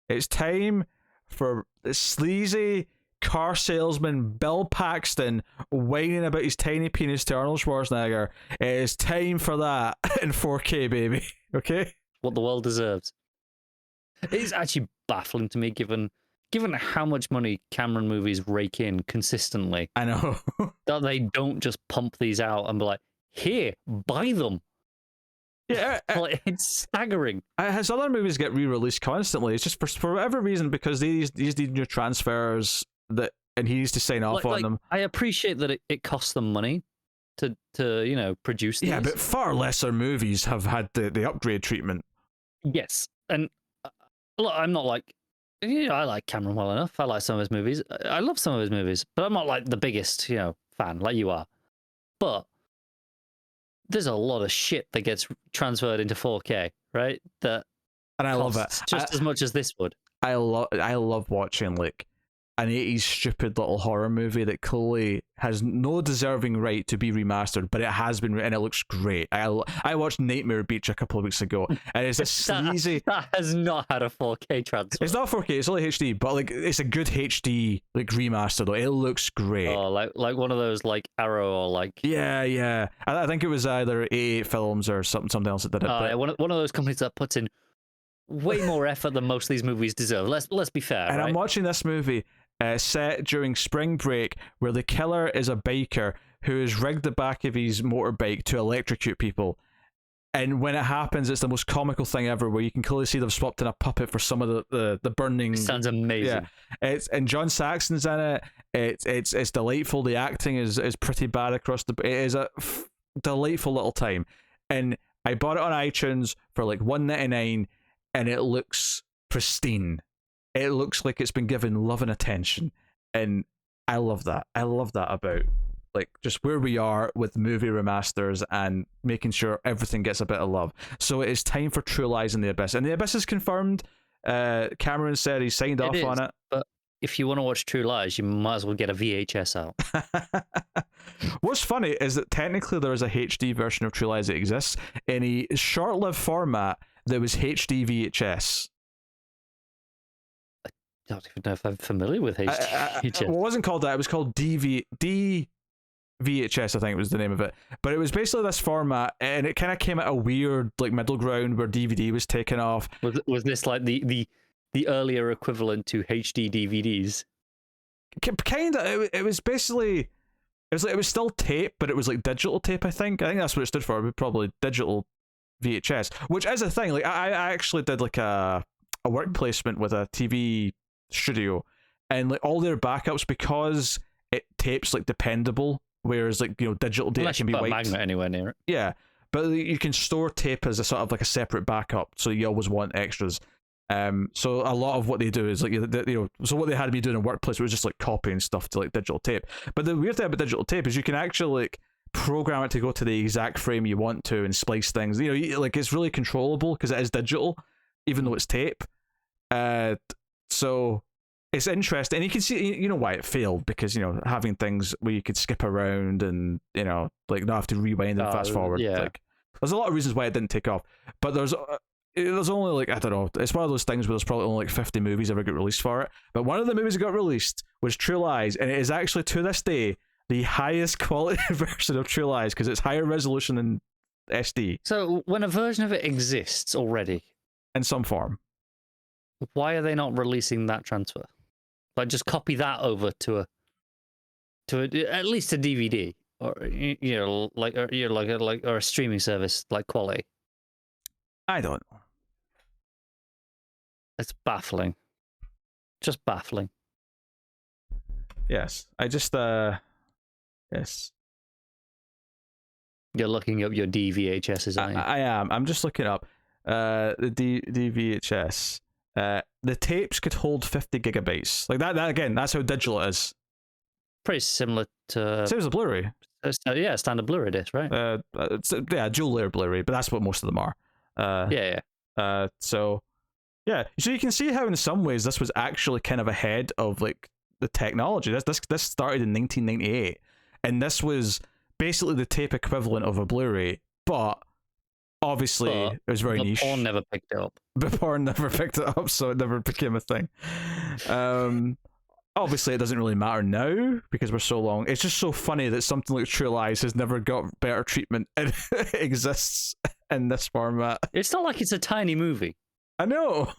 it. It's time for the sleazy car salesman Bill Paxton whining about his tiny penis to Arnold Schwarzenegger. It is time for that in 4K, baby. Okay? What the world deserves. It's actually baffling to me, given how much money Cameron movies rake in consistently. I know. That they don't just pump these out and be like, here, buy them. Yeah, like, it's staggering. His other movies get re-released constantly. It's just for whatever reason, because these need new transfers and he needs to sign off on them. I appreciate that it costs them money to produce these. Yeah, but far lesser movies have had the upgrade treatment. Yes, and look, I'm not like, I like Cameron well enough. I like some of his movies. I love some of his movies, but I'm not like the biggest fan like you are. But there's a lot of shit that gets transferred into 4K, right? And I love it just as much as this would. I love watching like an 80s stupid little horror movie that clearly has no deserving right to be remastered, but it has been, and it looks great. I watched Nightmare Beach a couple of weeks ago, and it's a sleazy. That has not had a 4K transfer. It's not 4K, it's only HD, but like it's a good HD like remaster though. It looks great. Oh, like one of those like Arrow or like. Yeah. I think it was either 88 Films or something else that did it. But... one of those companies that puts in way more effort than most of these movies deserve. Let's be fair. And right? I'm watching this movie. Set during spring break, where the killer is a biker who has rigged the back of his motorbike to electrocute people. And when it happens, it's the most comical thing ever, where you can clearly see they've swapped in a puppet for some of the burning. Sounds amazing. Yeah, and John Saxon's in it. It's delightful. The acting is pretty bad across the. It is a delightful little time, and I bought it on iTunes for like $1.99, and it looks pristine. It looks like it's been given love and attention, and I love that. I love that about like just where we are with movie remasters and making sure everything gets a bit of love. So it is time for True Lies in the Abyss, and the Abyss is confirmed. Cameron said he signed off on it. But if you want to watch True Lies, you might as well get a VHS out. What's funny is that technically there is a HD version of True Lies that exists in a short-lived format that was HD VHS. I don't even know if I'm familiar with HD. It wasn't called that. It was called DVHS, I think was the name of it. But it was basically this format, and it kind of came at a weird like middle ground where DVD was taken off. Was this like the earlier equivalent to HD DVDs? Kind of. It was basically. It was still tape, but it was like digital tape. I think that's what it stood for. Probably digital VHS, which is a thing. Like I actually did like a work placement with a TV studio, and like all their backups, because it tapes like dependable, whereas like digital data can be wiped. Magnet anywhere near it. Yeah, but you can store tape as a sort of like a separate backup, so you always want extras. So a lot of what they do is like so what they had me doing in workplace was just like copying stuff to like digital tape. But the weird thing about digital tape is you can actually like program it to go to the exact frame you want to and splice things. Like it's really controllable because it is digital, even though it's tape. So it's interesting, and you can see why it failed, because having things where you could skip around and like not have to rewind and fast forward. Yeah. Like there's a lot of reasons why it didn't take off, but there's only like, I don't know, it's one of those things where there's probably only like 50 movies ever get released for it, but one of the movies that got released was True Lies, and it is actually to this day the highest quality version of True Lies, because it's higher resolution SD So when a version of it exists already, in some form. why are they not releasing that transfer? Like, just copy that over to at least a DVD, or or a streaming service like quality. I don't know. It's baffling, just baffling. Yes, I just yes. You're looking up your DVHSs, aren't you? I am. I'm just looking up the DVHS. The tapes could hold 50 gigabytes. Like that again, that's how digital it is. Pretty similar to Same as a Blu-ray. Yeah, standard Blu-ray disc, right? Dual layer Blu-ray, but that's what most of them are. Yeah. So you can see how in some ways this was actually kind of ahead of like the technology. This started in 1998, and this was basically the tape equivalent of a Blu-ray, but obviously it was very niche. Porn never picked it up. But porn never picked it up, so it never became a thing. Obviously, it doesn't really matter now because we're so long. It's just so funny that something like True Lies has never got better treatment and it exists in this format. It's not like it's a tiny movie. I know.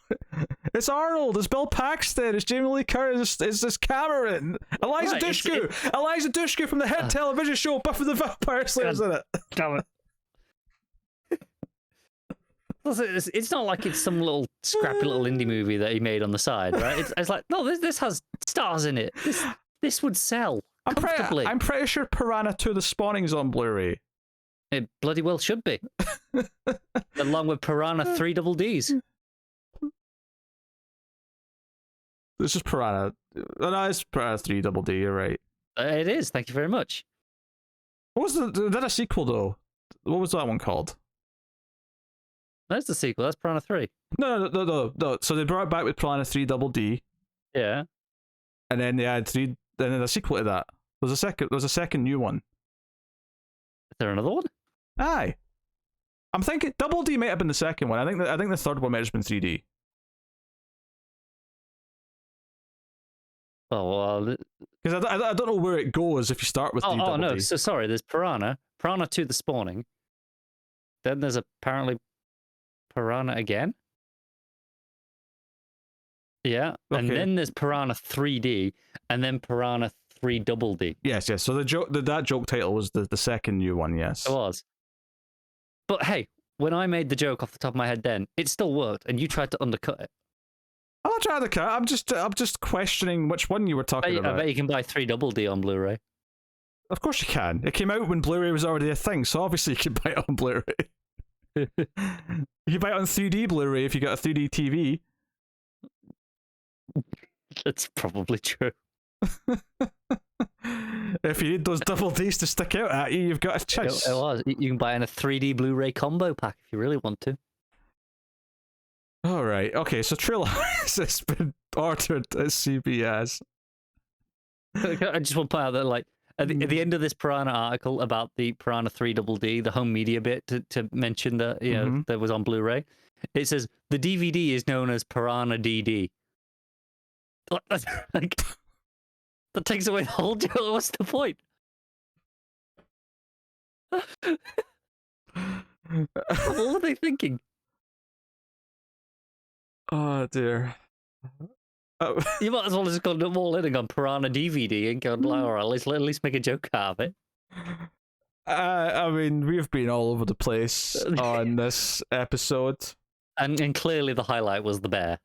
It's Arnold, it's Bill Paxton, it's Jamie Lee Curtis, it's this Cameron, Eliza Dushku from the hit television show Buffy the Vampire Slayer's in it. Damn it. It's not like it's some little scrappy little indie movie that he made on the side, right? It's like, no, this has stars in it. This would sell comfortably. I'm pretty sure Piranha 2: The Spawning's on Blu-ray. It bloody well should be. Along with Piranha 3 Double Ds. This is Piranha. No, it's Piranha 3 Double D, you're right. It is, thank you very much. What was that a sequel though? What was that one called? That's the sequel. That's Piranha 3. No. So they brought it back with Piranha 3 Double D. Yeah. And then they had three. Then a sequel to that. There's a second new one. Is there another one? Aye. I'm thinking Double D might have been the second one. I think the third one might have been 3D. Oh well. Because I don't know where it goes if you start with 3 Double D. No. So sorry. There's Piranha 2: The Spawning. Then there's apparently Piranha again. Yeah, okay. And then there's Piranha 3D, and then Piranha 3 Double D. Yes. So that joke title was the second new one. Yes, it was. But hey, when I made the joke off the top of my head, then it still worked, and you tried to undercut it. I'm not trying to cut. I'm just questioning which one you were talking about. I bet you can buy 3 Double D on Blu-ray. Of course you can. It came out when Blu-ray was already a thing, so obviously you can buy it on Blu-ray. You buy it on 3D Blu-ray if you got a 3D TV. That's probably true. If you need those double Ds to stick out at you, you've got a choice. It was. You can buy in a 3D Blu-ray combo pack if you really want to. All right. Okay. So True Lies has been ordered at CBS. I just want to point out that, like, at the end of this Piranha article about the Piranha 3 Double D, the home media bit to mention that that was on Blu-ray, it says the DVD is known as Piranha DD. Like, that takes away the whole joke. What's the point? What were they thinking? Oh dear. You might as well just gone all in and gone Piranha DVD and gone, all right, let's at least make a joke out of it. I mean, we've been all over the place on this episode. And clearly the highlight was the bear.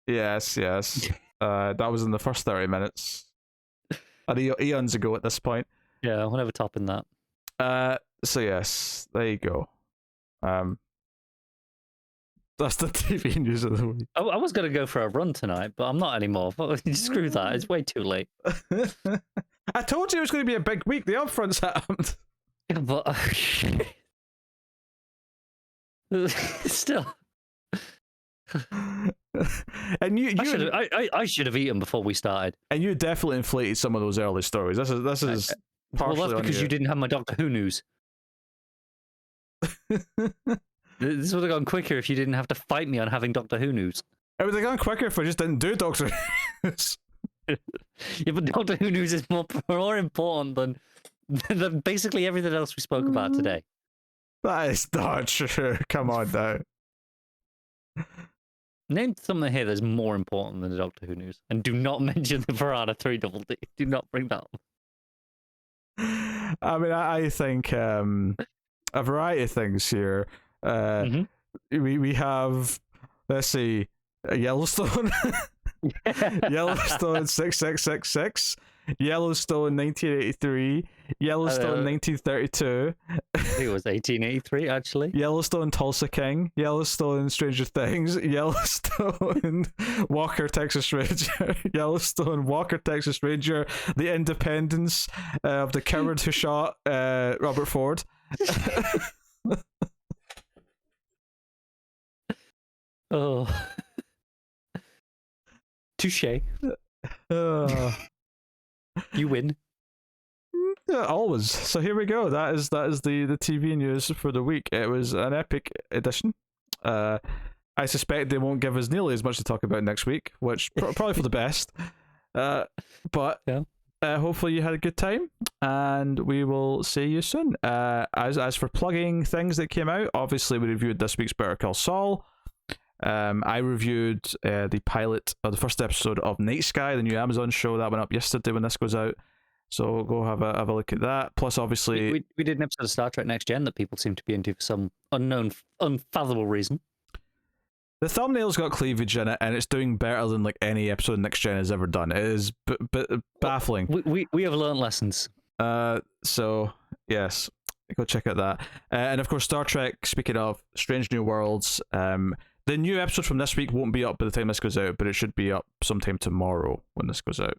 Yes. That was in the first 30 minutes. Eons ago at this point. Yeah, we're never topping that. So yes, there you go. That's the TV news of the week. I was going to go for a run tonight, but I'm not anymore. Screw that. It's way too late. I told you it was going to be a big week. The upfronts happened. Yeah, but still. And I should have eaten before we started. And you definitely inflated some of those early stories. This is partially well, that's because you didn't have my Doctor Who news. This would have gone quicker if you didn't have to fight me on having Doctor Who news. It would have gone quicker if I just didn't do Doctor Who news. Yeah, but Doctor Who news is more important than basically everything else we spoke about today. That is not true. Come on now. Name something here that's more important than the Doctor Who news, and do not mention the Piranha 3 Double D. Do not bring that up. I mean, I think a variety of things here. We have, let's see, Yellowstone. Yellowstone 6666, Yellowstone 1983, Yellowstone 1932. I think it was 1883 actually. Yellowstone Tulsa King, Yellowstone Stranger Things, Yellowstone Walker Texas Ranger, Yellowstone Walker Texas Ranger, The Independence of the Coward Who Shot Robert Ford. Oh. Touche. You win. Yeah, always. So here we go. That is the TV news for the week. It was an epic edition. I suspect they won't give us nearly as much to talk about next week, which probably for the best. But yeah. Hopefully you had a good time, and we will see you soon. As for plugging things that came out, obviously we reviewed this week's Better Call Saul. I reviewed the pilot of the first episode of Night Sky, the new Amazon show that went up yesterday when this goes out. So go have a look at that. Plus, obviously, we did an episode of Star Trek Next Gen that people seem to be into for some unfathomable reason. The thumbnail's got cleavage in it, and it's doing better than like any episode of Next Gen has ever done. It is baffling. We have learned lessons. So yes, go check out that. And of course, Star Trek. Speaking of Strange New Worlds, the new episode from this week won't be up by the time this goes out, but it should be up sometime tomorrow when this goes out.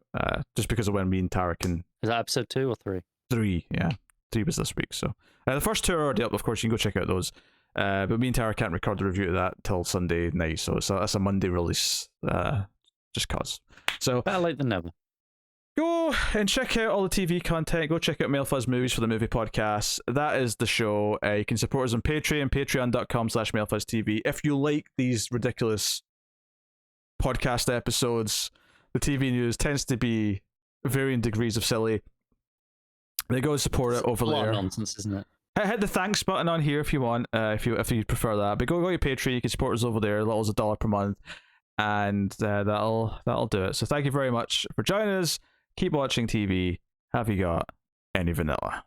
Just because of when me and Tara can. Is that episode 2 or 3? 3, yeah. 3 was this week. So the first 2 are already up. Of course, you can go check out those. But me and Tara can't record the review of that till Sunday night, so it's a Monday release. Just cause. So better late than never. Go and check out all the TV content. Go check out Male Fuzz Movies for the movie podcast. That is the show. You can support us on Patreon, patreon.com/MaleFuzzTV. If you like these ridiculous podcast episodes, the TV news tends to be varying degrees of silly. They go support it over there. A lot of nonsense, isn't it? Hit the thanks button on here if you want, if you prefer that. But go to Patreon. You can support us over there. Little as $1 per month, and that'll do it. So thank you very much for joining us. Keep watching TV. Have you got any vanilla?